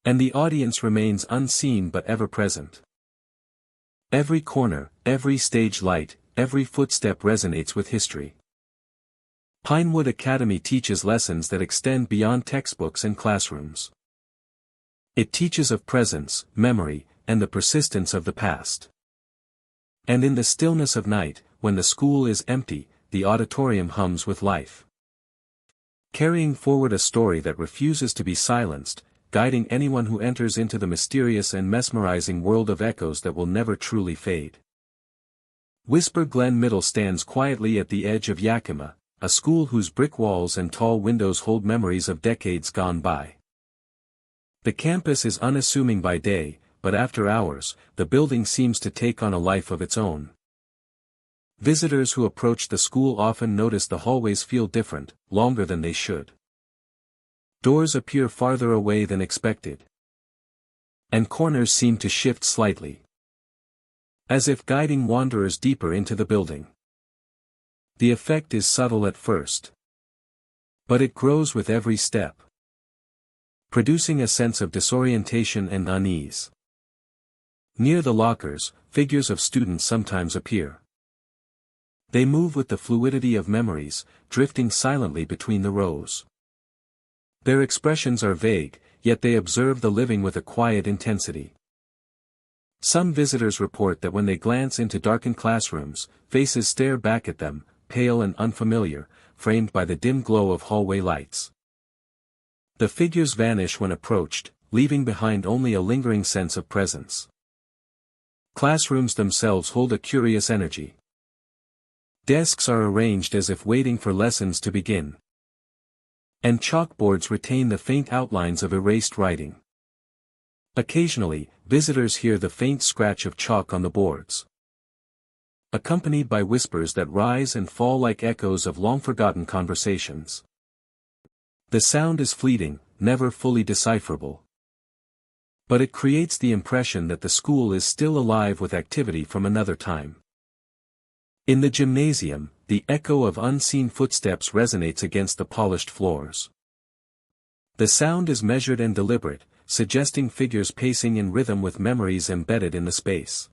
and the audience remains unseen but ever present. Every corner, every stage light, every footstep resonates with history. Pinewood Academy teaches lessons that extend beyond textbooks and classrooms. It teaches of presence, memory, and the persistence of the past. And in the stillness of night, when the school is empty, the auditorium hums with life. Carrying forward a story that refuses to be silenced, guiding anyone who enters into the mysterious and mesmerizing world of echoes that will never truly fade. Whisper Glen Middle stands quietly at the edge of Yakima, a school whose brick walls and tall windows hold memories of decades gone by. The campus is unassuming by day, but after hours, the building seems to take on a life of its own. Visitors who approach the school often notice the hallways feel different, longer than they should. Doors appear farther away than expected. And corners seem to shift slightly, as if guiding wanderers deeper into the building. The effect is subtle at first, but it grows with every step, producing a sense of disorientation and unease. Near the lockers, figures of students sometimes appear. They move with the fluidity of memories, drifting silently between the rows. Their expressions are vague, yet they observe the living with a quiet intensity. Some visitors report that when they glance into darkened classrooms, faces stare back at them, pale and unfamiliar, framed by the dim glow of hallway lights. The figures vanish when approached, leaving behind only a lingering sense of presence. Classrooms themselves hold a curious energy. Desks are arranged as if waiting for lessons to begin. And chalkboards retain the faint outlines of erased writing. Occasionally, visitors hear the faint scratch of chalk on the boards, accompanied by whispers that rise and fall like echoes of long-forgotten conversations. The sound is fleeting, never fully decipherable. But it creates the impression that the school is still alive with activity from another time. In the gymnasium, the echo of unseen footsteps resonates against the polished floors. The sound is measured and deliberate, suggesting figures pacing in rhythm with memories embedded in the space.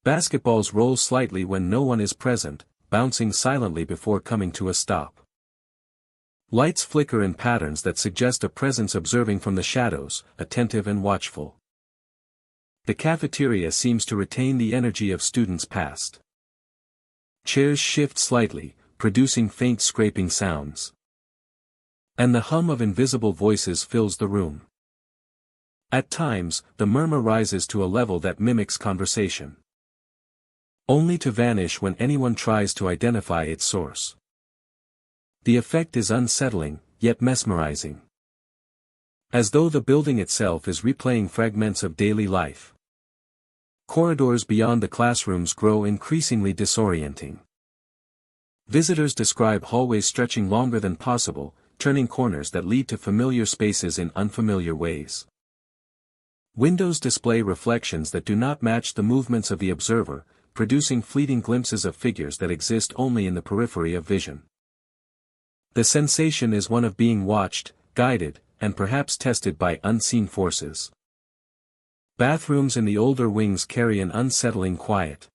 Basketballs roll slightly when no one is present, bouncing silently before coming to a stop. Lights flicker in patterns that suggest a presence observing from the shadows, attentive and watchful. The cafeteria seems to retain the energy of students past. Chairs shift slightly, producing faint scraping sounds. And the hum of invisible voices fills the room. At times, the murmur rises to a level that mimics conversation, only to vanish when anyone tries to identify its source. The effect is unsettling, yet mesmerizing. As though the building itself is replaying fragments of daily life. Corridors beyond the classrooms grow increasingly disorienting. Visitors describe hallways stretching longer than possible, turning corners that lead to familiar spaces in unfamiliar ways. Windows display reflections that do not match the movements of the observer, producing fleeting glimpses of figures that exist only in the periphery of vision. The sensation is one of being watched, guided, and perhaps tested by unseen forces. Bathrooms in the older wings carry an unsettling quiet.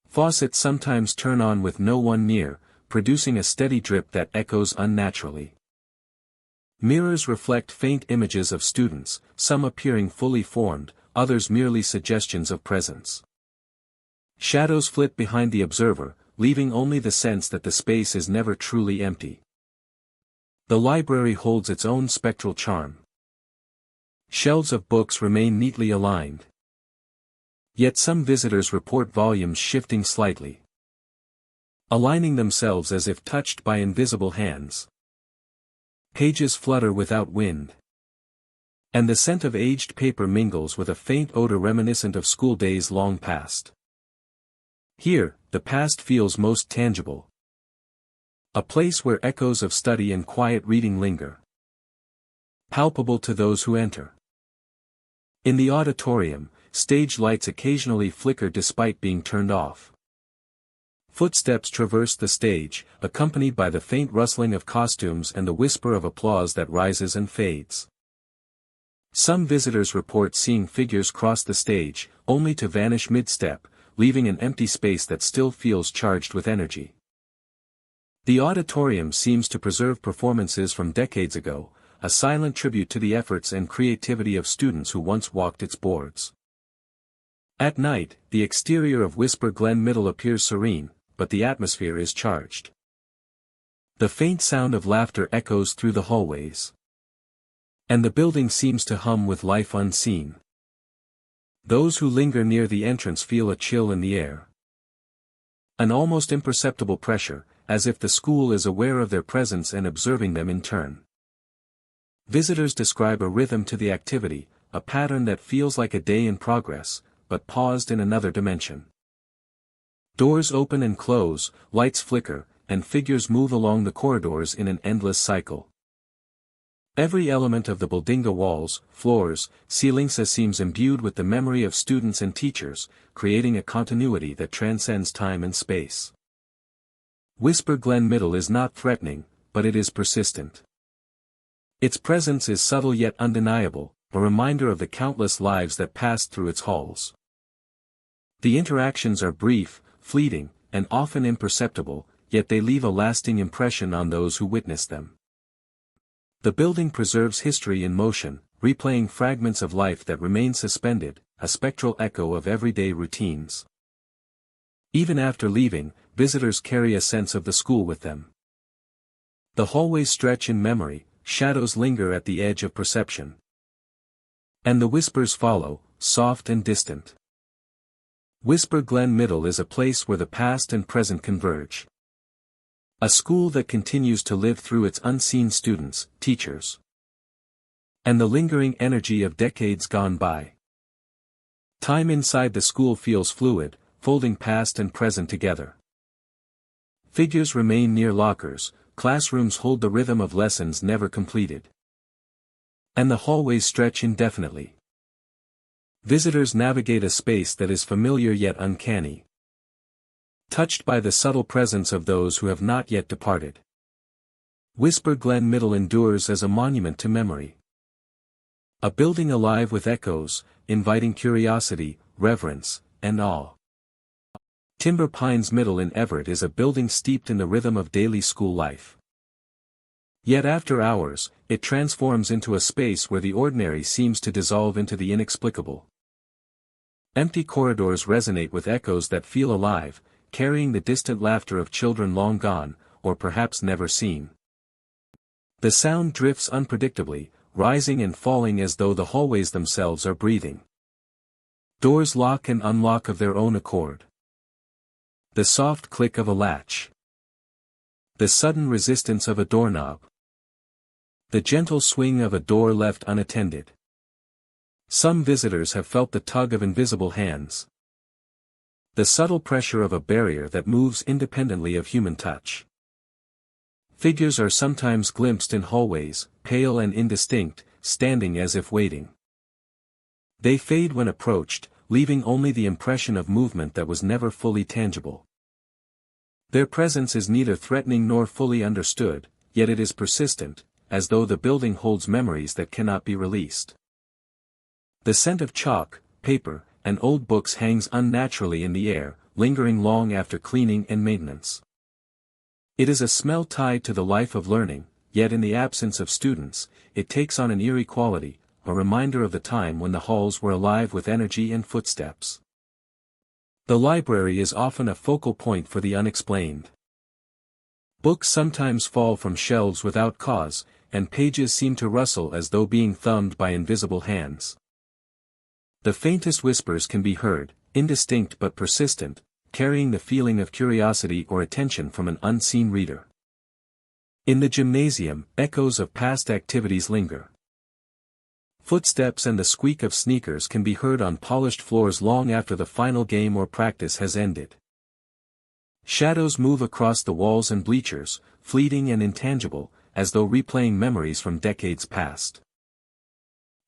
Faucets sometimes turn on with no one near, producing a steady drip that echoes unnaturally. Mirrors reflect faint images of students, some appearing fully formed, others merely suggestions of presence. Shadows flit behind the observer, leaving only the sense that the space is never truly empty. The library holds its own spectral charm. Shelves of books remain neatly aligned. Yet some visitors report volumes shifting slightly, aligning themselves as if touched by invisible hands. Pages flutter without wind. And the scent of aged paper mingles with a faint odor reminiscent of school days long past. Here, the past feels most tangible. A place where echoes of study and quiet reading linger. Palpable to those who enter. In the auditorium, stage lights occasionally flicker despite being turned off. Footsteps traverse the stage, accompanied by the faint rustling of costumes and the whisper of applause that rises and fades. Some visitors report seeing figures cross the stage, only to vanish mid-step, leaving an empty space that still feels charged with energy. The auditorium seems to preserve performances from decades ago, a silent tribute to the efforts and creativity of students who once walked its boards. At night, the exterior of Whisper Glen Middle appears serene, but the atmosphere is charged. The faint sound of laughter echoes through the hallways. And the building seems to hum with life unseen. Those who linger near the entrance feel a chill in the air. An almost imperceptible pressure, as if the school is aware of their presence and observing them in turn. Visitors describe a rhythm to the activity, a pattern that feels like a day in progress, but paused in another dimension. Doors open and close, lights flicker, and figures move along the corridors in an endless cycle. Every element of the building, walls, floors, ceilings, seems imbued with the memory of students and teachers, creating a continuity that transcends time and space. Whisper Glen Middle is not threatening, but it is persistent. Its presence is subtle yet undeniable, a reminder of the countless lives that passed through its halls. The interactions are brief, fleeting, and often imperceptible, yet they leave a lasting impression on those who witness them. The building preserves history in motion, replaying fragments of life that remain suspended, a spectral echo of everyday routines. Even after leaving, visitors carry a sense of the school with them. The hallways stretch in memory, shadows linger at the edge of perception. And the whispers follow, soft and distant. Whisper Glen Middle is a place where the past and present converge. A school that continues to live through its unseen students, teachers, and the lingering energy of decades gone by. Time inside the school feels fluid, folding past and present together. Figures remain near lockers, classrooms hold the rhythm of lessons never completed. And the hallways stretch indefinitely. Visitors navigate a space that is familiar yet uncanny, touched by the subtle presence of those who have not yet departed. Whisper Glen Middle endures as a monument to memory. A building alive with echoes, inviting curiosity, reverence, and awe. Timber Pines Middle in Everett is a building steeped in the rhythm of daily school life. Yet after hours, it transforms into a space where the ordinary seems to dissolve into the inexplicable. Empty corridors resonate with echoes that feel alive, carrying the distant laughter of children long gone, or perhaps never seen. The sound drifts unpredictably, rising and falling as though the hallways themselves are breathing. Doors lock and unlock of their own accord. The soft click of a latch. The sudden resistance of a doorknob. The gentle swing of a door left unattended. Some visitors have felt the tug of invisible hands. The subtle pressure of a barrier that moves independently of human touch. Figures are sometimes glimpsed in hallways, pale and indistinct, standing as if waiting. They fade when approached, leaving only the impression of movement that was never fully tangible. Their presence is neither threatening nor fully understood, yet it is persistent, as though the building holds memories that cannot be released. The scent of chalk, paper, and old books hangs unnaturally in the air, lingering long after cleaning and maintenance. It is a smell tied to the life of learning, yet in the absence of students, it takes on an eerie quality, a reminder of the time when the halls were alive with energy and footsteps. The library is often a focal point for the unexplained. Books sometimes fall from shelves without cause, and pages seem to rustle as though being thumbed by invisible hands. The faintest whispers can be heard, indistinct but persistent, carrying the feeling of curiosity or attention from an unseen reader. In the gymnasium, echoes of past activities linger. Footsteps and the squeak of sneakers can be heard on polished floors long after the final game or practice has ended. Shadows move across the walls and bleachers, fleeting and intangible, as though replaying memories from decades past.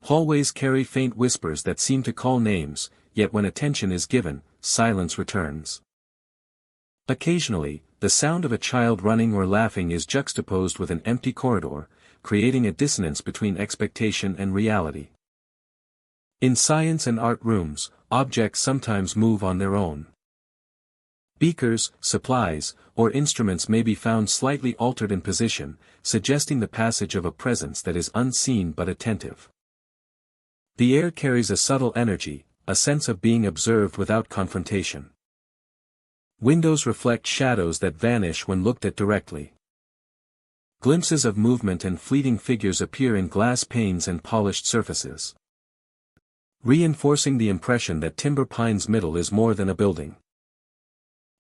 Hallways carry faint whispers that seem to call names, yet when attention is given, silence returns. Occasionally, the sound of a child running or laughing is juxtaposed with an empty corridor, creating a dissonance between expectation and reality. In science and art rooms, objects sometimes move on their own. Beakers, supplies, or instruments may be found slightly altered in position, suggesting the passage of a presence that is unseen but attentive. The air carries a subtle energy, a sense of being observed without confrontation. Windows reflect shadows that vanish when looked at directly. Glimpses of movement and fleeting figures appear in glass panes and polished surfaces, reinforcing the impression that Timber Pines Middle is more than a building.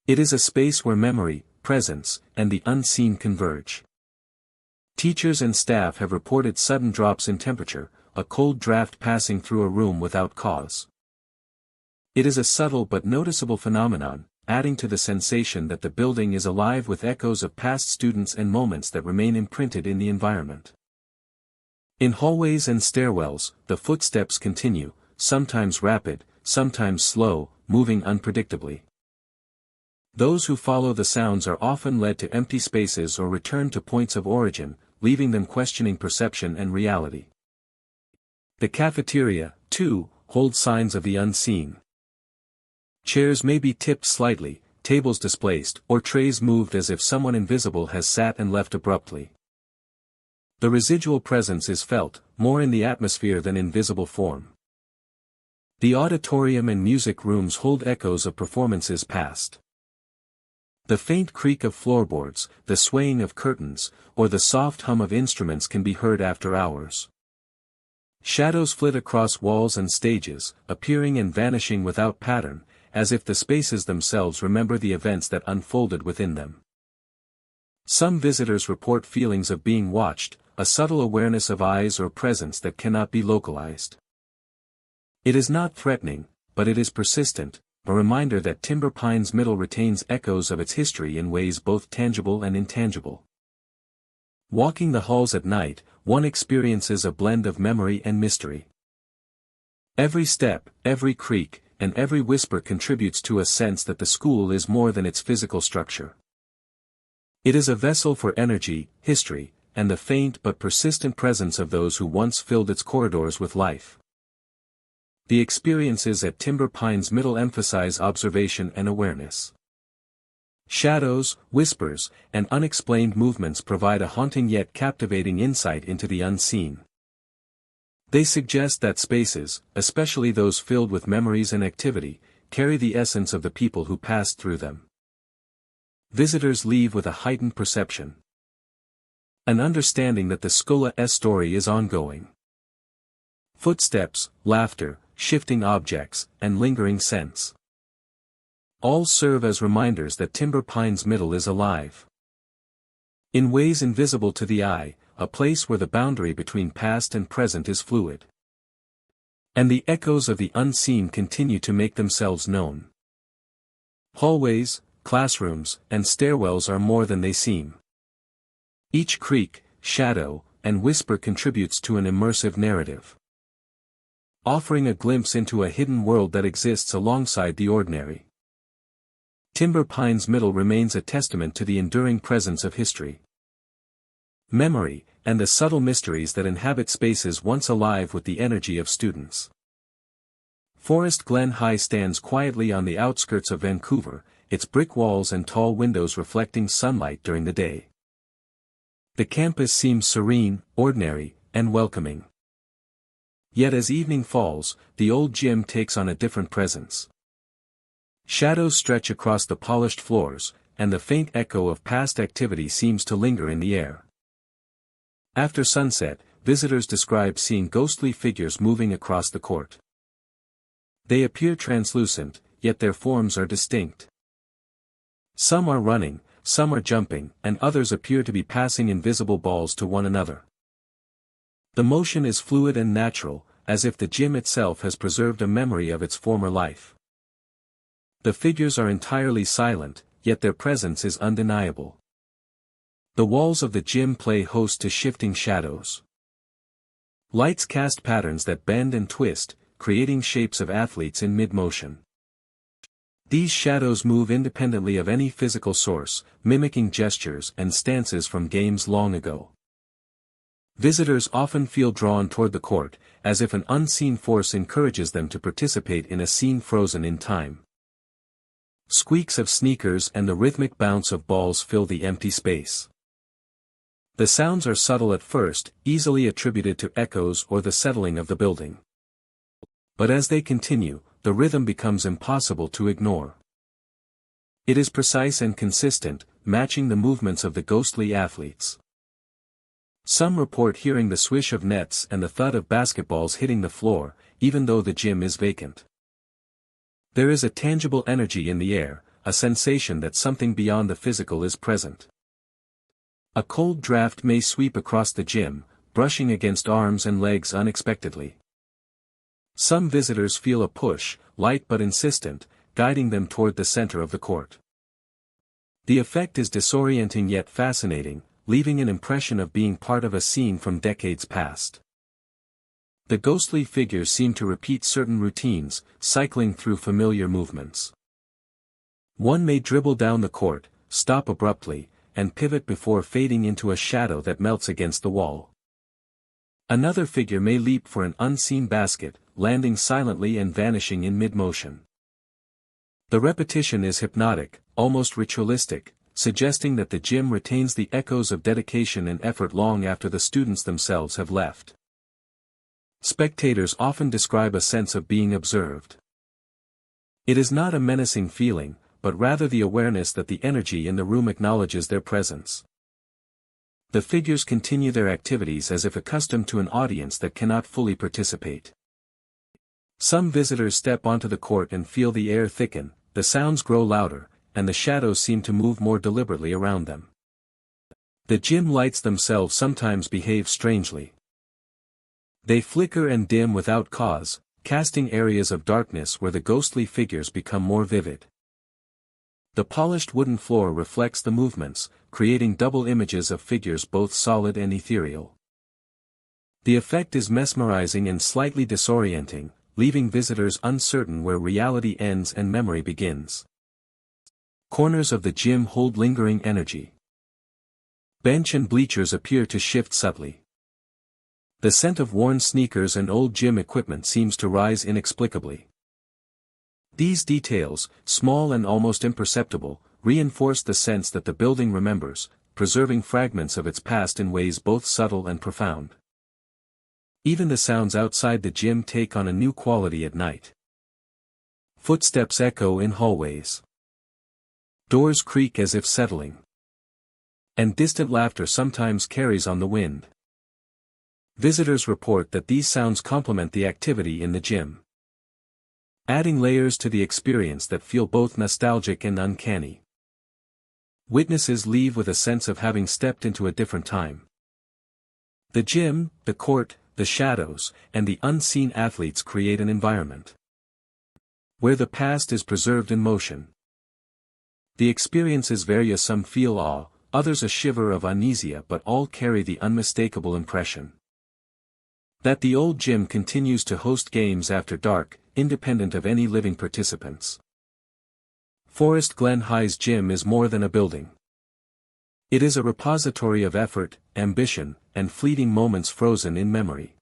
It is a space where memory, presence, and the unseen converge. Teachers and staff have reported sudden drops in temperature, a cold draft passing through a room without cause. It is a subtle but noticeable phenomenon, adding to the sensation that the building is alive with echoes of past students and moments that remain imprinted in the environment. In hallways and stairwells, the footsteps continue, sometimes rapid, sometimes slow, moving unpredictably. Those who follow the sounds are often led to empty spaces or return to points of origin, leaving them questioning perception and reality. The cafeteria, too, holds signs of the unseen. Chairs may be tipped slightly, tables displaced, or trays moved as if someone invisible has sat and left abruptly. The residual presence is felt, more in the atmosphere than in visible form. The auditorium and music rooms hold echoes of performances past. The faint creak of floorboards, the swaying of curtains, or the soft hum of instruments can be heard after hours. Shadows flit across walls and stages, appearing and vanishing without pattern, as if the spaces themselves remember the events that unfolded within them. Some visitors report feelings of being watched, a subtle awareness of eyes or presence that cannot be localized. It is not threatening, but it is persistent, a reminder that Timber Pines Middle retains echoes of its history in ways both tangible and intangible. Walking the halls at night, one experiences a blend of memory and mystery. Every step, every creak, and every whisper contributes to a sense that the school is more than its physical structure. It is a vessel for energy, history, and the faint but persistent presence of those who once filled its corridors with life. The experiences at Timber Pines Middle emphasize observation and awareness. Shadows, whispers, and unexplained movements provide a haunting yet captivating insight into the unseen. They suggest that spaces, especially those filled with memories and activity, carry the essence of the people who passed through them. Visitors leave with a heightened perception. An understanding that the school's story is ongoing. Footsteps, laughter, shifting objects, and lingering scents. All serve as reminders that Timber Pines Middle is alive. In ways invisible to the eye, a place where the boundary between past and present is fluid. And the echoes of the unseen continue to make themselves known. Hallways, classrooms, and stairwells are more than they seem. Each creak, shadow, and whisper contributes to an immersive narrative, offering a glimpse into a hidden world that exists alongside the ordinary. Timber Pines Middle remains a testament to the enduring presence of history, memory, and the subtle mysteries that inhabit spaces once alive with the energy of students. Forest Glen High stands quietly on the outskirts of Vancouver, its brick walls and tall windows reflecting sunlight during the day. The campus seems serene, ordinary, and welcoming. Yet as evening falls, the old gym takes on a different presence. Shadows stretch across the polished floors, and the faint echo of past activity seems to linger in the air. After sunset, visitors describe seeing ghostly figures moving across the court. They appear translucent, yet their forms are distinct. Some are running, some are jumping, and others appear to be passing invisible balls to one another. The motion is fluid and natural, as if the gym itself has preserved a memory of its former life. The figures are entirely silent, yet their presence is undeniable. The walls of the gym play host to shifting shadows. Lights cast patterns that bend and twist, creating shapes of athletes in mid-motion. These shadows move independently of any physical source, mimicking gestures and stances from games long ago. Visitors often feel drawn toward the court, as if an unseen force encourages them to participate in a scene frozen in time. Squeaks of sneakers and the rhythmic bounce of balls fill the empty space. The sounds are subtle at first, easily attributed to echoes or the settling of the building. But as they continue, the rhythm becomes impossible to ignore. It is precise and consistent, matching the movements of the ghostly athletes. Some report hearing the swish of nets and the thud of basketballs hitting the floor, even though the gym is vacant. There is a tangible energy in the air, a sensation that something beyond the physical is present. A cold draft may sweep across the gym, brushing against arms and legs unexpectedly. Some visitors feel a push, light but insistent, guiding them toward the center of the court. The effect is disorienting yet fascinating, leaving an impression of being part of a scene from decades past. The ghostly figures seem to repeat certain routines, cycling through familiar movements. One may dribble down the court, stop abruptly, and pivot before fading into a shadow that melts against the wall. Another figure may leap for an unseen basket, landing silently and vanishing in mid-motion. The repetition is hypnotic, almost ritualistic, suggesting that the gym retains the echoes of dedication and effort long after the students themselves have left. Spectators often describe a sense of being observed. It is not a menacing feeling, but rather the awareness that the energy in the room acknowledges their presence. The figures continue their activities as if accustomed to an audience that cannot fully participate. Some visitors step onto the court and feel the air thicken, the sounds grow louder, and the shadows seem to move more deliberately around them. The gym lights themselves sometimes behave strangely. They flicker and dim without cause, casting areas of darkness where the ghostly figures become more vivid. The polished wooden floor reflects the movements, creating double images of figures both solid and ethereal. The effect is mesmerizing and slightly disorienting, leaving visitors uncertain where reality ends and memory begins. Corners of the gym hold lingering energy. Bench and bleachers appear to shift subtly. The scent of worn sneakers and old gym equipment seems to rise inexplicably. These details, small and almost imperceptible, reinforce the sense that the building remembers, preserving fragments of its past in ways both subtle and profound. Even the sounds outside the gym take on a new quality at night. Footsteps echo in hallways. Doors creak as if settling. And distant laughter sometimes carries on the wind. Visitors report that these sounds complement the activity in the gym, adding layers to the experience that feel both nostalgic and uncanny. Witnesses leave with a sense of having stepped into a different time. The gym, the court, the shadows, and the unseen athletes create an environment where the past is preserved in motion. The experiences vary, some feel awe, others a shiver of uneasiness, but all carry the unmistakable impression that the old gym continues to host games after dark, independent of any living participants. Forest Glen High's gym is more than a building. It is a repository of effort, ambition, and fleeting moments frozen in memory.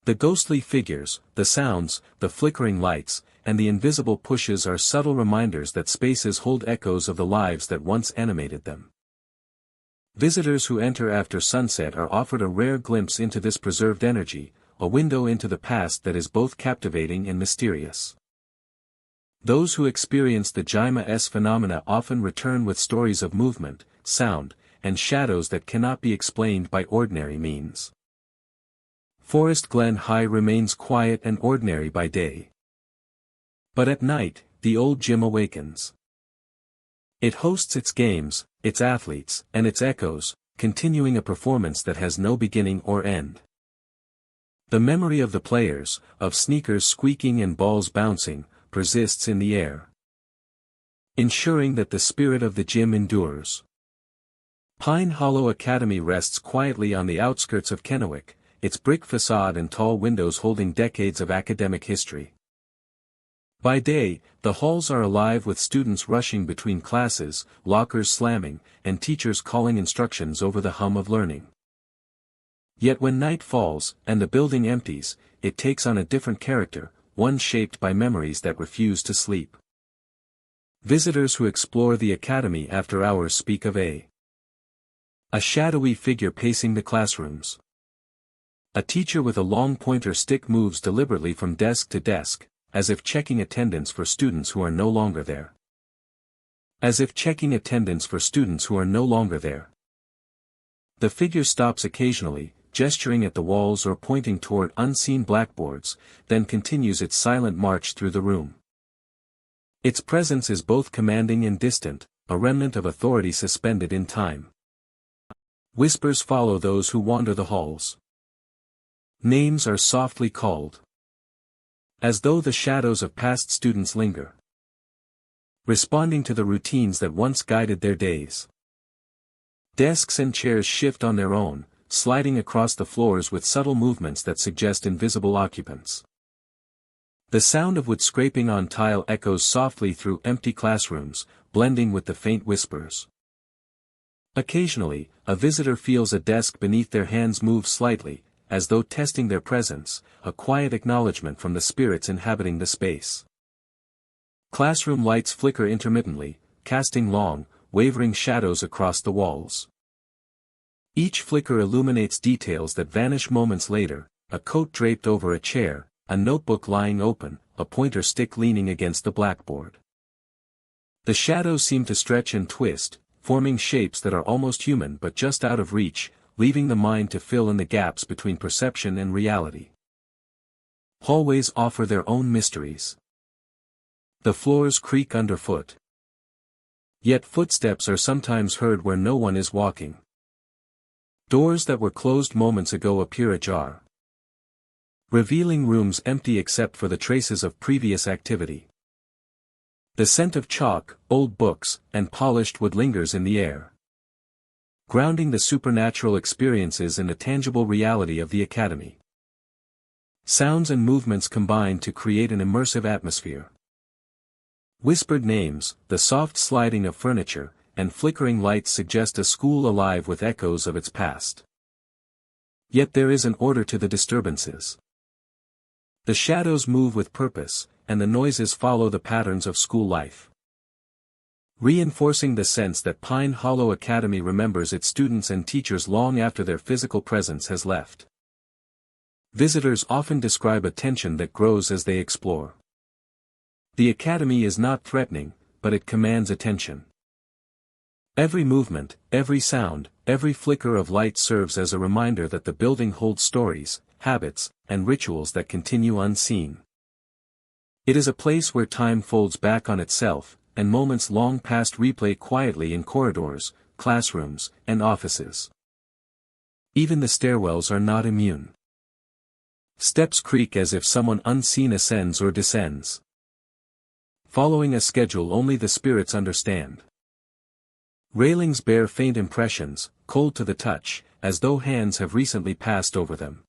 The ghostly figures, the sounds, the flickering lights, and the invisible pushes are subtle reminders that spaces hold echoes of the lives that once animated them. Visitors who enter after sunset are offered a rare glimpse into this preserved energy, a window into the past that is both captivating and mysterious. Those who experience the Jaima-S phenomena often return with stories of movement, sound, and shadows that cannot be explained by ordinary means. Forest Glen High remains quiet and ordinary by day. But at night, the old gym awakens. It hosts its games, its athletes, and its echoes, continuing a performance that has no beginning or end. The memory of the players, of sneakers squeaking and balls bouncing, persists in the air, ensuring that the spirit of the gym endures. Pine Hollow Academy rests quietly on the outskirts of Kennewick, its brick facade and tall windows holding decades of academic history. By day, the halls are alive with students rushing between classes, lockers slamming, and teachers calling instructions over the hum of learning. Yet when night falls, and the building empties, it takes on a different character, one shaped by memories that refuse to sleep. Visitors who explore the academy after hours speak of a shadowy figure pacing the classrooms. A teacher with a long pointer stick moves deliberately from desk to desk, as if checking attendance for students who are no longer there. The figure stops occasionally, gesturing at the walls or pointing toward unseen blackboards, then continues its silent march through the room. Its presence is both commanding and distant, a remnant of authority suspended in time. Whispers follow those who wander the halls. Names are softly called, as though the shadows of past students linger, responding to the routines that once guided their days. Desks and chairs shift on their own, sliding across the floors with subtle movements that suggest invisible occupants. The sound of wood scraping on tile echoes softly through empty classrooms, blending with the faint whispers. Occasionally, a visitor feels a desk beneath their hands move slightly, as though testing their presence, a quiet acknowledgement from the spirits inhabiting the space. Classroom lights flicker intermittently, casting long, wavering shadows across the walls. Each flicker illuminates details that vanish moments later, a coat draped over a chair, a notebook lying open, a pointer stick leaning against the blackboard. The shadows seem to stretch and twist, forming shapes that are almost human but just out of reach, leaving the mind to fill in the gaps between perception and reality. Hallways offer their own mysteries. The floors creak underfoot. Yet footsteps are sometimes heard where no one is walking. Doors that were closed moments ago appear ajar, revealing rooms empty except for the traces of previous activity. The scent of chalk, old books, and polished wood lingers in the air, grounding the supernatural experiences in the tangible reality of the academy. Sounds and movements combine to create an immersive atmosphere. Whispered names, the soft sliding of furniture, and flickering lights suggest a school alive with echoes of its past. Yet there is an order to the disturbances. The shadows move with purpose, and the noises follow the patterns of school life, reinforcing the sense that Pine Hollow Academy remembers its students and teachers long after their physical presence has left. Visitors often describe a tension that grows as they explore. The academy is not threatening, but it commands attention. Every movement, every sound, every flicker of light serves as a reminder that the building holds stories, habits, and rituals that continue unseen. It is a place where time folds back on itself, and moments long past replay quietly in corridors, classrooms, and offices. Even the stairwells are not immune. Steps creak as if someone unseen ascends or descends, following a schedule only the spirits understand. Railings bear faint impressions, cold to the touch, as though hands have recently passed over them.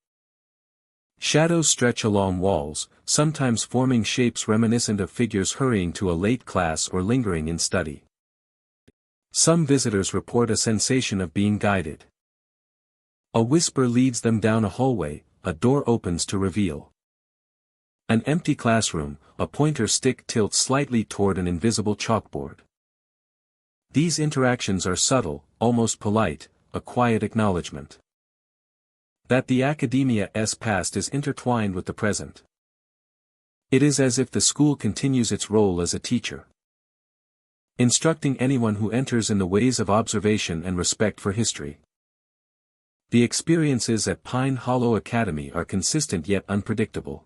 Shadows stretch along walls, sometimes forming shapes reminiscent of figures hurrying to a late class or lingering in study. Some visitors report a sensation of being guided. A whisper leads them down a hallway, a door opens to reveal an empty classroom, a pointer stick tilts slightly toward an invisible chalkboard. These interactions are subtle, almost polite, a quiet acknowledgement that the academia's past is intertwined with the present. It is as if the school continues its role as a teacher, instructing anyone who enters in the ways of observation and respect for history. The experiences at Pine Hollow Academy are consistent yet unpredictable.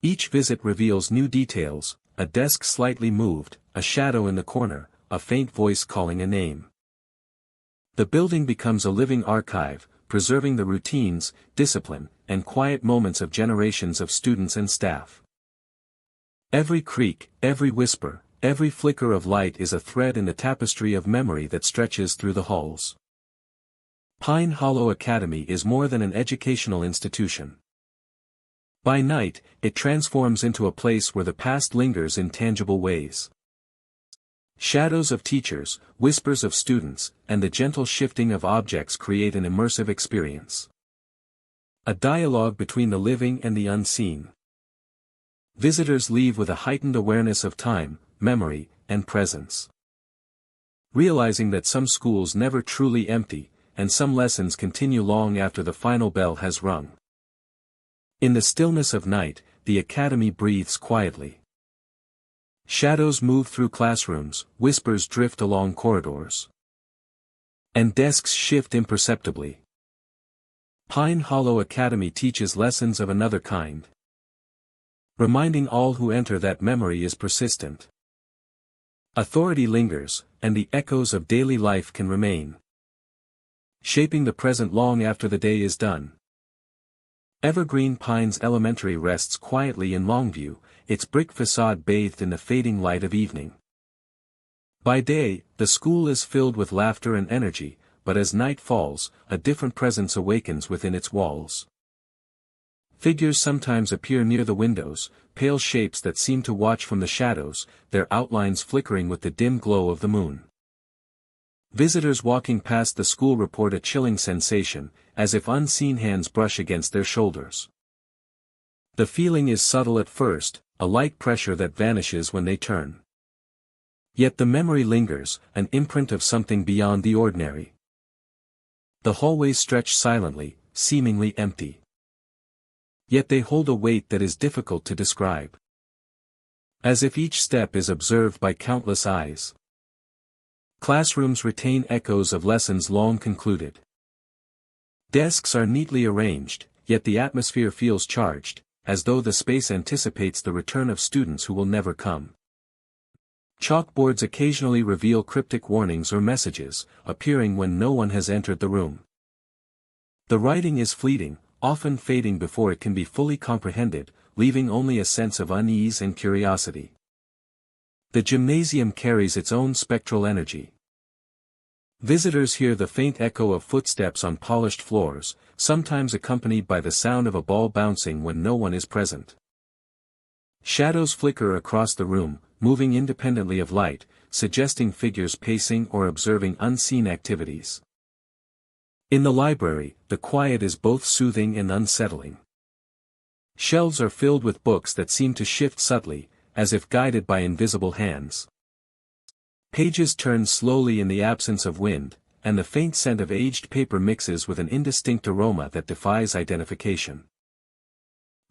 Each visit reveals new details, a desk slightly moved, a shadow in the corner, a faint voice calling a name. The building becomes a living archive, preserving the routines, discipline, and quiet moments of generations of students and staff. Every creak, every whisper, every flicker of light is a thread in the tapestry of memory that stretches through the halls. Pine Hollow Academy is more than an educational institution. By night, it transforms into a place where the past lingers in tangible ways. Shadows of teachers, whispers of students, and the gentle shifting of objects create an immersive experience. A dialogue between the living and the unseen. Visitors leave with a heightened awareness of time, memory, and presence, realizing that some schools never truly empty, and some lessons continue long after the final bell has rung. In the stillness of night, the academy breathes quietly. Shadows move through classrooms, whispers drift along corridors, and desks shift imperceptibly. Pine Hollow Academy teaches lessons of another kind, reminding all who enter that memory is persistent. Authority lingers, and the echoes of daily life can remain, shaping the present long after the day is done. Evergreen Pines Elementary rests quietly in Longview, its brick facade bathed in the fading light of evening. By day, the school is filled with laughter and energy, but as night falls, a different presence awakens within its walls. Figures sometimes appear near the windows, pale shapes that seem to watch from the shadows, their outlines flickering with the dim glow of the moon. Visitors walking past the school report a chilling sensation, as if unseen hands brush against their shoulders. The feeling is subtle at first, a light pressure that vanishes when they turn. Yet the memory lingers, an imprint of something beyond the ordinary. The hallways stretch silently, seemingly empty. Yet they hold a weight that is difficult to describe. As if each step is observed by countless eyes. Classrooms retain echoes of lessons long concluded. Desks are neatly arranged, yet the atmosphere feels charged, as though the space anticipates the return of students who will never come. Chalkboards occasionally reveal cryptic warnings or messages, appearing when no one has entered the room. The writing is fleeting, often fading before it can be fully comprehended, leaving only a sense of unease and curiosity. The gymnasium carries its own spectral energy. Visitors hear the faint echo of footsteps on polished floors, sometimes accompanied by the sound of a ball bouncing when no one is present. Shadows flicker across the room, moving independently of light, suggesting figures pacing or observing unseen activities. In the library, the quiet is both soothing and unsettling. Shelves are filled with books that seem to shift subtly, as if guided by invisible hands. Pages turn slowly in the absence of wind, and the faint scent of aged paper mixes with an indistinct aroma that defies identification.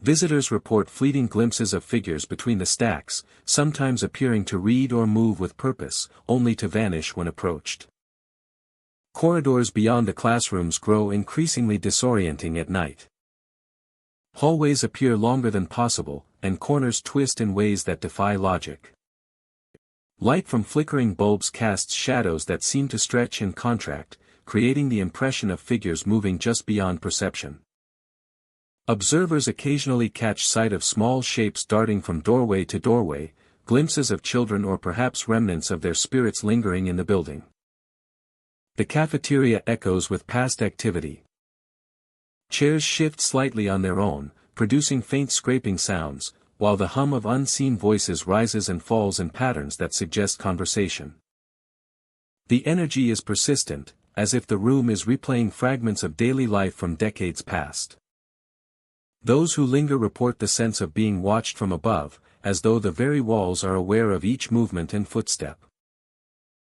Visitors report fleeting glimpses of figures between the stacks, sometimes appearing to read or move with purpose, only to vanish when approached. Corridors beyond the classrooms grow increasingly disorienting at night. Hallways appear longer than possible, and corners twist in ways that defy logic. Light from flickering bulbs casts shadows that seem to stretch and contract, creating the impression of figures moving just beyond perception. Observers occasionally catch sight of small shapes darting from doorway to doorway, glimpses of children or perhaps remnants of their spirits lingering in the building. The cafeteria echoes with past activity. Chairs shift slightly on their own, producing faint scraping sounds, while the hum of unseen voices rises and falls in patterns that suggest conversation. The energy is persistent, as if the room is replaying fragments of daily life from decades past. Those who linger report the sense of being watched from above, as though the very walls are aware of each movement and footstep.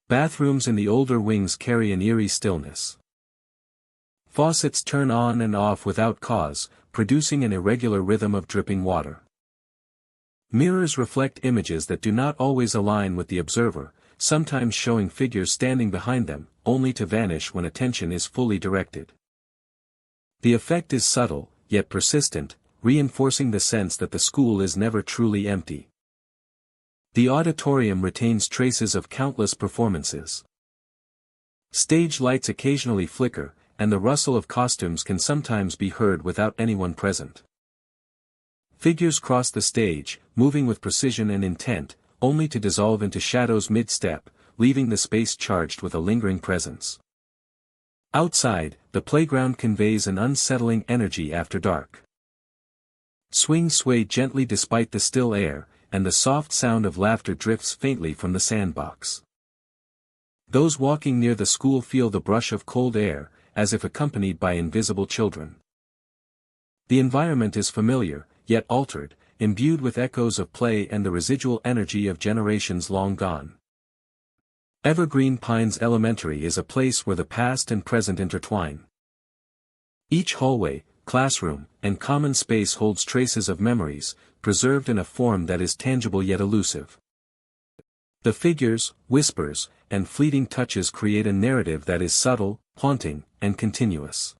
Bathrooms in the older wings carry an eerie stillness. Faucets turn on and off without cause, producing an irregular rhythm of dripping water. Mirrors reflect images that do not always align with the observer, sometimes showing figures standing behind them, only to vanish when attention is fully directed. The effect is subtle, yet persistent, reinforcing the sense that the school is never truly empty. The auditorium retains traces of countless performances. Stage lights occasionally flicker, and the rustle of costumes can sometimes be heard without anyone present. Figures cross the stage, moving with precision and intent, only to dissolve into shadows mid-step, leaving the space charged with a lingering presence. Outside, the playground conveys an unsettling energy after dark. Swings sway gently despite the still air, and the soft sound of laughter drifts faintly from the sandbox. Those walking near the school feel the brush of cold air, as if accompanied by invisible children. The environment is familiar, yet altered, imbued with echoes of play and the residual energy of generations long gone. Evergreen Pines Elementary is a place where the past and present intertwine. Each hallway, classroom, and common space holds traces of memories, preserved in a form that is tangible yet elusive. The figures, whispers, and fleeting touches create a narrative that is subtle, haunting, and continuous.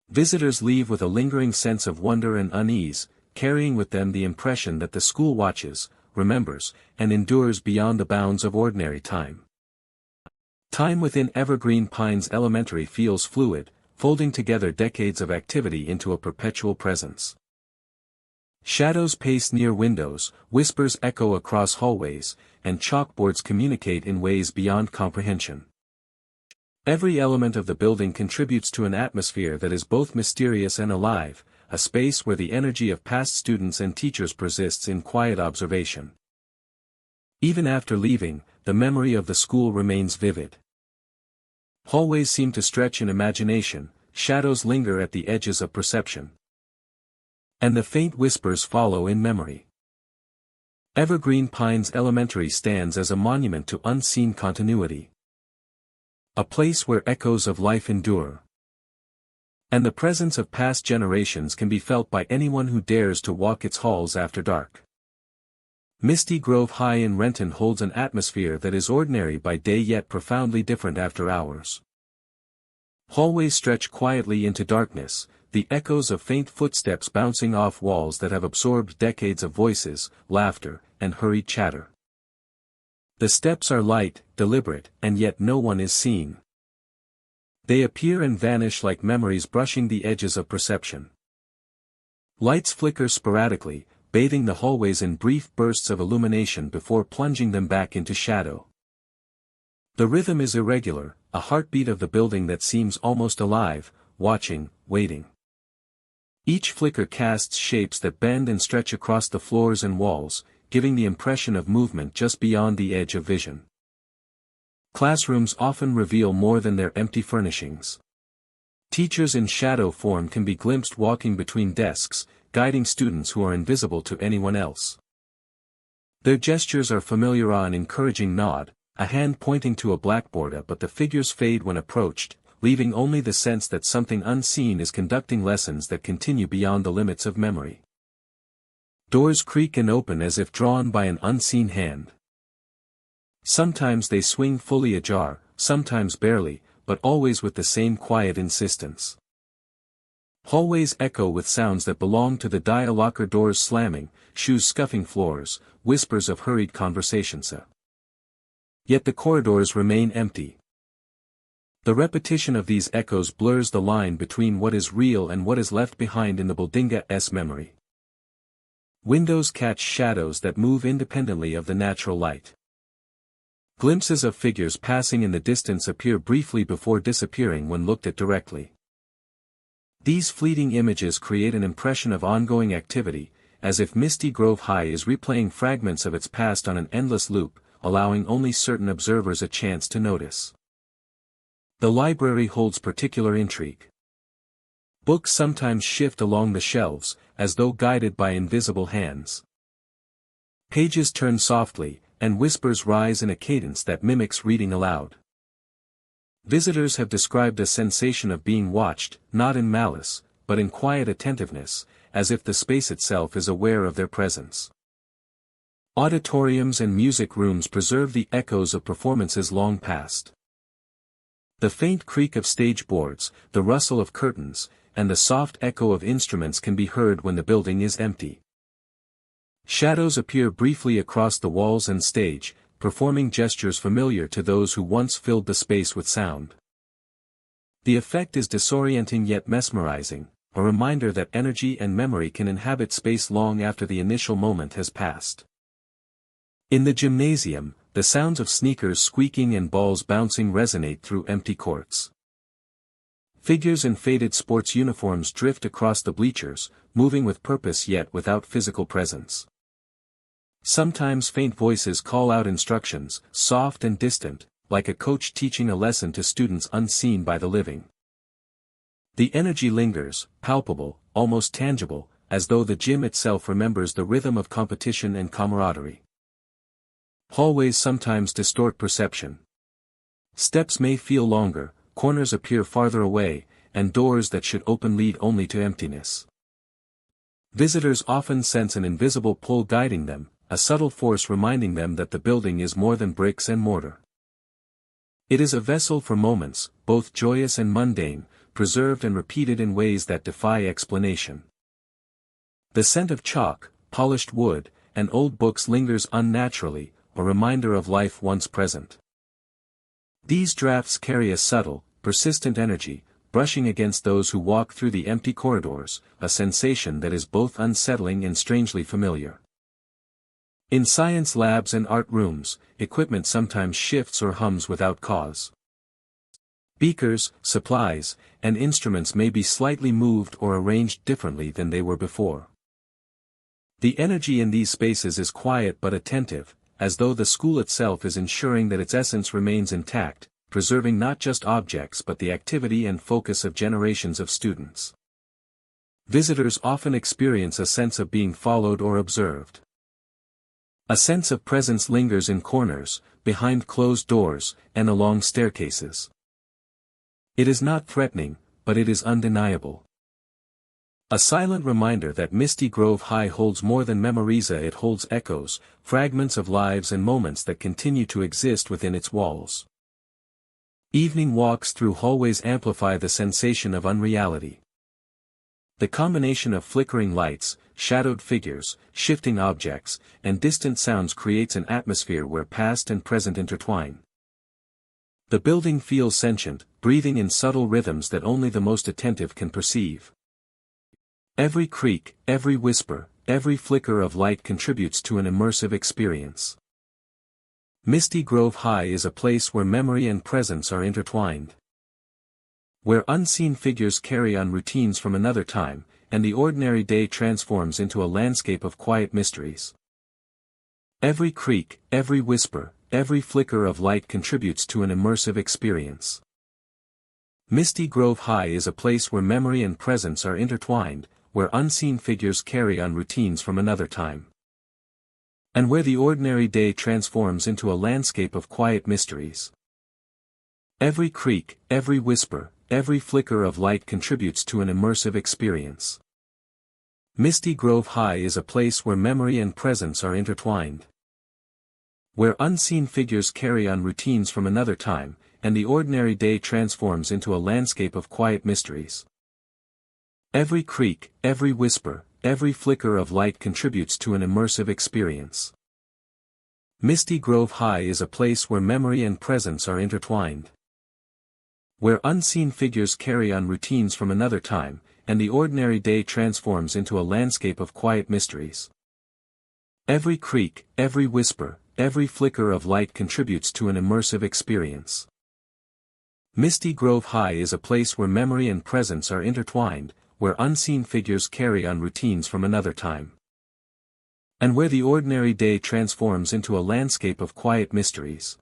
Visitors leave with a lingering sense of wonder and unease, carrying with them the impression that the school watches, remembers, and endures beyond the bounds of ordinary time. Time within Evergreen Pines Elementary feels fluid, folding together decades of activity into a perpetual presence. Shadows pace near windows, whispers echo across hallways, and chalkboards communicate in ways beyond comprehension. Every element of the building contributes to an atmosphere that is both mysterious and alive, a space where the energy of past students and teachers persists in quiet observation. Even after leaving, the memory of the school remains vivid. Hallways seem to stretch in imagination, shadows linger at the edges of perception. And the faint whispers follow in memory. Evergreen Pines Elementary stands as a monument to unseen continuity. A place where echoes of life endure. And the presence of past generations can be felt by anyone who dares to walk its halls after dark. Misty Grove High in Renton holds an atmosphere that is ordinary by day yet profoundly different after hours. Hallways stretch quietly into darkness, the echoes of faint footsteps bouncing off walls that have absorbed decades of voices, laughter, and hurried chatter. The steps are light, deliberate, and yet no one is seen. They appear and vanish like memories brushing the edges of perception. Lights flicker sporadically, bathing the hallways in brief bursts of illumination before plunging them back into shadow. The rhythm is irregular, a heartbeat of the building that seems almost alive, watching, waiting. Each flicker casts shapes that bend and stretch across the floors and walls, giving the impression of movement just beyond the edge of vision. Classrooms often reveal more than their empty furnishings. Teachers in shadow form can be glimpsed walking between desks, guiding students who are invisible to anyone else. Their gestures are familiar, an encouraging nod, a hand pointing to a blackboard, but the figures fade when approached, leaving only the sense that something unseen is conducting lessons that continue beyond the limits of memory. Doors creak and open as if drawn by an unseen hand. Sometimes they swing fully ajar, sometimes barely, but always with the same quiet insistence. Hallways echo with sounds that belong to the day, locker doors slamming, shoes scuffing floors, whispers of hurried conversations. Yet the corridors remain empty. The repetition of these echoes blurs the line between what is real and what is left behind in the building's memory. Windows catch shadows that move independently of the natural light. Glimpses of figures passing in the distance appear briefly before disappearing when looked at directly. These fleeting images create an impression of ongoing activity, as if Misty Grove High is replaying fragments of its past on an endless loop, allowing only certain observers a chance to notice. The library holds particular intrigue. Books sometimes shift along the shelves, as though guided by invisible hands. Pages turn softly, and whispers rise in a cadence that mimics reading aloud. Visitors have described a sensation of being watched, not in malice, but in quiet attentiveness, as if the space itself is aware of their presence. Auditoriums and music rooms preserve the echoes of performances long past. The faint creak of stage boards, the rustle of curtains, and the soft echo of instruments can be heard when the building is empty. Shadows appear briefly across the walls and stage, performing gestures familiar to those who once filled the space with sound. The effect is disorienting yet mesmerizing, a reminder that energy and memory can inhabit space long after the initial moment has passed. In the gymnasium, the sounds of sneakers squeaking and balls bouncing resonate through empty courts. Figures in faded sports uniforms drift across the bleachers, moving with purpose yet without physical presence. Sometimes faint voices call out instructions, soft and distant, like a coach teaching a lesson to students unseen by the living. The energy lingers, palpable, almost tangible, as though the gym itself remembers the rhythm of competition and camaraderie. Hallways sometimes distort perception. Steps may feel longer, corners appear farther away, and doors that should open lead only to emptiness. Visitors often sense an invisible pull guiding them, a subtle force reminding them that the building is more than bricks and mortar. It is a vessel for moments, both joyous and mundane, preserved and repeated in ways that defy explanation. The scent of chalk, polished wood, and old books lingers unnaturally, a reminder of life once present. These drafts carry a subtle, persistent energy, brushing against those who walk through the empty corridors, a sensation that is both unsettling and strangely familiar. In science labs and art rooms, equipment sometimes shifts or hums without cause. Beakers, supplies, and instruments may be slightly moved or arranged differently than they were before. The energy in these spaces is quiet but attentive, as though the school itself is ensuring that its essence remains intact, preserving not just objects but the activity and focus of generations of students. Visitors often experience a sense of being followed or observed. A sense of presence lingers in corners, behind closed doors, and along staircases. It is not threatening, but it is undeniable. A silent reminder that Misty Grove High holds more than memorisa, it holds echoes, fragments of lives and moments that continue to exist within its walls. Evening walks through hallways amplify the sensation of unreality. The combination of flickering lights, shadowed figures, shifting objects, and distant sounds creates an atmosphere where past and present intertwine. The building feels sentient, breathing in subtle rhythms that only the most attentive can perceive. Every creak, every whisper, every flicker of light contributes to an immersive experience. Misty Grove High is a place where memory and presence are intertwined. Where unseen figures carry on routines from another time, and the ordinary day transforms into a landscape of quiet mysteries. Every creak, every whisper, every flicker of light contributes to an immersive experience. Misty Grove High is a place where memory and presence are intertwined, where unseen figures carry on routines from another time. And where the ordinary day transforms into a landscape of quiet mysteries. Every creak, every whisper, every flicker of light contributes to an immersive experience. Misty Grove High is a place where memory and presence are intertwined. Where unseen figures carry on routines from another time, and the ordinary day transforms into a landscape of quiet mysteries. Every creak, every whisper, every flicker of light contributes to an immersive experience. Misty Grove High is a place where memory and presence are intertwined. Where unseen figures carry on routines from another time, and the ordinary day transforms into a landscape of quiet mysteries. Every creak, every whisper, every flicker of light contributes to an immersive experience. Misty Grove High is a place where memory and presence are intertwined, where unseen figures carry on routines from another time. And where the ordinary day transforms into a landscape of quiet mysteries.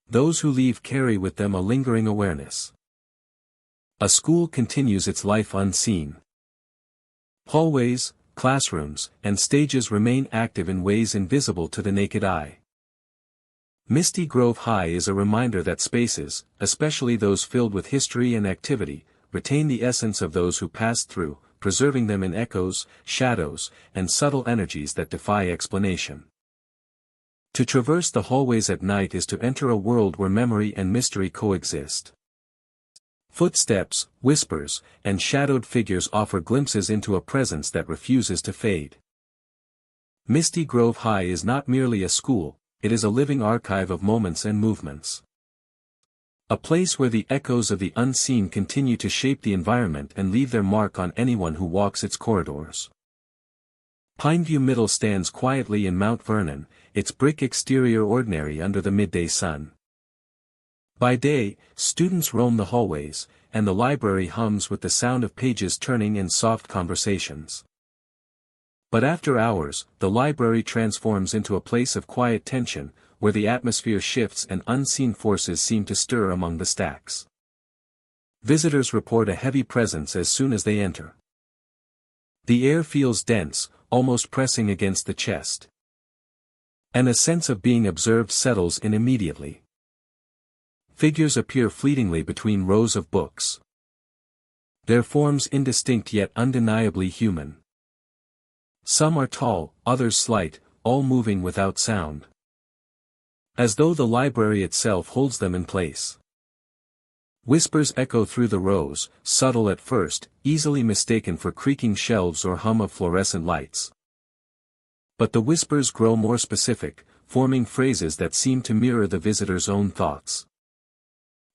Those who leave carry with them a lingering awareness. A school continues its life unseen. Hallways, classrooms, and stages remain active in ways invisible to the naked eye. Misty Grove High is a reminder that spaces, especially those filled with history and activity, retain the essence of those who passed through, preserving them in echoes, shadows, and subtle energies that defy explanation. To traverse the hallways at night is to enter a world where memory and mystery coexist. Footsteps, whispers, and shadowed figures offer glimpses into a presence that refuses to fade. Misty Grove High is not merely a school, it is a living archive of moments and movements. A place where the echoes of the unseen continue to shape the environment and leave their mark on anyone who walks its corridors. Pineview Middle stands quietly in Mount Vernon, its brick exterior ordinary under the midday sun. By day, students roam the hallways, and the library hums with the sound of pages turning and soft conversations. But after hours, the library transforms into a place of quiet tension, where the atmosphere shifts and unseen forces seem to stir among the stacks. Visitors report a heavy presence as soon as they enter. The air feels dense, almost pressing against the chest. And a sense of being observed settles in immediately. Figures appear fleetingly between rows of books. Their forms indistinct yet undeniably human. Some are tall, others slight, all moving without sound. As though the library itself holds them in place. Whispers echo through the rows, subtle at first, easily mistaken for creaking shelves or hum of fluorescent lights. But the whispers grow more specific, forming phrases that seem to mirror the visitor's own thoughts.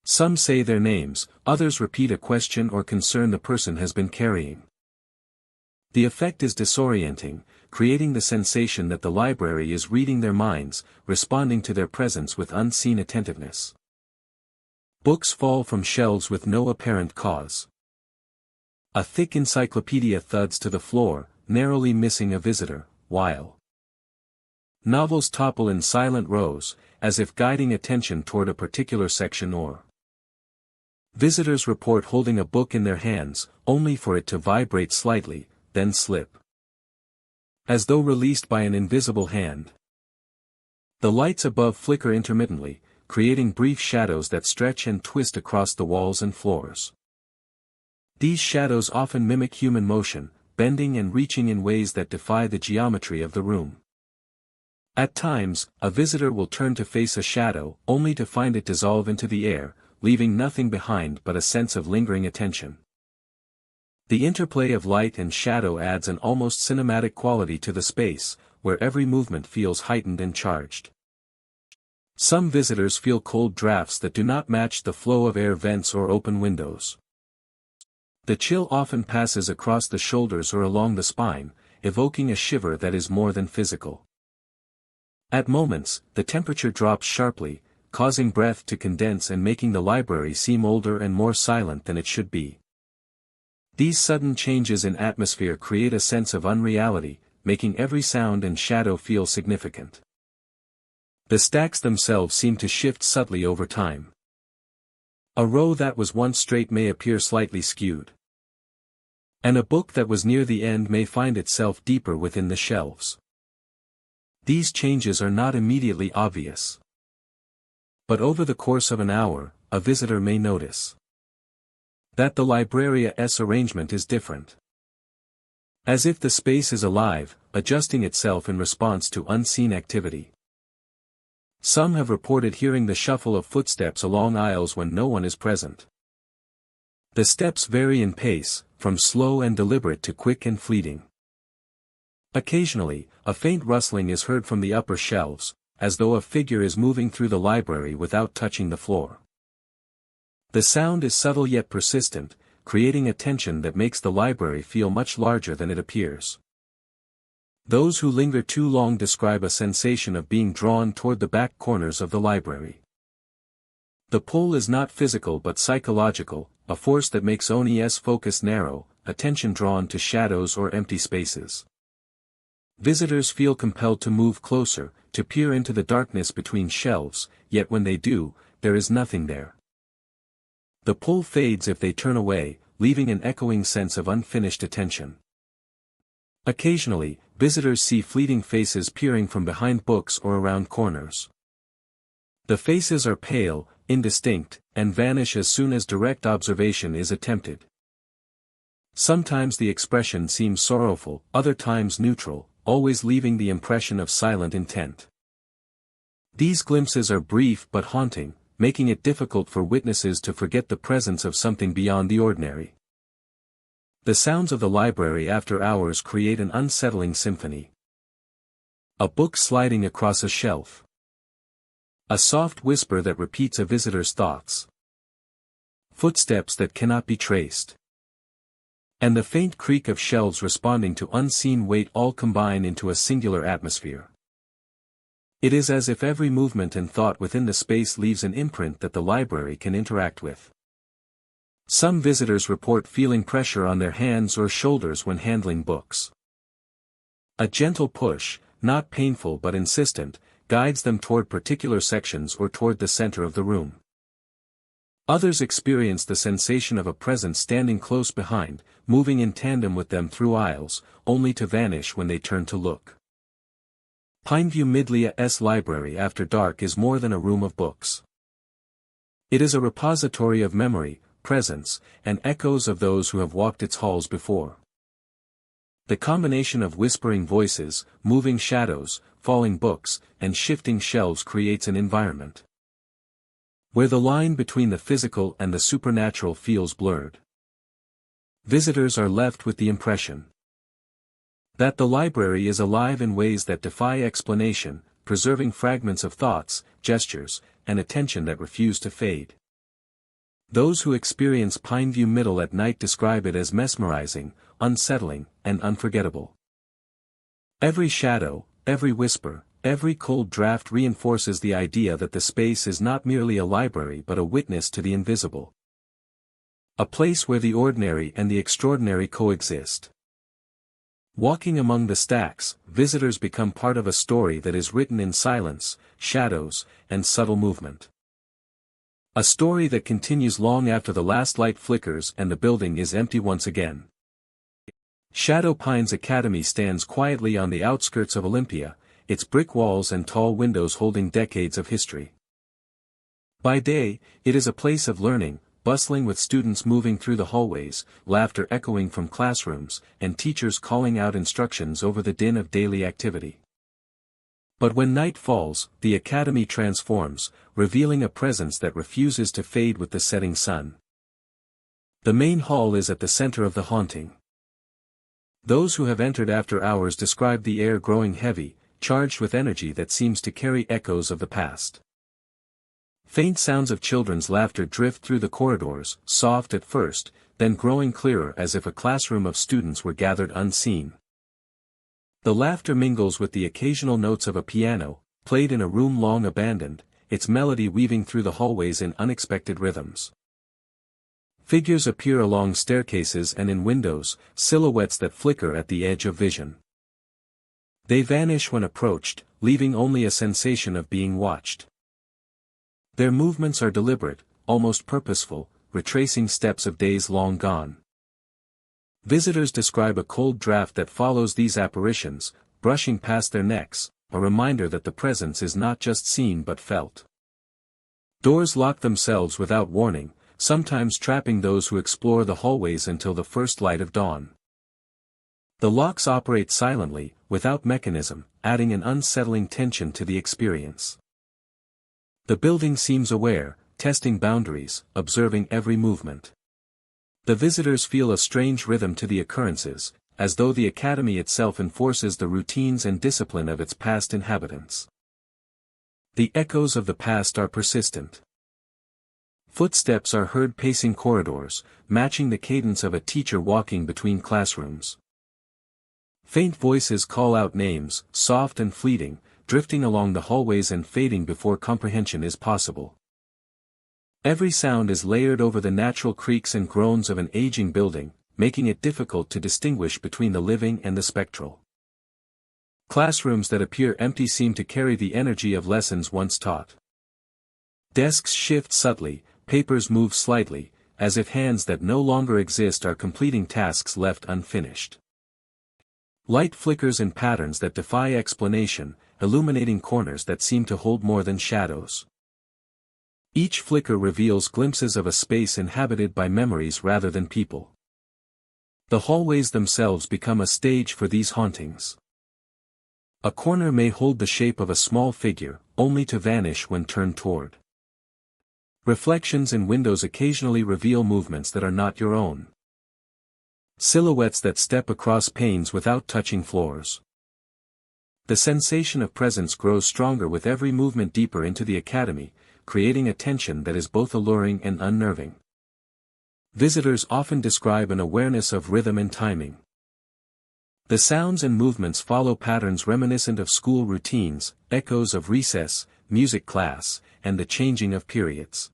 Some say their names, others repeat a question or concern the person has been carrying. The effect is disorienting, creating the sensation that the library is reading their minds, responding to their presence with unseen attentiveness. Books fall from shelves with no apparent cause. A thick encyclopedia thuds to the floor, narrowly missing a visitor, while novels topple in silent rows, as if guiding attention toward a particular section or visitors report holding a book in their hands, only for it to vibrate slightly, then slip. As though released by an invisible hand. The lights above flicker intermittently, creating brief shadows that stretch and twist across the walls and floors. These shadows often mimic human motion, bending and reaching in ways that defy the geometry of the room. At times, a visitor will turn to face a shadow, only to find it dissolve into the air, leaving nothing behind but a sense of lingering attention. The interplay of light and shadow adds an almost cinematic quality to the space, where every movement feels heightened and charged. Some visitors feel cold drafts that do not match the flow of air vents or open windows. The chill often passes across the shoulders or along the spine, evoking a shiver that is more than physical. At moments, the temperature drops sharply, causing breath to condense and making the library seem older and more silent than it should be. These sudden changes in atmosphere create a sense of unreality, making every sound and shadow feel significant. The stacks themselves seem to shift subtly over time. A row that was once straight may appear slightly skewed. And a book that was near the end may find itself deeper within the shelves. These changes are not immediately obvious. But over the course of an hour, a visitor may notice that the libraria's arrangement is different. As if the space is alive, adjusting itself in response to unseen activity. Some have reported hearing the shuffle of footsteps along aisles when no one is present. The steps vary in pace, from slow and deliberate to quick and fleeting. Occasionally, a faint rustling is heard from the upper shelves, as though a figure is moving through the library without touching the floor. The sound is subtle yet persistent, creating a tension that makes the library feel much larger than it appears. Those who linger too long describe a sensation of being drawn toward the back corners of the library. The pull is not physical but psychological, a force that makes Oni's focus narrow, attention drawn to shadows or empty spaces. Visitors feel compelled to move closer, to peer into the darkness between shelves, yet when they do, there is nothing there. The pull fades if they turn away, leaving an echoing sense of unfinished attention. Occasionally, visitors see fleeting faces peering from behind books or around corners. The faces are pale, indistinct, and vanish as soon as direct observation is attempted. Sometimes the expression seems sorrowful, other times neutral, always leaving the impression of silent intent. These glimpses are brief but haunting, making it difficult for witnesses to forget the presence of something beyond the ordinary. The sounds of the library after hours create an unsettling symphony. A book sliding across a shelf. A soft whisper that repeats a visitor's thoughts. Footsteps that cannot be traced. And the faint creak of shelves responding to unseen weight all combine into a singular atmosphere. It is as if every movement and thought within the space leaves an imprint that the library can interact with. Some visitors report feeling pressure on their hands or shoulders when handling books. A gentle push, not painful but insistent, guides them toward particular sections or toward the center of the room. Others experience the sensation of a presence standing close behind, moving in tandem with them through aisles, only to vanish when they turn to look. Pineview Midlea's library after dark is more than a room of books. It is a repository of memory, presence, and echoes of those who have walked its halls before. The combination of whispering voices, moving shadows, falling books, and shifting shelves creates an environment where the line between the physical and the supernatural feels blurred. Visitors are left with the impression that the library is alive in ways that defy explanation, preserving fragments of thoughts, gestures, and attention that refuse to fade. Those who experience Pineview Middle at night describe it as mesmerizing, unsettling, and unforgettable. Every shadow, every whisper, every cold draft reinforces the idea that the space is not merely a library but a witness to the invisible. A place where the ordinary and the extraordinary coexist. Walking among the stacks, visitors become part of a story that is written in silence, shadows, and subtle movement. A story that continues long after the last light flickers and the building is empty once again. Shadow Pines Academy stands quietly on the outskirts of Olympia, its brick walls and tall windows holding decades of history. By day, it is a place of learning, bustling with students moving through the hallways, laughter echoing from classrooms, and teachers calling out instructions over the din of daily activity. But when night falls, the academy transforms, revealing a presence that refuses to fade with the setting sun. The main hall is at the center of the haunting. Those who have entered after hours describe the air growing heavy, charged with energy that seems to carry echoes of the past. Faint sounds of children's laughter drift through the corridors, soft at first, then growing clearer as if a classroom of students were gathered unseen. The laughter mingles with the occasional notes of a piano, played in a room long abandoned, its melody weaving through the hallways in unexpected rhythms. Figures appear along staircases and in windows, silhouettes that flicker at the edge of vision. They vanish when approached, leaving only a sensation of being watched. Their movements are deliberate, almost purposeful, retracing steps of days long gone. Visitors describe a cold draft that follows these apparitions, brushing past their necks, a reminder that the presence is not just seen but felt. Doors lock themselves without warning, sometimes trapping those who explore the hallways until the first light of dawn. The locks operate silently, without mechanism, adding an unsettling tension to the experience. The building seems aware, testing boundaries, observing every movement. The visitors feel a strange rhythm to the occurrences, as though the academy itself enforces the routines and discipline of its past inhabitants. The echoes of the past are persistent. Footsteps are heard pacing corridors, matching the cadence of a teacher walking between classrooms. Faint voices call out names, soft and fleeting, drifting along the hallways and fading before comprehension is possible. Every sound is layered over the natural creaks and groans of an aging building, making it difficult to distinguish between the living and the spectral. Classrooms that appear empty seem to carry the energy of lessons once taught. Desks shift subtly, papers move slightly, as if hands that no longer exist are completing tasks left unfinished. Light flickers in patterns that defy explanation, illuminating corners that seem to hold more than shadows. Each flicker reveals glimpses of a space inhabited by memories rather than people. The hallways themselves become a stage for these hauntings. A corner may hold the shape of a small figure, only to vanish when turned toward. Reflections in windows occasionally reveal movements that are not your own. Silhouettes that step across panes without touching floors. The sensation of presence grows stronger with every movement deeper into the academy, creating a tension that is both alluring and unnerving. Visitors often describe an awareness of rhythm and timing. The sounds and movements follow patterns reminiscent of school routines, echoes of recess, music class, and the changing of periods.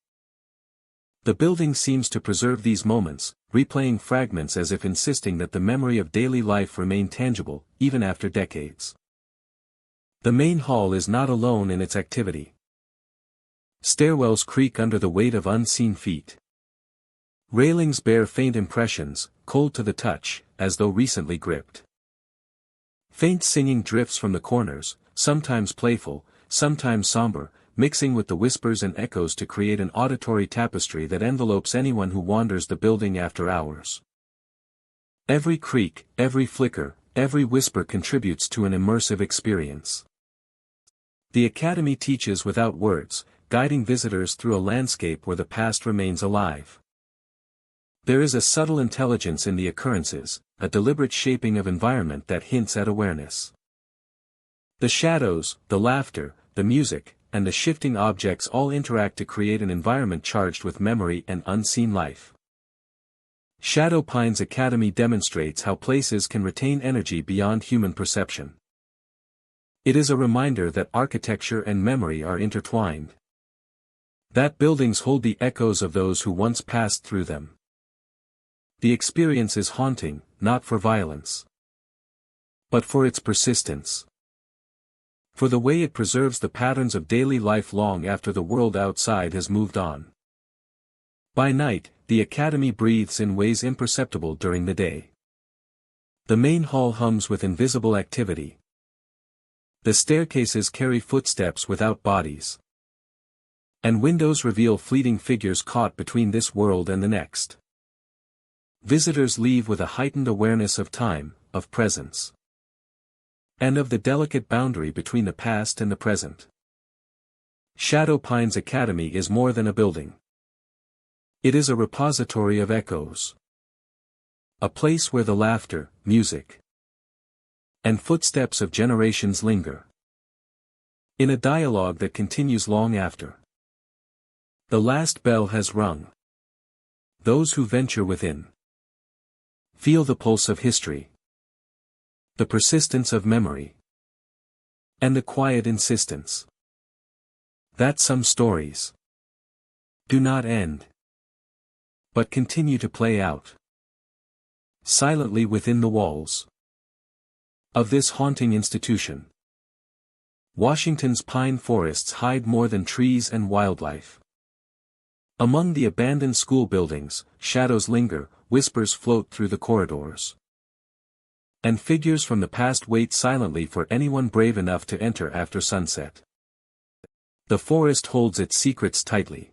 The building seems to preserve these moments, replaying fragments as if insisting that the memory of daily life remain tangible, even after decades. The main hall is not alone in its activity. Stairwells creak under the weight of unseen feet. Railings bear faint impressions, cold to the touch, as though recently gripped. Faint singing drifts from the corners, sometimes playful, sometimes somber, mixing with the whispers and echoes to create an auditory tapestry that envelopes anyone who wanders the building after hours. Every creak, every flicker, every whisper contributes to an immersive experience. The academy teaches without words, guiding visitors through a landscape where the past remains alive. There is a subtle intelligence in the occurrences, a deliberate shaping of environment that hints at awareness. The shadows, the laughter, the music, and the shifting objects all interact to create an environment charged with memory and unseen life. Shadow Pine's Academy demonstrates how places can retain energy beyond human perception. It is a reminder that architecture and memory are intertwined. That buildings hold the echoes of those who once passed through them. The experience is haunting, not for violence, but for its persistence. For the way it preserves the patterns of daily life long after the world outside has moved on. By night, the academy breathes in ways imperceptible during the day. The main hall hums with invisible activity. The staircases carry footsteps without bodies. And windows reveal fleeting figures caught between this world and the next. Visitors leave with a heightened awareness of time, of presence, and of the delicate boundary between the past and the present. Shadow Pines Academy is more than a building. It is a repository of echoes. A place where the laughter, music, and footsteps of generations linger. In a dialogue that continues long after the last bell has rung. Those who venture within feel the pulse of history, the persistence of memory, and the quiet insistence that some stories do not end, but continue to play out silently within the walls of this haunting institution. Washington's pine forests hide more than trees and wildlife. Among the abandoned school buildings, shadows linger, whispers float through the corridors, and figures from the past wait silently for anyone brave enough to enter after sunset. The forest holds its secrets tightly.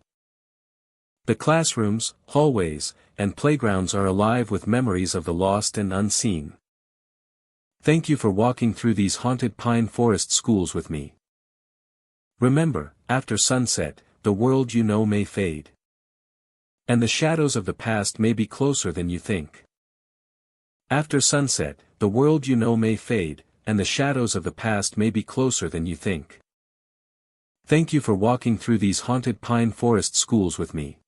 The classrooms, hallways, and playgrounds are alive with memories of the lost and unseen. Thank you for walking through these haunted pine forest schools with me. Remember, after sunset, the world you know may fade, and the shadows of the past may be closer than you think. After sunset, the world you know may fade, and the shadows of the past may be closer than you think. Thank you for walking through these haunted pine forest schools with me.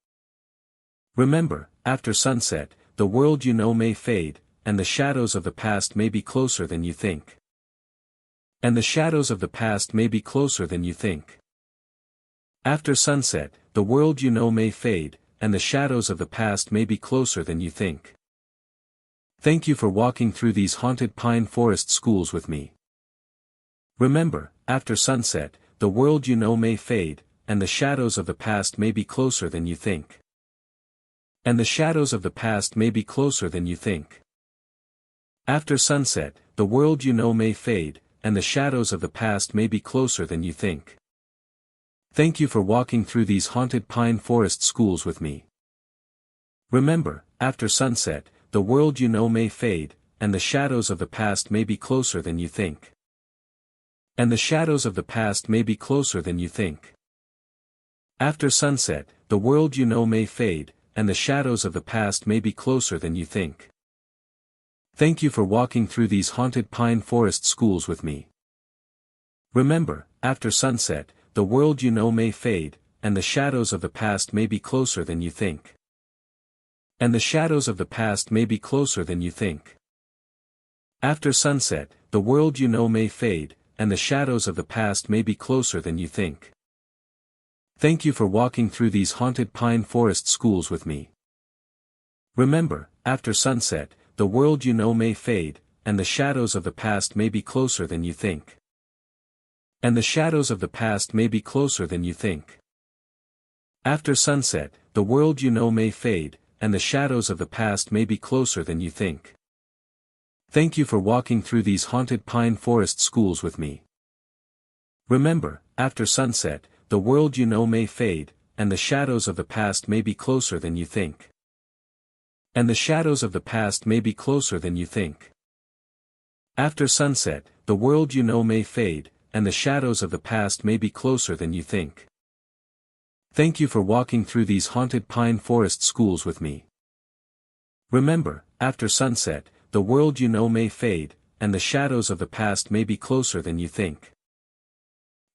Remember, after sunset, the world you know may fade, and the shadows of the past may be closer than you think. And the shadows of the past may be closer than you think. After sunset, the world you know may fade, and the shadows of the past may be closer than you think. Thank you for walking through these haunted pine forest schools with me. Remember, after sunset, the world you know may fade, and the shadows of the past may be closer than you think. And the shadows of the past may be closer than you think. After sunset, the world you know may fade, and the shadows of the past may be closer than you think. Thank you for walking through these haunted pine forest schools with me. Remember, after sunset, the world you know may fade, and the shadows of the past may be closer than you think. And the shadows of the past may be closer than you think. After sunset, the world you know may fade, and the shadows of the past may be closer than you think. Thank you for walking through these haunted pine forest schools with me. Remember, after sunset, the world you know may fade, and the shadows of the past may be closer than you think. And the shadows of the past may be closer than you think. After sunset, the world you know may fade, and the shadows of the past may be closer than you think. Thank you for walking through these haunted pine forest schools with me. Remember, after sunset, the world you know may fade, and the shadows of the past may be closer than you think. And the shadows of the past may be closer than you think. After sunset, the world you know may fade, and the shadows of the past may be closer than you think. Thank you for walking through these haunted pine forest schools with me. Remember, after sunset, the world you know may fade, and the shadows of the past may be closer than you think. And the shadows of the past may be closer than you think. After sunset, the world you know may fade, and the shadows of the past may be closer than you think. Thank you for walking through these haunted pine forest schools with me. Remember, after sunset, the world you know may fade, and the shadows of the past may be closer than you think.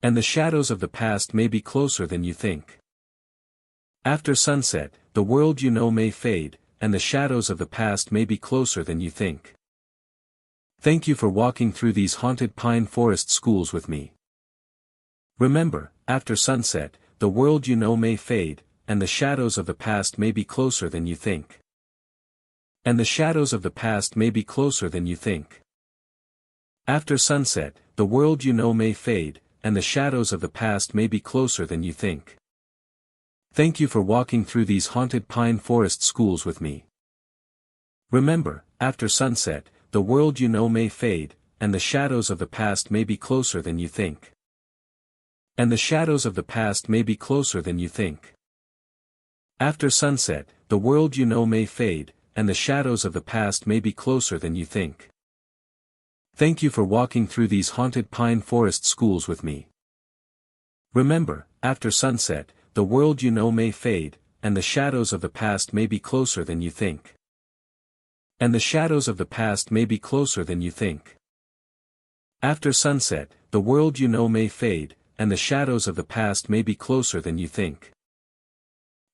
And the shadows of the past may be closer than you think. After sunset, the world you know may fade, and the shadows of the past may be closer than you think. Thank you for walking through these haunted pine forest schools with me. Remember, after sunset, the world you know may fade, and the shadows of the past may be closer than you think. And the shadows of the past may be closer than you think. After sunset, the world you know may fade, and the shadows of the past may be closer than you think. Thank you for walking through these haunted pine forest schools with me. Remember, after sunset, the world you know may fade, and the shadows of the past may be closer than you think. And the shadows of the past may be closer than you think. After sunset, the world you know may fade, and the shadows of the past may be closer than you think. Thank you for walking through these haunted pine forest schools with me. Remember, after sunset, the world you know may fade, and the shadows of the past may be closer than you think. And the shadows of the past may be closer than you think. After sunset, the world you know may fade, and the shadows of the past may be closer than you think.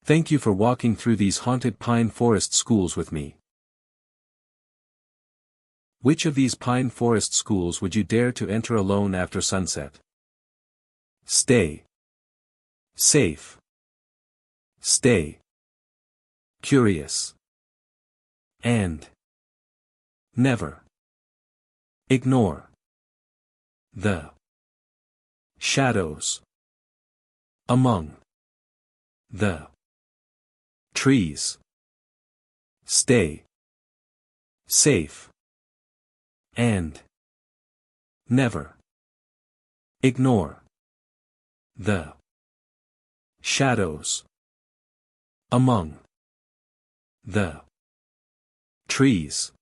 Thank you for walking through these haunted pine forest schools with me. Which of these pine forest schools would you dare to enter alone after sunset? Stay safe. Stay curious. And never ignore the shadows among the trees. Stay safe. And never ignore the shadows among the trees.